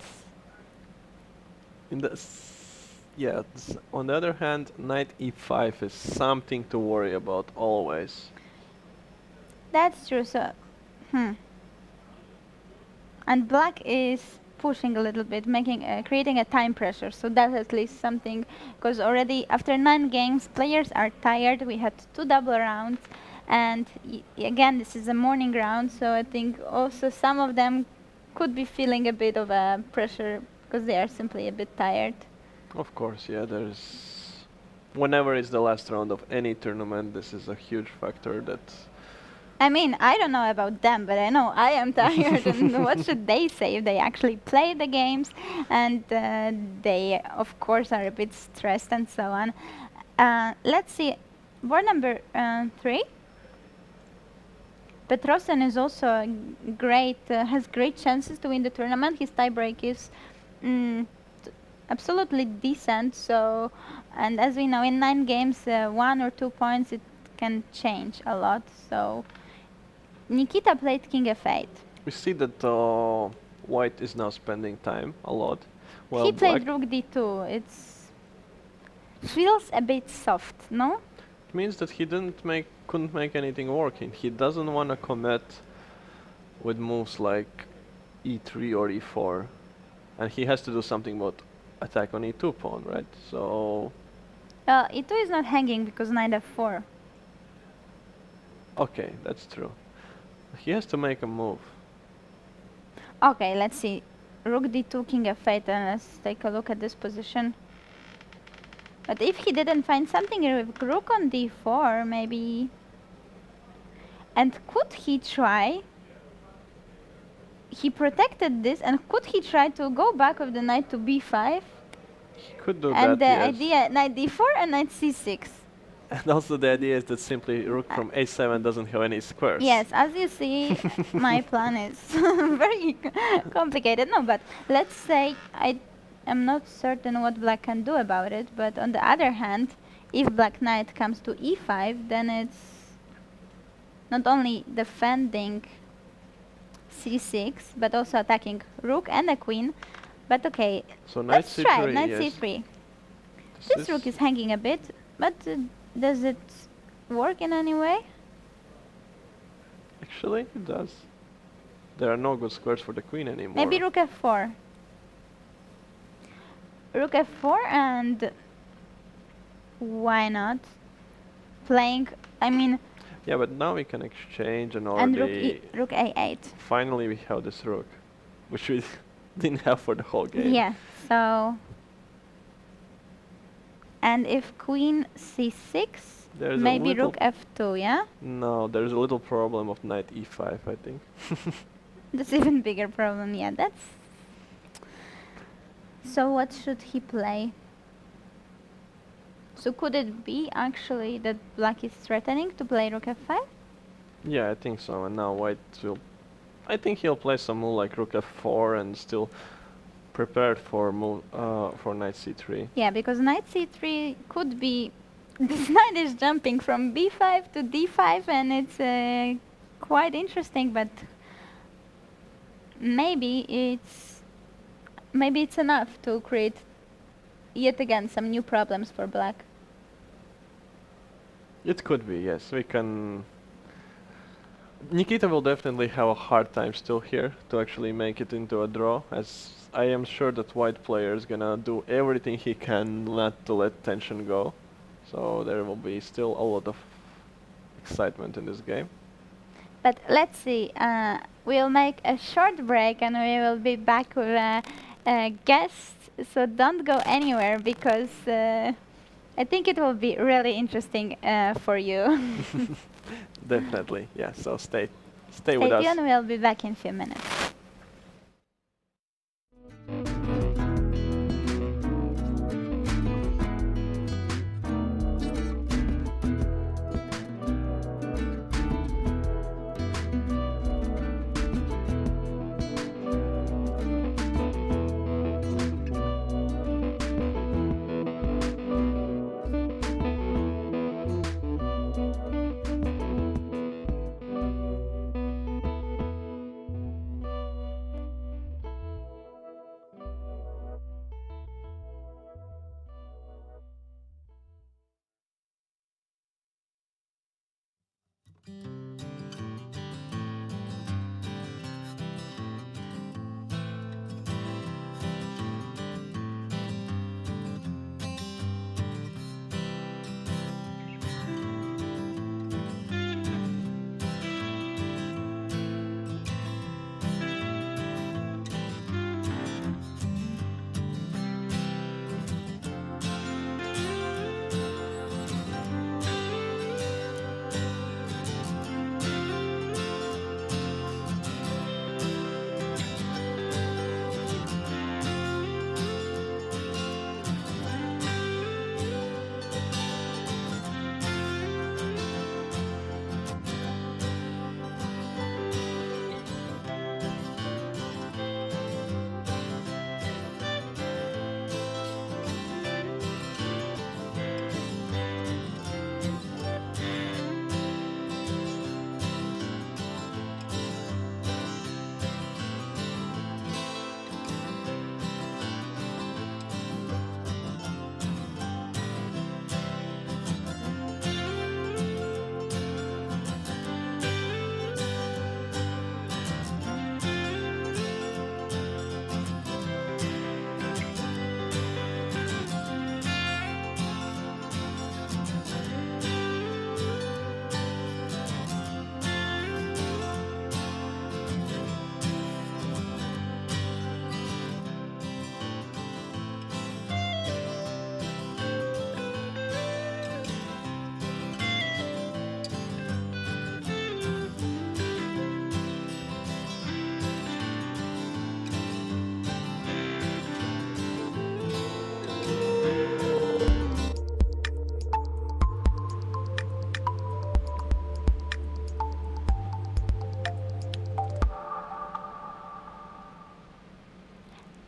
In the on the other hand, knight e5 is something to worry about always. That's true, so... And black is pushing a little bit, creating a time pressure, so that's at least something, because already after 9 games, players are tired. We had 2 double rounds, and again, this is a morning round, so I think also some of them could be feeling a bit of a pressure, because they are simply a bit tired. Of course, yeah, there's... Whenever it's the last round of any tournament, this is a huge factor that... I mean, I don't know about them, but I know I am tired, and what should they say if they actually play the games, and they, of course, are a bit stressed and so on. Let's see, board number 3. Petrosen is also has great chances to win the tournament. His tiebreak is absolutely decent, so, and as we know, in 9 games, 1 or 2 points, it can change a lot, so... Nikita played king f8. We see that white is now spending time a lot. Well, He played rook d2. It's feels a bit soft, no? It means that he couldn't make anything working. He doesn't want to commit with moves like e3 or e4, and he has to do something about attack on e2 pawn, right? So e2 is not hanging because knight f4. okay, that's true. He has to make a move. Okay, let's see. Rook d2, king f8, and let's take a look at this position. But if he didn't find something with rook on d4, maybe... And could he try... He protected this, and could he try to go back with the knight to b5? He could do and that, the yes. idea, knight d4 and knight c6. And also the idea is that simply rook from a7 doesn't have any squares. Yes, as you see, my plan is very complicated. No, but let's say I am not certain what black can do about it, but on the other hand, if black knight comes to e5, then it's not only defending c6, but also attacking rook and a queen. But okay, so knight let's c3, try knight yes. c3. This rook is hanging a bit, but does it work in any way? Actually, it does. There are no good squares for the queen anymore. Maybe rook f4. Rook f4 and... Why not? Playing, I mean... Yeah, but now we can exchange and And already... rook a8. Finally we have this rook, which we didn't have for the whole game. Yeah, so... And if queen c6, There's maybe rook f2, yeah? No, there's a little problem of knight e5, I think. That's even bigger problem, yeah, that's... So what should he play? So could it be actually that black is threatening to play rook f5? Yeah, I think so. And now white will... I think he'll play some move like rook f4 and still prepared for knight c3. Yeah, because knight c3 could be... This knight is jumping from b5 to d5 and it's quite interesting, but maybe it's enough to create yet again some new problems for black. It could be, yes. We can... Nikita will definitely have a hard time still here to actually make it into a draw, as I am sure that white player is gonna do everything he can not to let tension go. So there will be still a lot of excitement in this game. But let's see, we'll make a short break and we will be back with a guest, so don't go anywhere because I think it will be really interesting for you. Definitely, yeah. So stay with Stay us. tuned, we'll be back in a few minutes.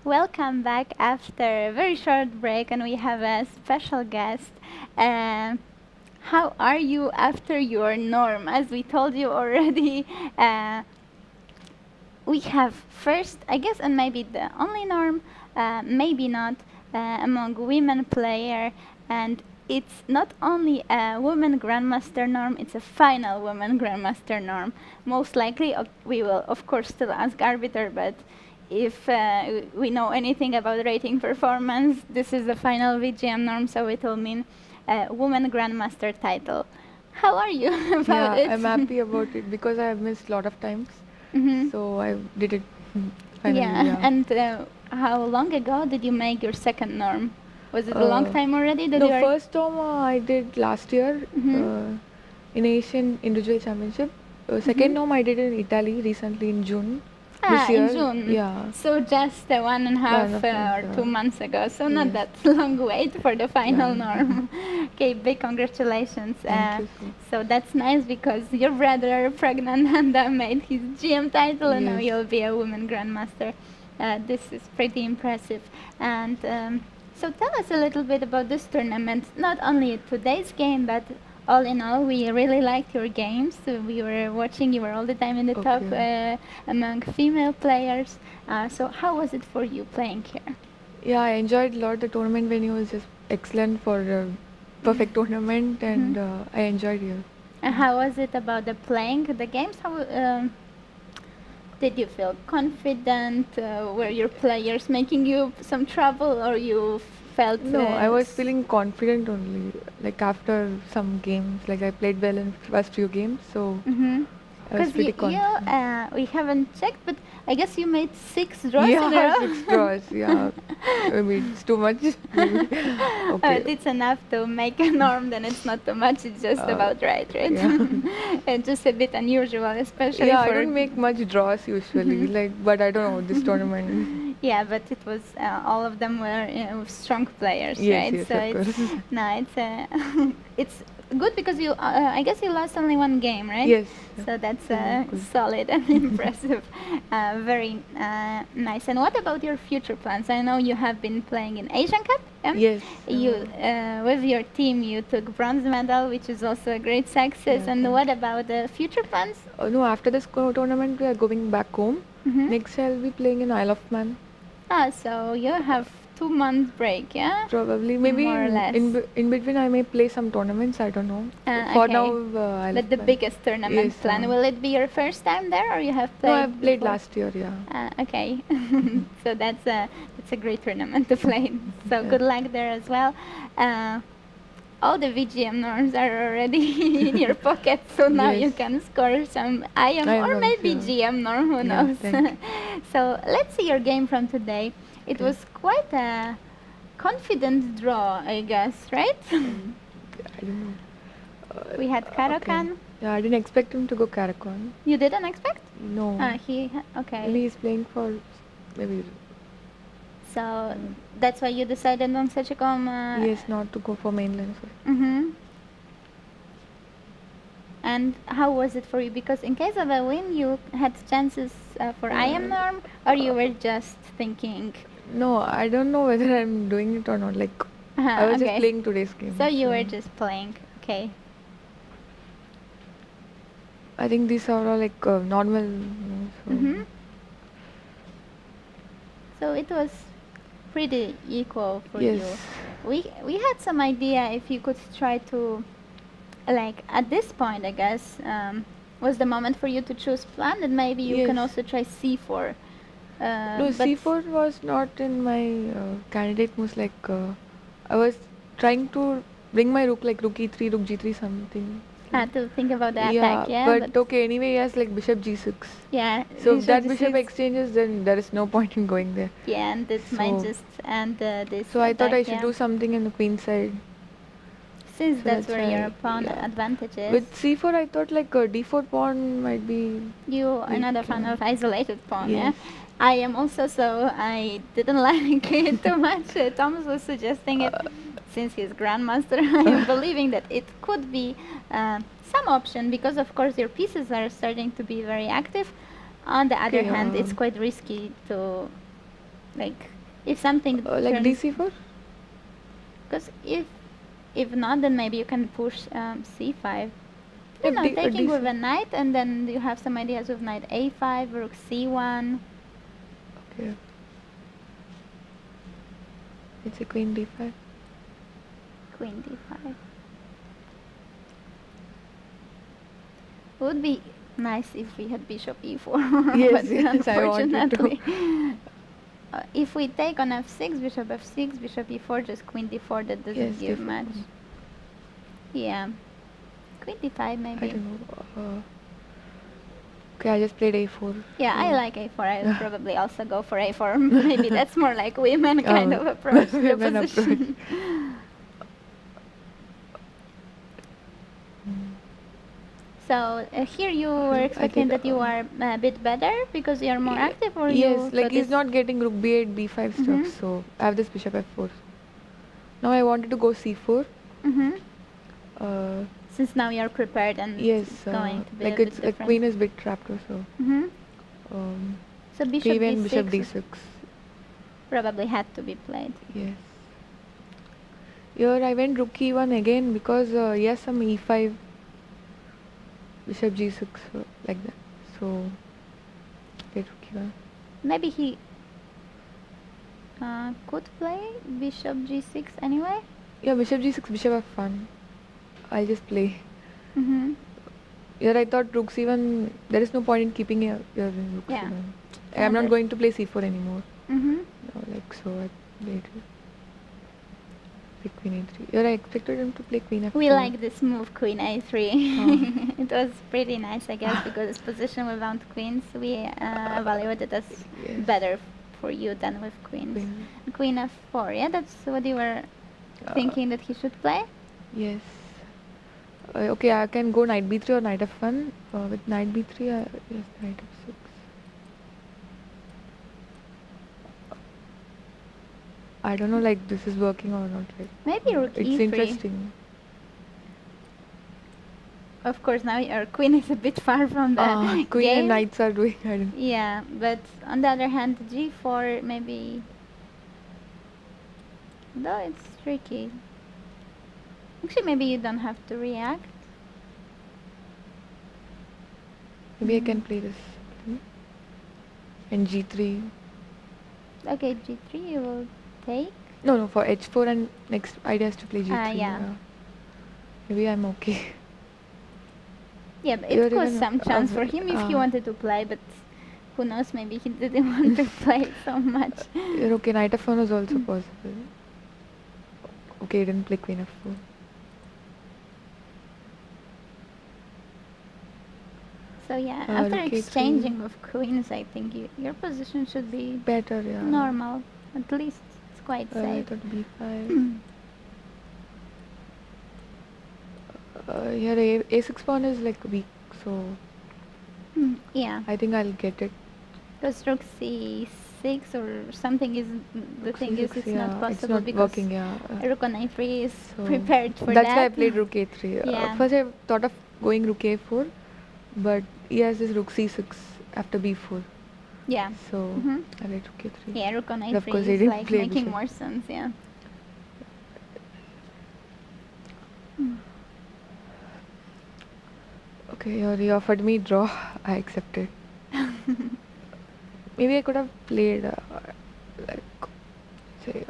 Welcome back after a very short break, and we have a special guest. Uh, how are you after your norm? As we told you already, uh, we have first, I guess, and maybe the only norm, maybe not, among women player, and it's not only a women grandmaster norm, it's a final women grandmaster norm. Most likely, we will of course still ask arbiter, but if we know anything about rating performance, this is the final VGM norm, so it will mean woman grandmaster title. How are you about it? Yeah, I'm happy about it because I have missed a lot of times. Mhm. So I did it finally. Yeah, and how long ago did you make your second norm? Was it a long time already that No, you are? first term I did last year in Asian Individual Championship. Second term I did in Italy recently in June. This year. In June. Yeah. So just 1.5 month, or 2 months ago. So not Yes. that long wait for the final Yeah. norm. Okay, big congratulations. Thank you. So that's nice because your brother, pregnant Nanda, made his GM title, and now Yes. you'll be a women grandmaster. This is pretty impressive. And so tell us a little bit about this tournament. Not only today's game, but all in all, we really liked your games. We were watching, you were all the time in the top among female players. So how was it for you playing here? Yeah, I enjoyed a lot. The tournament venue was just excellent for a perfect tournament, and I enjoyed here. And how was it about the playing the games? How did you feel confident? Were your players making you some trouble, or you felt? No, I was feeling confident only. Like after some games, like I played well in first few games, so I was Because pretty confident. we haven't checked, but I guess you made 6 draws in a Yeah, row. 6 draws. Yeah, maybe it's too much. Maybe. Okay. It's enough to make a norm, then it's not too much, it's just Uh, about right? yeah. And just a bit unusual, especially Yeah, I for... don't make much draws usually. Like, but I don't know this tournament. Yeah, but it was, all of them were strong players, Yes, right? yes, So of it's, course. no, it's, it's good because you, I guess you lost only one game, right? Yes. So that's Yeah, good. solid and impressive. Very nice. And what about your future plans? I know you have been playing in Asian Cup. Yeah? Yes. You, with your team, you took bronze medal, which is also a great success. Yeah, And thank what about the future plans? No, after this tournament, we are going back home. Mhm. Next, I'll be playing in Isle of Man. Ah, so you have 2 months break, yeah? Probably, maybe More or less. in between, I may play some tournaments. I don't know. Ah, For okay. now, Isle But of the Man. biggest tournament Yes, plan, will it be your first time there, or you have No, played? I've played before? last year. Yeah. Okay, so that's a great tournament to play. So Yeah. good luck there as well. All the VGM norms are already in your pocket, so now you Yes. can score some IM IM or norms, maybe yeah. GM norm, who Yeah, knows. thank So let's see your game from today. It Okay. was quite a confident draw, I guess, right? I don't know. We had Karakan. Okay. Yeah, I didn't expect him to go Karakan. You didn't expect? No. Okay. Maybe he's playing for maybe So that's why you decided on such a yes, not to go for mainland. So. Mm-hmm. And how was it for you? Because in case of a win, you had chances for IM norm, or you were just thinking. No, I don't know whether I'm doing it or not. Like I was just Okay. playing today's game. So you were just playing. Okay. I think these are all like normal. So Mm-hmm. So it was pretty equal for yes. you. We had some idea if you could try to, like at this point, I guess, was the moment for you to choose plan, and maybe you can Yes. also try C4. No, But C4 was not in my candidate moves. Like I was trying to bring my rook like rook e3, rook g3 something. to think about the Yeah, attack, yeah. but okay. Anyway, he has like bishop g6. Yeah. So if bishop that bishop g6, exchanges, then there is no point in going there. yeah, and it might So- just end this. So I thought I attack, should yeah. do something in the queen side. Since so that's that's where your why, pawn yeah. advantage is. With c4, I thought like d4 pawn might be. You are not a weak, fan of isolated pawn, Yes. yeah? I am also, so I didn't like it too much. Toms was suggesting it. Since he's grandmaster, I am believing that it could be some option, because of course your pieces are starting to be very active. On the other Okay, hand, it's quite risky to, like, if something Like dc4? because if not, then maybe you can push c5. You If know, D- taking with DC a knight, and then you have some ideas with knight a5, rook c1. Okay. It's a queen d5. Queen d5. Would be nice if we had bishop e4. Yes, but yes, I wanted to. unfortunately, if we take on f6, bishop f6, bishop e4, just queen d4, that doesn't Yes, give d4. much. Yeah. Queen d5 I maybe. don't know. Okay, I just played a4. Yeah, I so- like a4. I'll probably also go for a4. Maybe that's more like women kind Oh, of approach to the women position. So here you were expecting think, that you are a bit better because you are more Ye- active, or Yes, you like thought he's it's- not getting rook b8, b5 Mhm. stuff, so I have this bishop f4. Now I wanted to go c4. Mhm. Uh, Since now you're prepared and yes, it's going to be like a bit it's different. queen is bit trapped also. Mhm. Um, So bishop even bishop d6 d6. probably had to be played. Yes. Here I went rook e1 again because yes, some e5, bishop g6, like that. So get rook e1. Maybe he could play bishop g6 anyway. Yeah, bishop g6, bishop f1. I'll just play. Mhm. Here I thought rook c1, there is no point in keeping here in rook Yeah. c1. I'm not that- going to play c4 anymore. Mhm. No, like so I played it. Like queen a3. Yeah, I expected him to play queen f4. We like this move, queen a3. Oh. It was pretty nice, I guess, because it's position without queens. We evaluated as Yes. better for you than with queens. Queen. Queen f4, yeah, that's what you were thinking that he should play? Yes. Okay, I can go knight b3 or knight f1. With knight b3, yes, knight f6. I don't know, like this is working or not. Like Maybe rook it's e3. interesting. Of course, now your queen is a bit far from the Queen game. and knights are doing. I don't. Yeah, but on the other hand, g4 maybe. Though it's tricky. Actually, maybe you don't have to react. Maybe I can play this. And g3. Okay, g3 you will take. No, for h4 and next idea is to play g3. Yeah. Maybe I'm okay. Yeah, but You're it was even some chance for av- him if he wanted to play, but who knows, maybe he didn't want to play so much. Okay, knight f1 is also possible. Okay, he didn't play queen f4. So yeah, after rook a3. exchanging of queens, I think your position should be Better, yeah. normal. At least it's quite I safe. thought b5. Here a6 pawn is like weak, so Yeah, I think I'll get it. because rook c6 or something is the Rook thing is c6, it's yeah, not possible it's not because working, yeah. rook on a3 is So prepared for that's that. why I played rook a3. Yeah. First I thought of going rook a4, but he has this rook c6 after b4. Yeah. So Mhm. I played rook a3. Yeah, rook on But of a3 course he is didn't like play making bishop. more sense, yeah. Okay, he offered me draw. I accepted. Maybe I could have played like say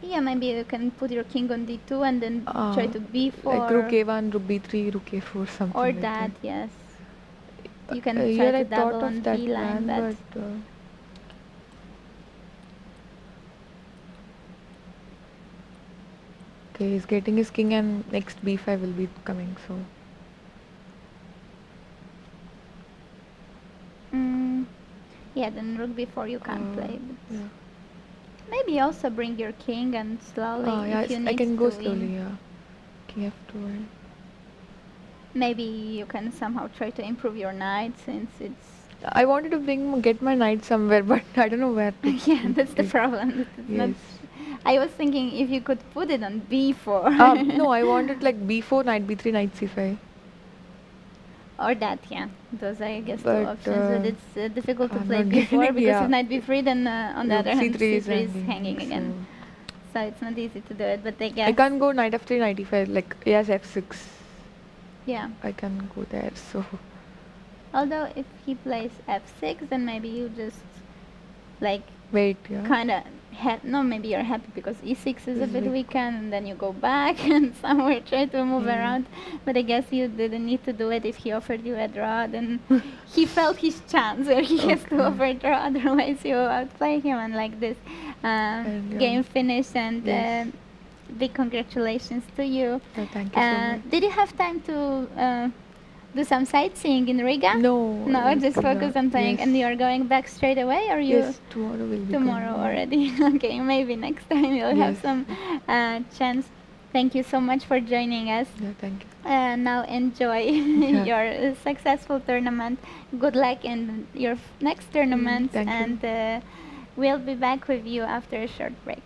Yeah, maybe you can put your king on d2 and then try to b4. like rook a1, rook b3, rook a4, something Or like that, yes. You can here try I to thought double on of that b line, plan, but okay, he's getting his king and next b5 will be coming, so yeah, then rook b4 you can't play. But yeah. maybe also bring your king and slowly Yeah, if you I need can to go win. slowly, yeah. King f2 and Maybe you can somehow try to improve your knight since it's I wanted to get my knight somewhere, but I don't know where to. yeah, that's the problem. That it's not. Yes. I was thinking if you could put it on b4. No, I wanted like b4, knight b3, knight c5. Or that, yeah. Those are, I guess, two But, options. But it's difficult to I'm play not b4 getting, because yeah. if knight b3, then on the Rook other hand, c3 is c3 is hanging, hanging again. So it's not easy to do it. But I guess. I can't go knight f3, knight e5. Like he has f6. Yeah. I can go there. So Although if he plays f6, then maybe you just like wait, yeah. kind of no, maybe you're happy because e6 is a Is bit weak. weakened, and then you go back and somewhere try to move Yeah. around. But I guess you didn't need to do it if he offered you a draw. Then he felt his chance where he has to Okay. offer a draw. Otherwise, you outplay him. And like this, game finished, and yes. big congratulations to you. Thank you so much. Did you have time to do some sightseeing in Riga? No. No, just focus on playing. Yes. And you are going back straight away, or you? Yes, tomorrow will be Tomorrow going, already. Okay, maybe next time you'll have Yes. some chance. Thank you so much for joining us. Yeah, thank you. Now enjoy your successful tournament. Good luck in your next tournament, thank you. and we'll be back with you after a short break.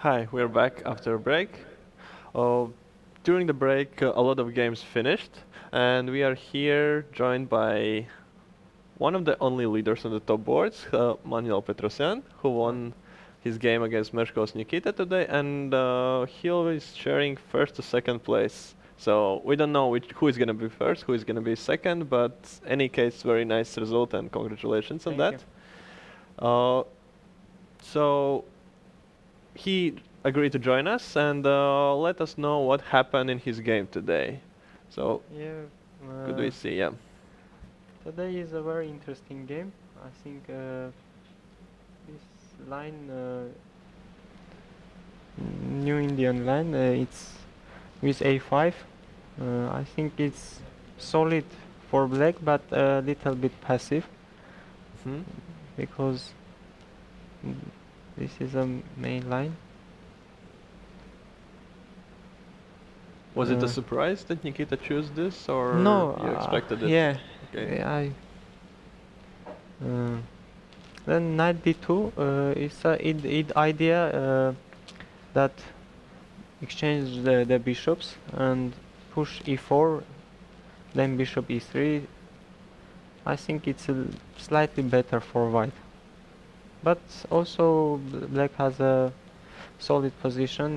Hi, we're back after a break. Uh, During the break, a lot of games finished, and we are here joined by one of the only leaders on the top boards, Manuel Petrosyan, who won his game against Meshkov's Nikita today, and he is sharing first to second place. So we don't know who is going to be first, who is going to be second, but any case, very nice result and congratulations on Thank that. So he agreed to join us and let us know what happened in his game today. So Yeah, could we see? Yeah. today is a very interesting game. I think this line, New Indian line, it's with a5. I think it's solid for black, but a little bit passive Hmm. because mm, this is a main line. Was it a Uh, surprise that Nikita chose this, or no, you expected it? yeah, Okay. I. Uh, then knight d2 is a id idea that exchange the bishops and push e4, then bishop e3. I think it's slightly better for white, but also black has a solid position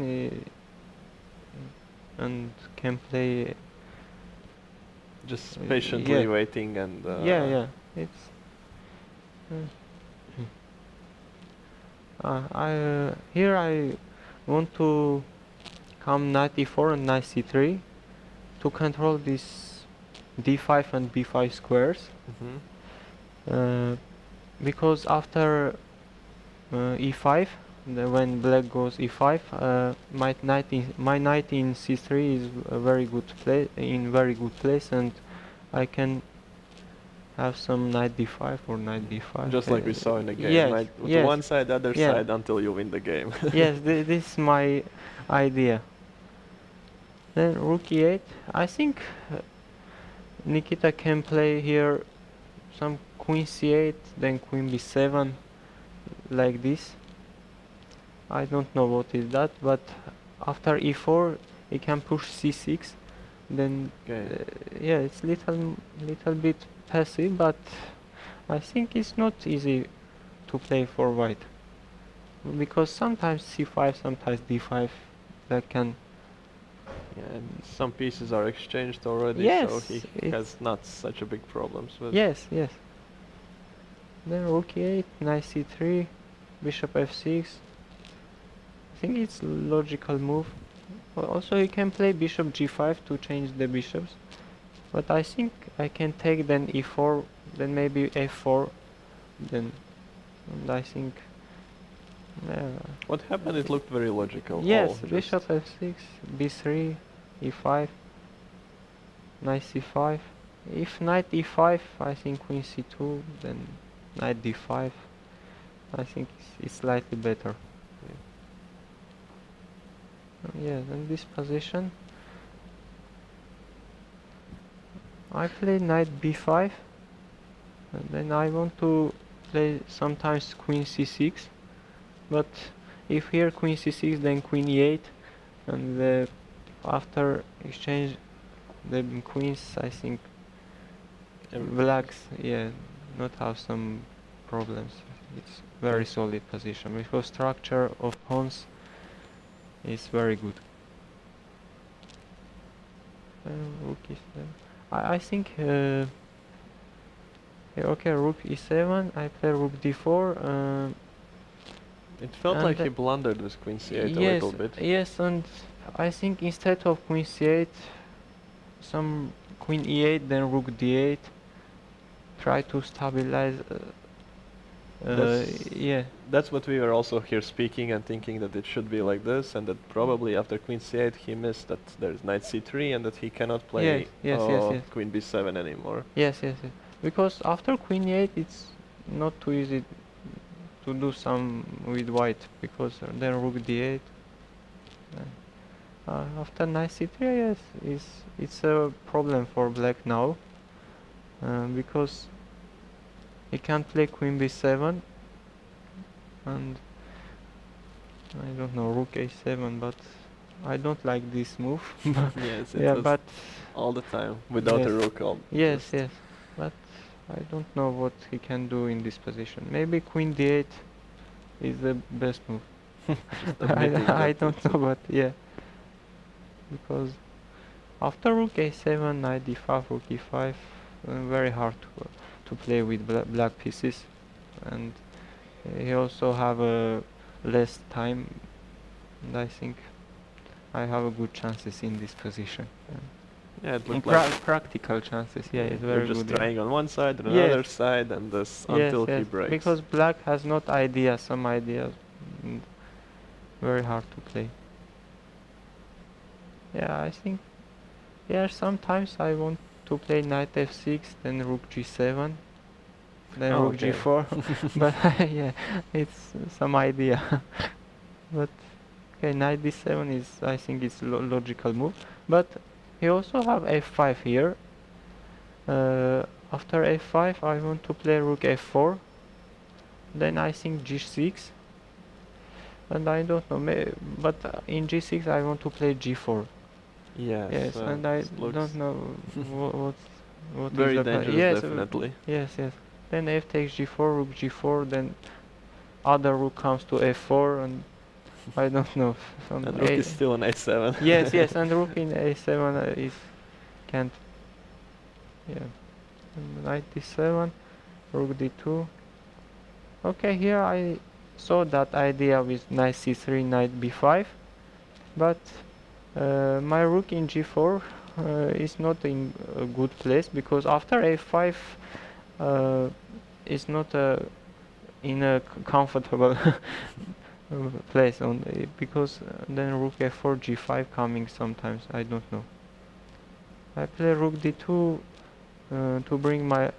and can play. Just Yeah, patiently waiting and. yeah. It's. Here I want to come knight e4 and knight c3 to control this d5 and b5 squares. Mhm. Because after e5, when black goes e5, my knight in c3 is a very good place, and I can have some knight d5 or knight d5. Just like we saw in the game, Yes, right? To yes, one side, the other yeah. side, until you win the game. Yes, this is my idea. Then rook e8. I think Nikita can play here some queen c8, then queen b7, like this. I don't know what is that, but after e4 he can push c6. Then Okay. yeah, it's little bit passive, but I think it's not easy to play for white because sometimes c5, sometimes d5 that can. Yeah, and some pieces are exchanged already, so Yes, he it's has not such a big problems with. yes. Then rook e8, knight c3, bishop f6. I think it's logical move. Also, you can play bishop g5 to change the bishops, but I think I can take then e4, then maybe f4, then, and I think. What happened? It looked very logical. Yes, all bishop f6, b3, e5, knight c5. If knight e5, I think queen c2, then knight d5. I think it's slightly better. Yeah, in this position, I play knight b5, and then I want to play sometimes queen c6, but if here queen c6, then queen e8, and after exchange the queens, I think blacks, yeah, not have some problems. It's very solid position because structure of pawns is very good. Rook e7. I think yeah, okay, rook e7. I play rook d4. It felt And like he blundered with queen c8 a yes, little bit. yes, and I think instead of queen c8, some queen e8, then rook d8. Try to stabilize. That's Yeah. that's what we were also here speaking and thinking that it should be like this, and that probably after queen c8 he missed that there's knight c3 and that he cannot play Yes. queen b7 anymore. Yes. Because after queen e8, it's not too easy to do some with white because then rook d8. After knight c3, yes, it's a problem for black now because he can't play queen b7, and I don't know, rook a7, but I don't like this move. Yes, Yeah, it's but all the time without a yes, rook. yes, Just yes, but I don't know what he can do in this position. Maybe queen d8 is the best move. just admitting I that don't it's know, but yeah, because after rook a7, knight d5, rook e5, very hard to play with black pieces, and he also have less time, and I think I have a good chances in this position. yeah, it looked like Practical chances, yeah, it's you're very just good. Yeah. trying on one side and Yes, another side, and this yes, until he yes. breaks. Because black has not ideas, some ideas, mm, very hard to play. Yeah, I think. Yeah, sometimes I want to play knight f6, then rook g7, then Oh, rook okay. g4, but yeah, it's some idea. But okay, knight d7 is, I think, it's logical move. But he also have f5 here. After f5, I want to play rook f4. Then I think g6, and I don't know, but in g6 I want to play g4. Yes, Yes, and I it looks don't know what is very the plan. dangerous, Yes, definitely. yes, yes. Then f takes g4, rook g4, then other rook comes to f4, and I don't know. Some And rook is still on a7. yes, yes, and rook in a7 is can't. Yeah, and knight d7, rook d2. Okay, here I saw that idea with knight c3, knight b5, but my rook in g4 is not in a good place, because after a5 uh, is not in a comfortable place because then rook f4 g5 coming sometimes, I don't know. I play rook d2 to bring my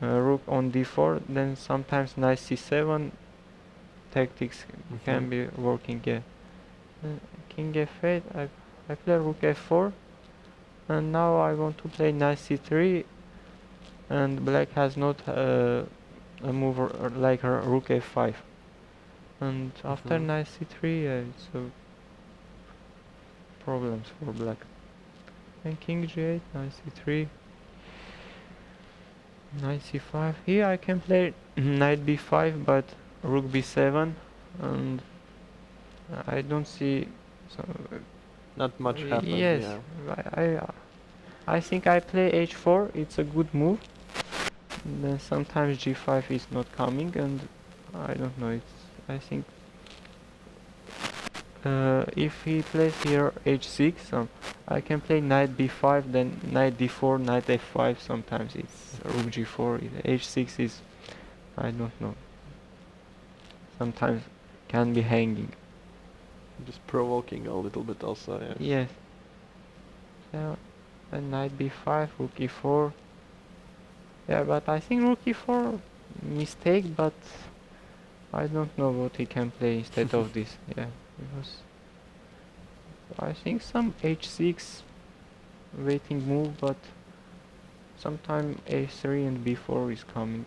rook on d4, then sometimes knight c7 tactics can be working. Yeah. King f8, I play rook f4, and now I want to play knight c3, and black has not a move like rook f5, and after knight c3 it's problems for black. And king g8, knight c3, knight c5. Here I can play knight b5, but rook b7, and I don't see Not much happens, yes, yeah. I think I play h4, it's a good move. Then sometimes g5 is not coming, and I don't know, I think if he plays here h6, I can play knight b5, then knight d4, knight f5, sometimes it's rook g4, h6 is, I don't know, sometimes can be hanging. Just provoking a little bit also, yes. Yes. So, then knight b5, rook e4. Yeah, but I think rook e4 mistake, but I don't know what he can play instead of this. Yeah, because I think some h6 waiting move, but sometime a3 and b4 is coming.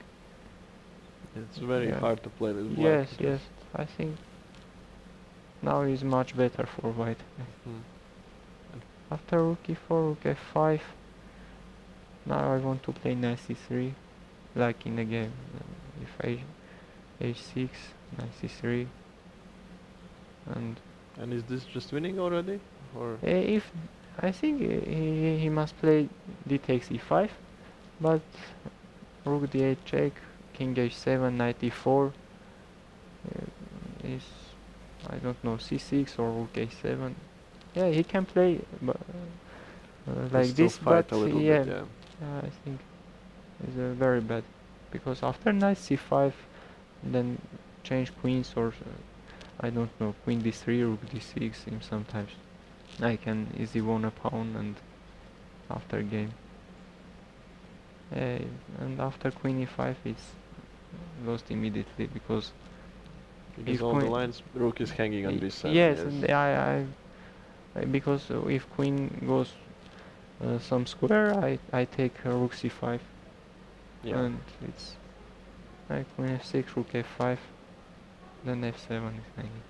It's very Yeah. hard to play with black. Yes, yes. I think now is much better for white. Mm. After rook e4, rook f5. Now I want to play knight c3, like in the game. If h6, knight c3, And is this just winning already? Or if I think he must play d takes e5, but rook d8 check, king h7, knight e4 is, I don't know, c6 or rook a7. Yeah, he can play like still this, fight but a little yeah, bit, I think it's very bad, because after knight c5, then change queens, or I don't know, queen d3, rook d6, and sometimes I can easy won a pawn, and after game. And after queen e5 it's lost immediately, because if all the queen lines, rook is hanging on b7. yes, and because if queen goes some square, I take rook c5, Yeah. and it's like queen f6, rook f5, then f7 is hanging.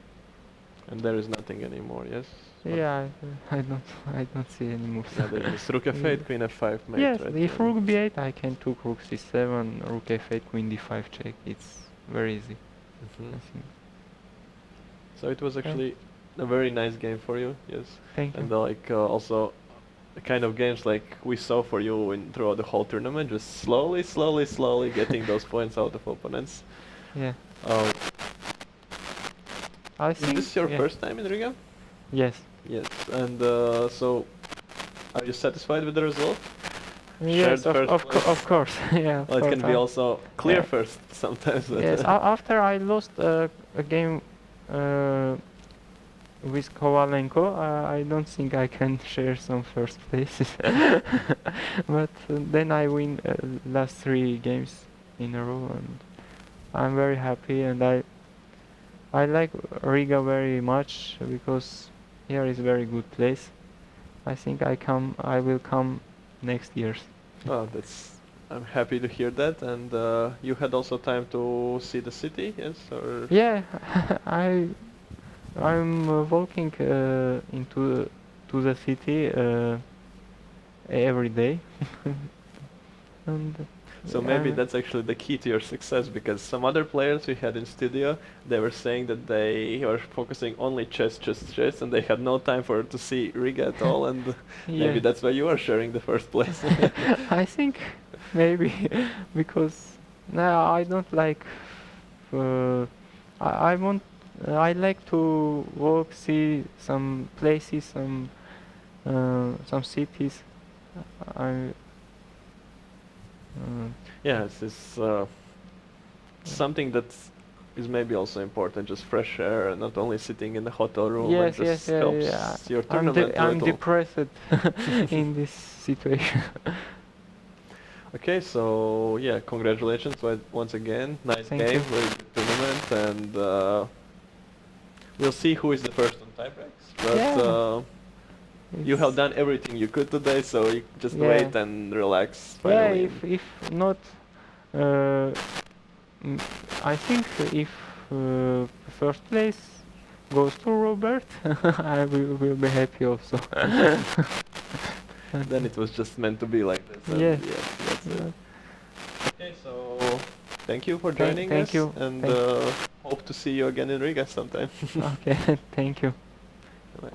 And there is nothing anymore, yes? Yeah, I don't see any moves. Yeah, there is rook f8, queen f5 mate, Yes, right? if And rook b8, I can took rook c7, rook f8, queen d5 check. It's very easy, Mhm. I think. So it was Okay. actually a very nice game for you, yes. Thank you. And like also the kind of games like we saw for you in throughout the whole tournament, just slowly getting those points out of opponents. Yeah, Uh, I is think. this your Yeah. first time in Riga? Yes. Yes. And so, are you satisfied with the result? Yes, Shared first place? of course. Yeah, of Well, it course. can be also clear yeah. first sometimes. But Yes, after I lost a game with Kovalenko, I don't think I can share some first places. But then I win last 3 games in a row, and I'm very happy. And I like Riga very much because here is very good place. I think I will come next years. oh, that's. I'm happy to hear that. And you had also time to see the city, yes? Or Yeah, I'm walking into to the city every day, and so maybe that's actually the key to your success because some other players we had in studio, they were saying that they were focusing only chess, and they had no time to see Riga at all, and maybe yeah. that's why you are sharing the first place. I think maybe because no, I don't like. Uh, I want. I like to walk, see some places, some cities. I. Uh, Yeah, it's something that is maybe also important, just fresh air, and not only sitting in the hotel room, and yes, just yeah. helps your I'm tournament a I'm little. depressed in this situation. Okay, so yeah, congratulations once again. Nice Thank game, you. very good tournament, and we'll see who is the first on tiebreaks. But Yeah. you have It's- done everything you could today, so you just Yeah. wait and relax. Yeah, Finally. if not, uh, I think if first place goes to Robert, I will be happy also. Then it was just meant to be like this. And Yes. yes, that's it. Yeah. Okay, so thank you for Thank- joining thank us, you. and Thank- hope to see you again in Riga sometime. Okay, thank you. Bye.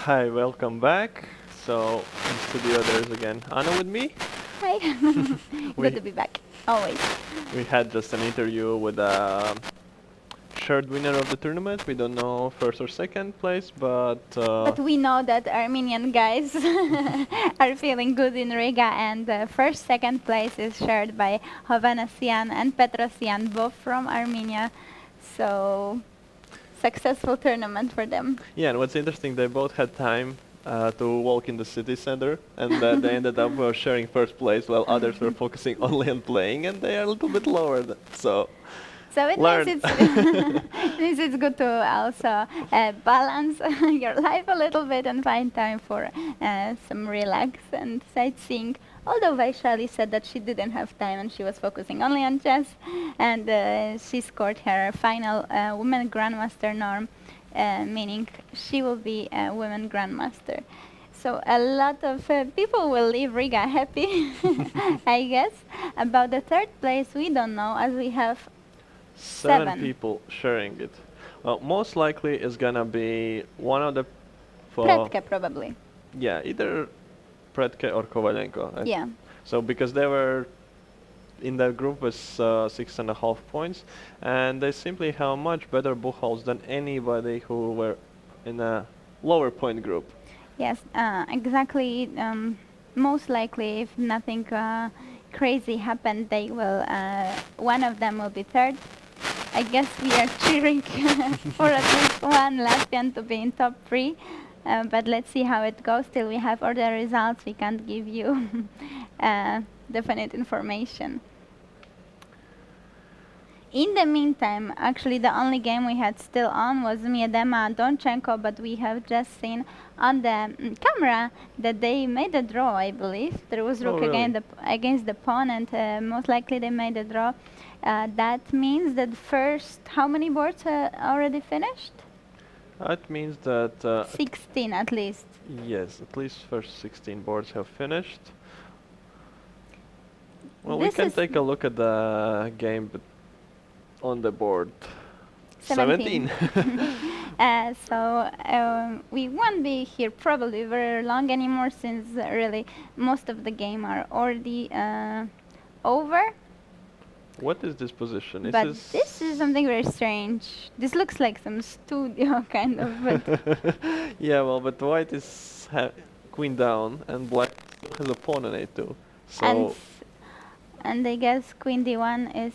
Hi, welcome back. So, in studio there's again Anna with me. Hi. We Good to be back. Always. we had just an interview with a shared winner of the tournament. We don't know first or second place, but But we know that Armenian guys are feeling good in Riga, and the first, second place is shared by Hovhannisyan and Petrosyan, both from Armenia. So, successful tournament for them. yeah, and what's interesting, they both had time to walk in the city center, and they ended up sharing first place, while others were focusing only on playing, and they are a little bit lower. So it Learn. means it's good to also balance your life a little bit and find time for some relax and sightseeing. Although Vaishali said that she didn't have time and she was focusing only on chess, and she scored her final women grandmaster norm, meaning she will be a women grandmaster. So a lot of people will leave Riga happy, I guess. About the third place, we don't know, as we have Seven Seven. people sharing it. Well, most likely it's gonna be one of the. Predke, probably. Yeah, either Predke or Kovalenko. Yeah. So because they were in that group with 6.5 points, and they simply have much better buchholz than anybody who were in a lower point group. Yes, exactly. Most likely, if nothing crazy happened, they will. One of them will be third. I guess we are cheering for at least one Latvian to be in top 3. But let's see how it goes. Till we have all the results, we can't give you definite information. In the meantime, actually the only game we had still on was Miedema Donchenko, but we have just seen on the camera that they made a draw, I believe. There was rook really? against the pawn, and most likely they made a draw. That means that first, how many boards are already finished? That means that 16 at least. yes, at least first 16 boards have finished. Well, This we can is take a look at the game on the board. 17. So we won't be here probably very long anymore, since really most of the game are already over. What is this position? But this is something very strange. This looks like some studio kind of. But yeah, well, but white is queen down, and black has a pawn on a2. So and I guess queen d1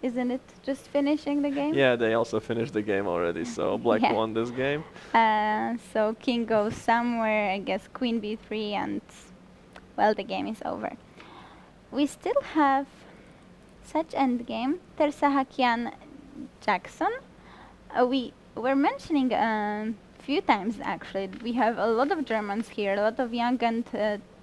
isn't it just finishing the game? yeah, they also finished the game already. So black Yeah. won this game. So king goes somewhere, I guess queen b3, and well, the game is over. We still have such endgame, Tersahakian Jackson. We were mentioning few times actually. We have a lot of Germans here, a lot of young and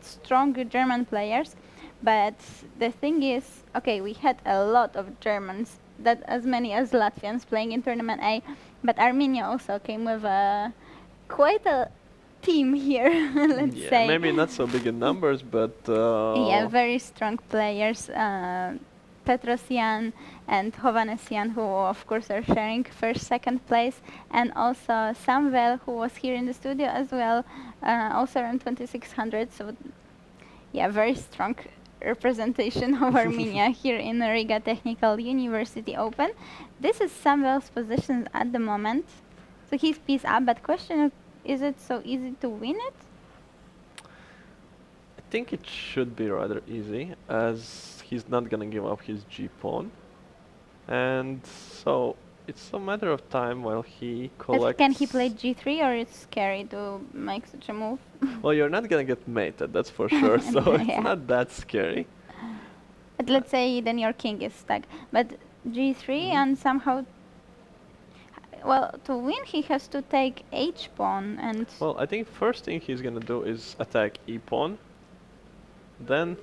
strong German players. But the thing is, okay, we had a lot of Germans, that as many as Latvians playing in Tournament A, but Armenia also came with quite a team here, let's Yeah, say. maybe not so big in numbers, but Yeah, very strong players. Petrosyan and Hovhannisyan, who of course are sharing first, second place, and also Samvel, who was here in the studio as well, also around 2600. So, yeah, very strong representation of Armenia here in the Riga Technical University Open. This is Samvel's position at the moment. So he's piece up, but question is it so easy to win it? I think it should be rather easy, as he's not gonna give up his g pawn, and so it's a matter of time while he But collects. can he play g3, or it's scary to make such a move? Well, you're not gonna get mated, that's for sure. So Yeah. it's not that scary. But let's say then your king is stuck. But g3 and somehow, well, to win he has to take h pawn, and Well, I think first thing he's gonna do is attack e pawn. Then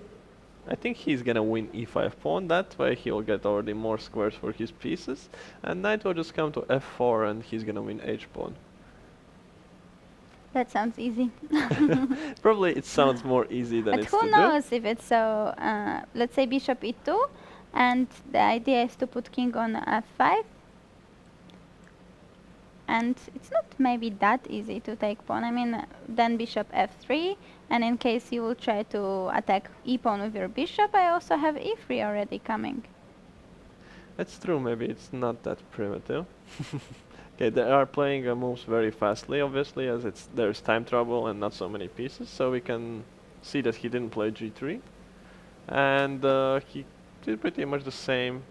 I think he's gonna win e5 pawn. That way he'll get already more squares for his pieces, and knight will just come to f4, and he's gonna win h pawn. that sounds easy. Probably it sounds more easy than But it's who to knows if it's so? Let's say bishop e2, and the idea is to put king on f5. and it's not maybe that easy to take pawn. I mean, then bishop f3, and in case you will try to attack e-pawn with your bishop, I also have e3 already coming. That's true, maybe it's not that primitive. Okay, they are playing moves very fastly, obviously, as there's time trouble and not so many pieces, so we can see that he didn't play g3. And he did pretty much the same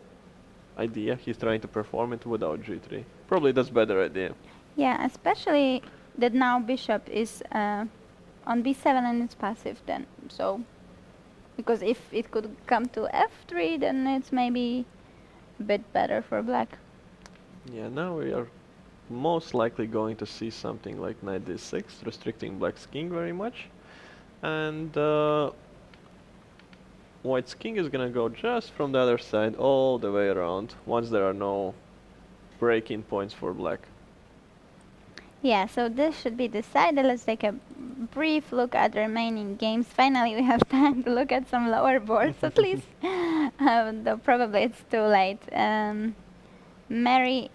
idea. He's trying to perform it without g3. Probably that's better idea. Yeah, especially that now bishop is on b7 and it's passive then. So, because if it could come to f3, then it's maybe a bit better for black. Yeah, now we are most likely going to see something like knight d6, restricting black's king very much. And white's king is gonna go just from the other side all the way around, once there are no break-in points for black. Yeah, so this should be decided. Let's take a brief look at the remaining games. Finally, we have time to look at some lower boards at least. Though probably it's too late. Mary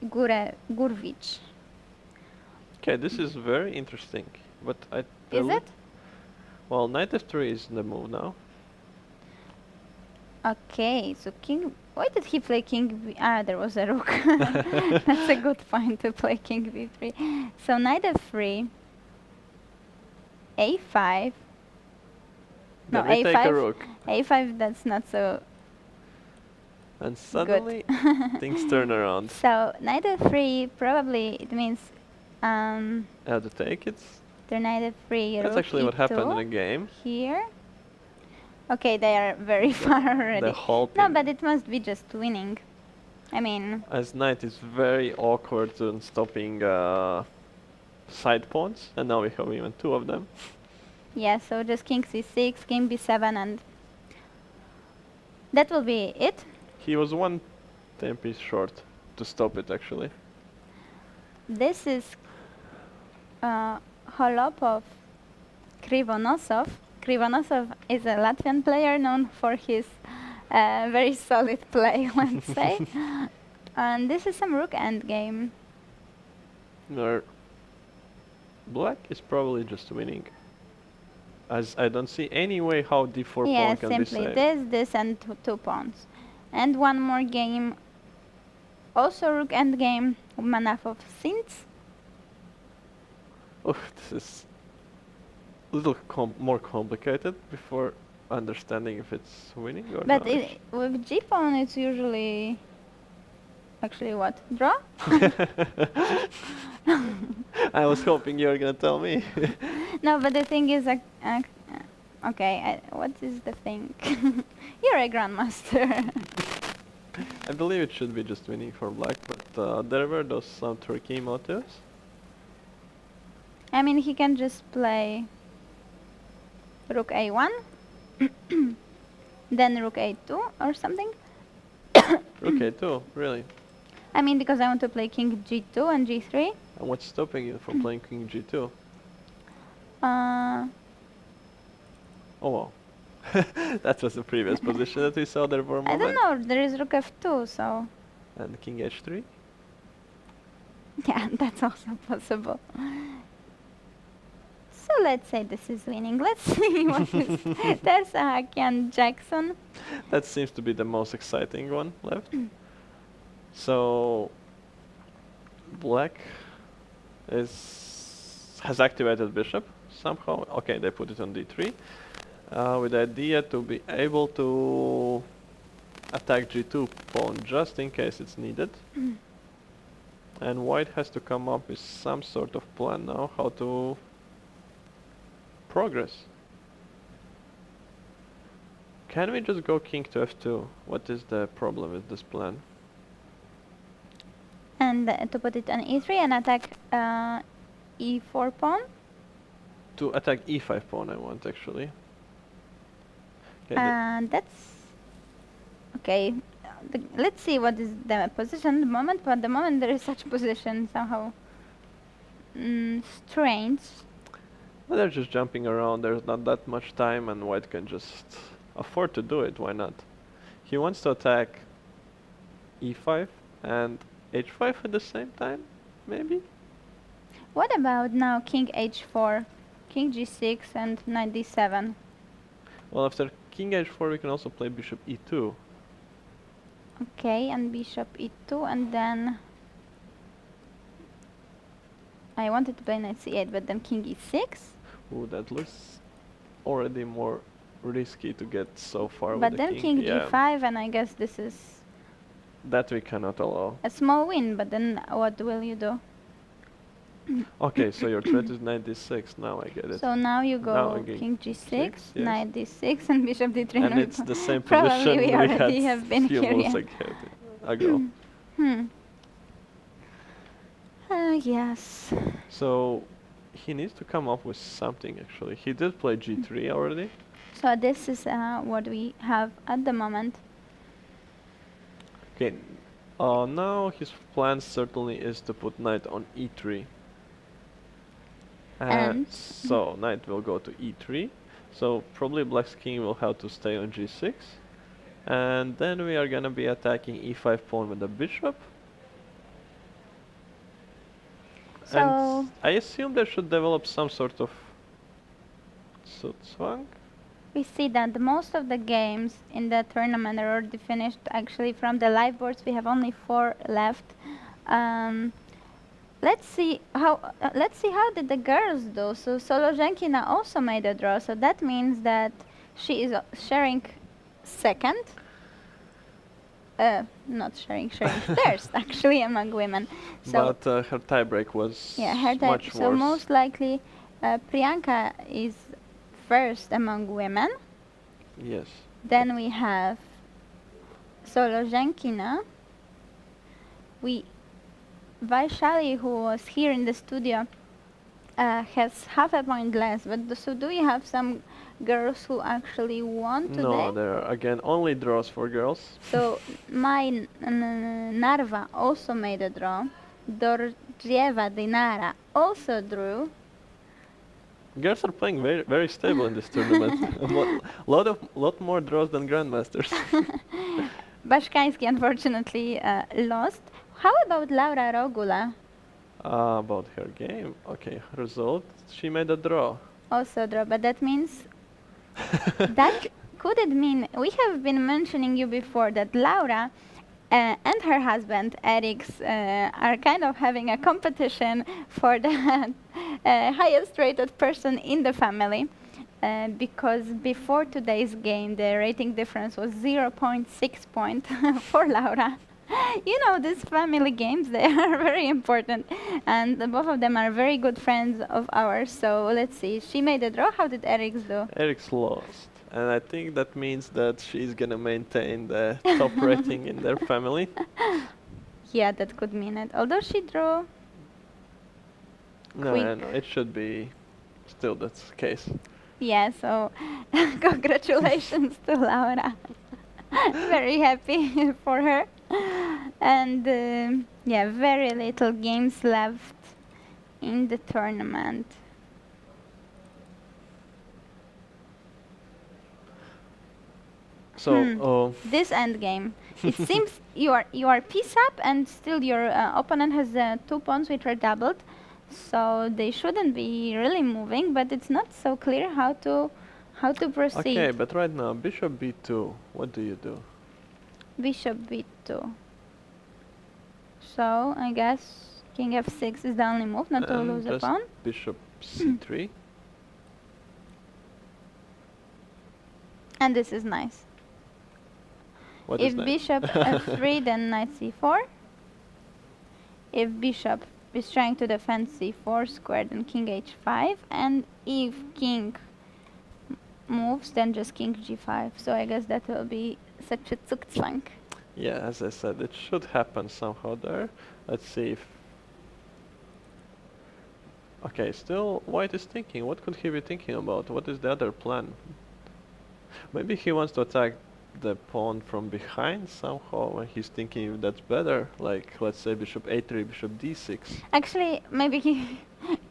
Gurvic. Okay, this is very interesting, but I Is believe- it? Well, knight f3 is the move now. Okay, so king. Why did he play king? There was a rook. That's a good point to play king b3. So knight f3, a5. No, Then we take a a5. rook, A5. That's not so. and suddenly things turn around. So knight f3 probably it means I have to take it. the knight f3. That's rook actually what happened in the e2 game. here. Okay, they are very far already. The whole No, thing. but it must be just winning. I mean, As knight is very awkward in stopping side pawns, and now we have even two of them. yeah. So just king c6, king b7, and that will be it. He was one 10 piece short to stop it actually. This is Holopov Krivonosov. Krivonosov is a Latvian player known for his very solid play, let's say. And this is some rook endgame. Where black is probably just winning. As I don't see any way how d4 Yeah, pawn can be simply saved. this, and two pawns. And one more game, also rook endgame, Manafov Sintz. Oh, this is a little more complicated before understanding if it's winning or But not. with g pawn, it's usually actually what, draw? I was hoping you were gonna tell me. No, but the thing is, okay, what is the thing? You're a grandmaster. I believe it should be just winning for black, but there were those some tricky motives. I mean, he can just play rook a1, then rook a2 or something. Okay, too, really. I mean, because I want to play king g2 and g3. And what's stopping you from playing king g2? Oh wow. That was the previous position that we saw there for a I moment. don't know, there is rook f2, so And king h3? yeah, that's also possible. So let's say this is winning. Let's see what is Tersahakian Jackson. That seems to be the most exciting one left. So black has activated bishop somehow. Okay, they put it on d3 with the idea to be able to attack g2 pawn just in case it's needed. And white has to come up with some sort of plan now how to progress. Can we just go king to f2? What is the problem with this plan? And to put it on e3 and attack e4 pawn. To attack e5 pawn I want actually. Okay, And that's okay. Let's see what is the position at the moment. But at the moment there is such position somehow strange. well, they're just jumping around, there's not that much time and white can just afford to do it, why not? He wants to attack e5 and h5 at the same time? maybe? What about now king h4, king g6 and knight d7? Well, after king h4 we can also play bishop e2. Okay, and bishop e2, and then I wanted to play knight c8, but then king e6. Ooh, that looks already more risky to get so far But with the then king Yeah, g5, and I guess this is that we cannot allow. a small win, but then what will you do? Okay, so your threat is knight d6, now I get it. So now you Now go again, king g6, yes. knight d6, and bishop d3. And No, it's the same probably position we we already had have been few here, moves yeah. ago. Hmm. Yes. So he needs to come up with something actually. He did play g3 already. So this is what we have at the moment. Okay, now his plan certainly is to put knight on e3. And? So knight will go to e3. So probably black's king will have to stay on g6. And then we are gonna be attacking e5 pawn with the bishop. So And I assume they should develop some sort of Sutzwang. we see that most of the games in the tournament are already finished. Actually, from the live boards, we have only 4 left. Let's see how did the girls do. So Solozhenkina also made a draw. So that means that she is sharing second. Not sharing first actually among women. So But her tiebreak was yeah, her much type. worse. So most likely, Priyanka is first among women. Yes. Then we have Solozhenkina. Vaishali, who was here in the studio, has half a point less. But so do we have some girls who actually won today? No, there are again only draws for girls. So my Narva also made a draw. Dorjeva Dinara also drew. Girls are playing very very stable in this tournament. lot more draws than grandmasters. Bashkansky unfortunately lost. How about Laura Rogula? About her game. Okay, result. She made a draw. Also draw, but that means that could it mean we have been mentioning you before that Laura and her husband Eric's are kind of having a competition for the highest rated person in the family because before today's game the rating difference was 0.6 point for Laura. You know, these family games, they are very important, and both of them are very good friends of ours. So let's see, she made a draw. How did Eric's do? Eric's lost. And I think that means that she's gonna maintain the top rating in their family. Yeah, that could mean it. Although she drew No, quick. it should be still the case. Yeah, so congratulations to Laura. Very happy for her. And yeah, very little games left in the tournament. So, This end game. It seems you are piece up and still your opponent has 2 pawns which are doubled. So they shouldn't be really moving, but it's not so clear how to proceed. okay, but right now, bishop b2, what do you do? Bishop b2. So I guess king f6 is the only move, not to lose a just pawn. bishop c3. And this is nice. What If is that? bishop f3, then knight c4. If bishop is trying to defend c4 square, then king h5. And if king moves, then just king g5. So I guess that will be such a zugzwang. Yeah, as I said, it should happen somehow there. Let's see if... Okay, still white is thinking. What could he be thinking about? What is the other plan? Maybe he wants to attack the pawn from behind somehow, and he's thinking if that's better. Like, let's say bishop a3, bishop d6. Actually, maybe he...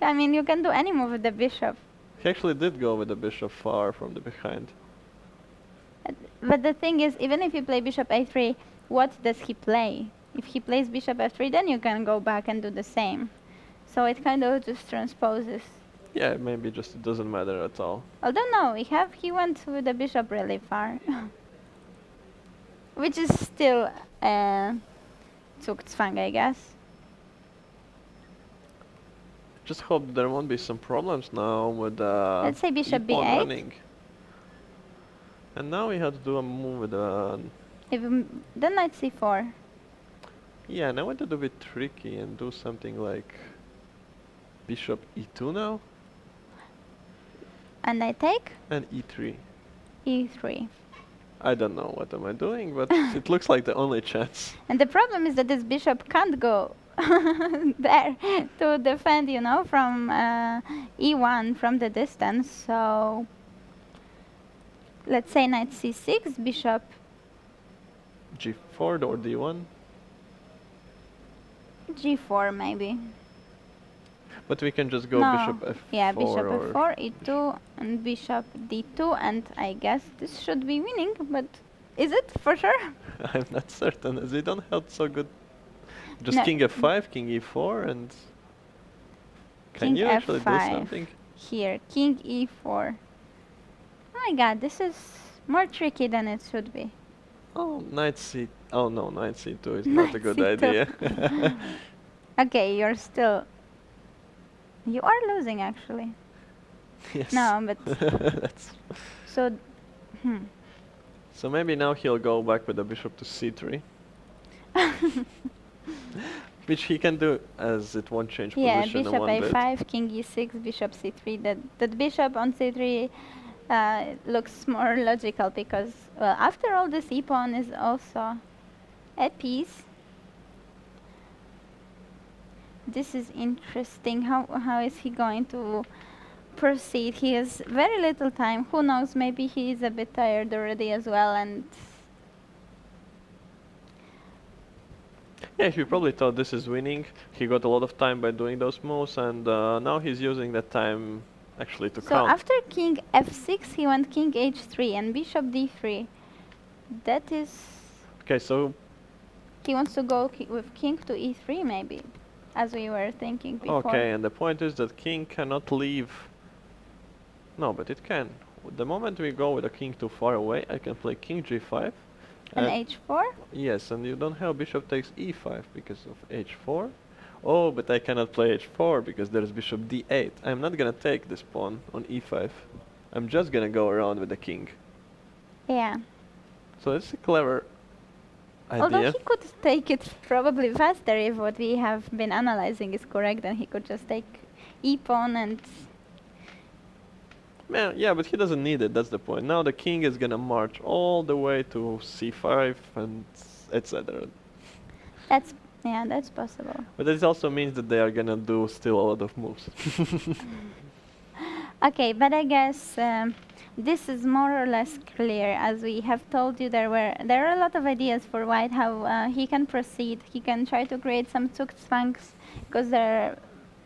I mean, you can do any move with the bishop. He actually did go with the bishop far from the behind. But the thing is, even if you play bishop a3, what does he play? if he plays bishop f3, then you can go back and do the same. So it kind of just transposes. Yeah, maybe just it doesn't matter at all. Although no, he went with the bishop really far. Which is still Zugzwang, I guess. Just hope there won't be some problems now with Let's say bishop e-pawn b8. running. And now we have to do a move with Then knight c4. yeah, and I want to do a bit tricky and do something like bishop e2 now And I take and e3. e3. I don't know what am I doing, but it looks like the only chance. And the problem is that this bishop can't go there to defend, you know, from e1 from the distance. So let's say knight c6, bishop G4 or d1. g4 maybe. But we can just go No. bishop f4 Yeah, bishop or f4, e2, and bishop d2, and I guess this should be winning, but is it for sure? I'm not certain, as we don't have so good. Just No. king f5, king e4, and can King you actually do f5. something? Here, king e4. Oh my god, this is more tricky than it should be. Oh, knight c. Oh no, knight c2 is not a Knight good c2. idea. Okay, you're still... You are losing, actually. Yes. No, but... That's So... so maybe now he'll go back with the bishop to c3. Which he can do, as it won't change Yeah, position bishop one bit. a5, king e6, bishop c3. That bishop on c3 looks more logical because, well, after all, this e-pawn is also a piece. This is interesting. How is he going to proceed? He has very little time. Who knows? Maybe he is a bit tired already as well. And Yeah, he probably thought this is winning. He got a lot of time by doing those moves, and now he's using that time actually to so count. after king f6, he went king h3 and bishop d3. That is... Okay, so He wants to go with king to e3 maybe, as we were thinking before. okay, and the point is that king cannot leave. No, but it can. The moment we go with a king too far away, I can play king g5. And h4? Yes, and you don't have bishop takes e5 because of h4. Oh, but I cannot play h4 because there's bishop d8. I'm not gonna take this pawn on e5. I'm just gonna go around with the king. Yeah. So it's a clever Although idea. he could take it probably faster if what we have been analyzing is correct, then he could just take e-pawn and... Man, yeah, but he doesn't need it, that's the point. Now the king is gonna march all the way to c5 and etc. That's possible. But it also means that they are gonna do still a lot of moves. Okay, but I guess this is more or less clear. As we have told you, there are a lot of ideas for white, how he can proceed. He can try to create some Zugzwangs, because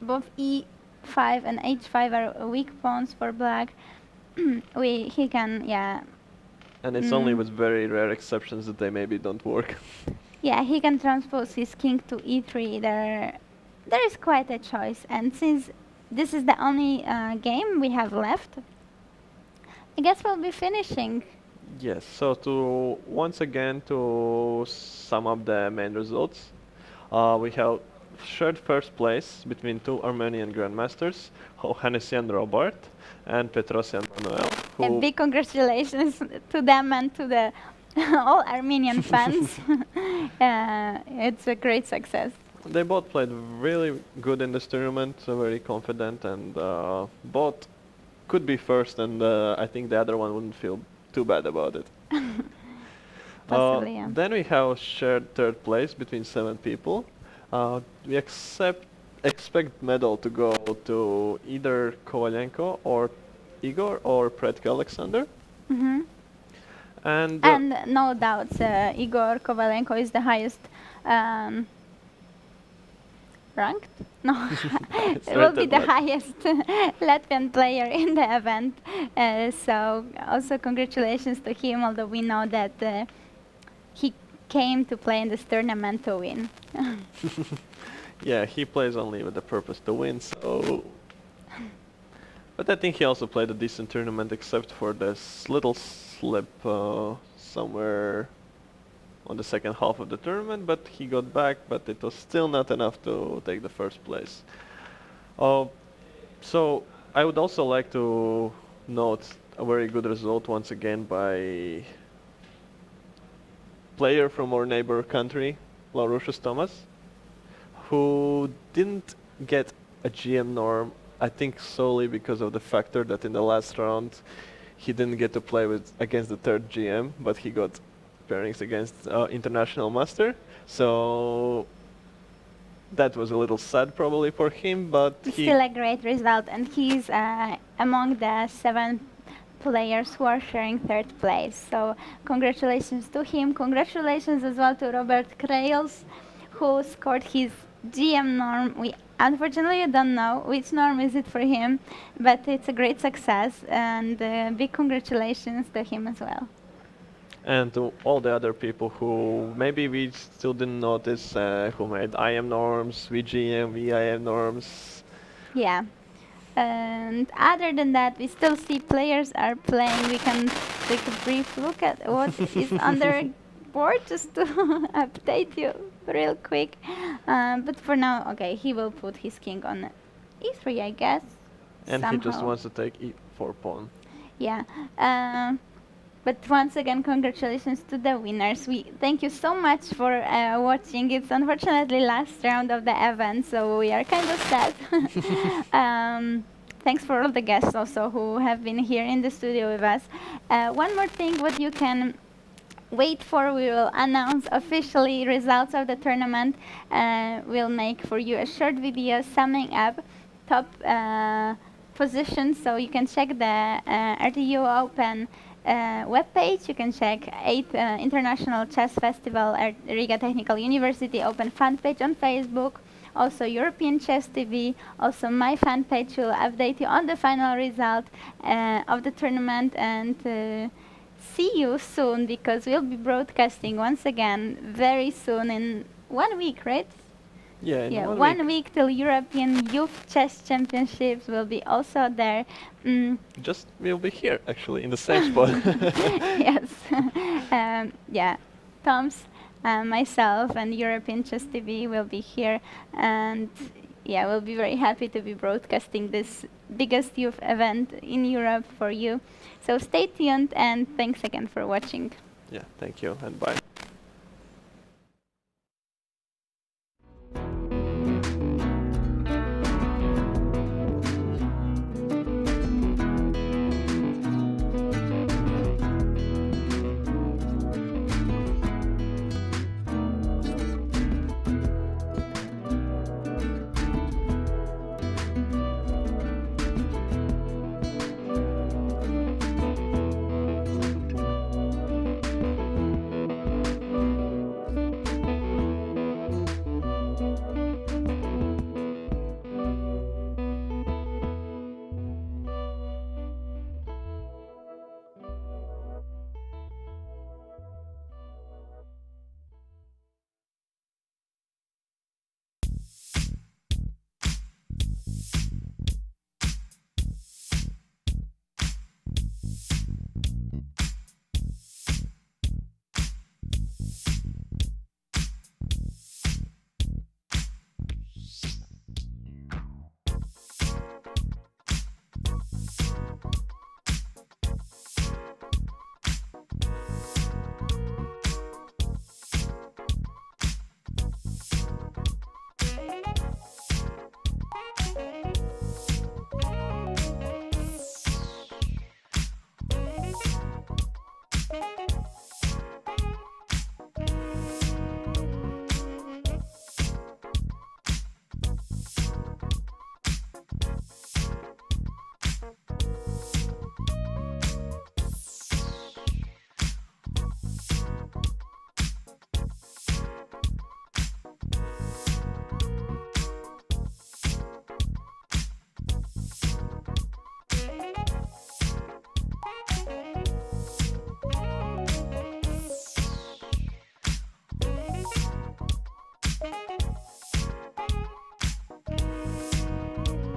both e5 and h5 are weak pawns for black. He can, yeah. And it's only with very rare exceptions that they maybe don't work. Yeah, he can transpose his king to e3. There is quite a choice, and since this is the only game we have left, I guess we'll be finishing. Yes, so to once again to sum up the main results, we have shared first place between two Armenian grandmasters, Hovhannessian Robert and Petrosian Manuel. A big congratulations to them and to the all Armenian fans. It's a great success. They both played really good in this tournament, so very confident, and both could be first, and I think the other one wouldn't feel too bad about it. Possibly, yeah. Then we have shared third place between 7 people. We expect medal to go to either Kovalenko or Igor or Predke Alexander. Hmm. And And no doubts, Igor Kovalenko is the highest ranked? No, It's it will be rated the what? highest Latvian player in the event. So also congratulations to him, although we know that he came to play in this tournament to win. Yeah, he plays only with the purpose to win, so... But I think he also played a decent tournament, except for this little slip somewhere on the second half of the tournament, but he got back, but it was still not enough to take the first place. So I would also like to note a very good result once again by player from our neighbor country, Laurentius Thomas, who didn't get a GM norm, I think solely because of the factor that in the last round he didn't get to play against the third GM, but he got pairings against International Master. So that was a little sad probably for him, but he... Still a great result, and he's among the 7 players who are sharing third place. So congratulations to him. Congratulations as well to Robert Krails, who scored his GM norm. We unfortunately don't know which norm is it for him, but it's a great success, and big congratulations to him as well. And to all the other people who maybe we still didn't notice, who made IM norms, VGM, VIM norms. Yeah. And other than that, we still see players are playing. We can take a brief look at what is on their board just to update you real quick. But for now, okay, he will put his king on e3, I guess. And somehow. he just wants to take e4 pawn. Yeah. But once again, congratulations to the winners. We thank you so much for watching. It's unfortunately last round of the event, so we are kind of sad. Thanks for all the guests also who have been here in the studio with us. One more thing, what you can wait for, we will announce officially results of the tournament. We'll make for you a short video summing up top positions, so you can check the RTU Open webpage. You can check 8th International Chess Festival at Riga Technical University Open fan page on Facebook, also European Chess TV, also my fan page will update you on the final result of the tournament, and see you soon, because we'll be broadcasting once again very soon in 1 week, right? Yeah, in Yeah, 1 1 week till European Youth Chess Championships will be also there. Just we'll be here actually in the same spot. Yes. Yeah, Toms, myself, and European Chess TV will be here, and yeah, we'll be very happy to be broadcasting this biggest youth event in Europe for you. So stay tuned, and thanks again for watching. Yeah, thank you and bye.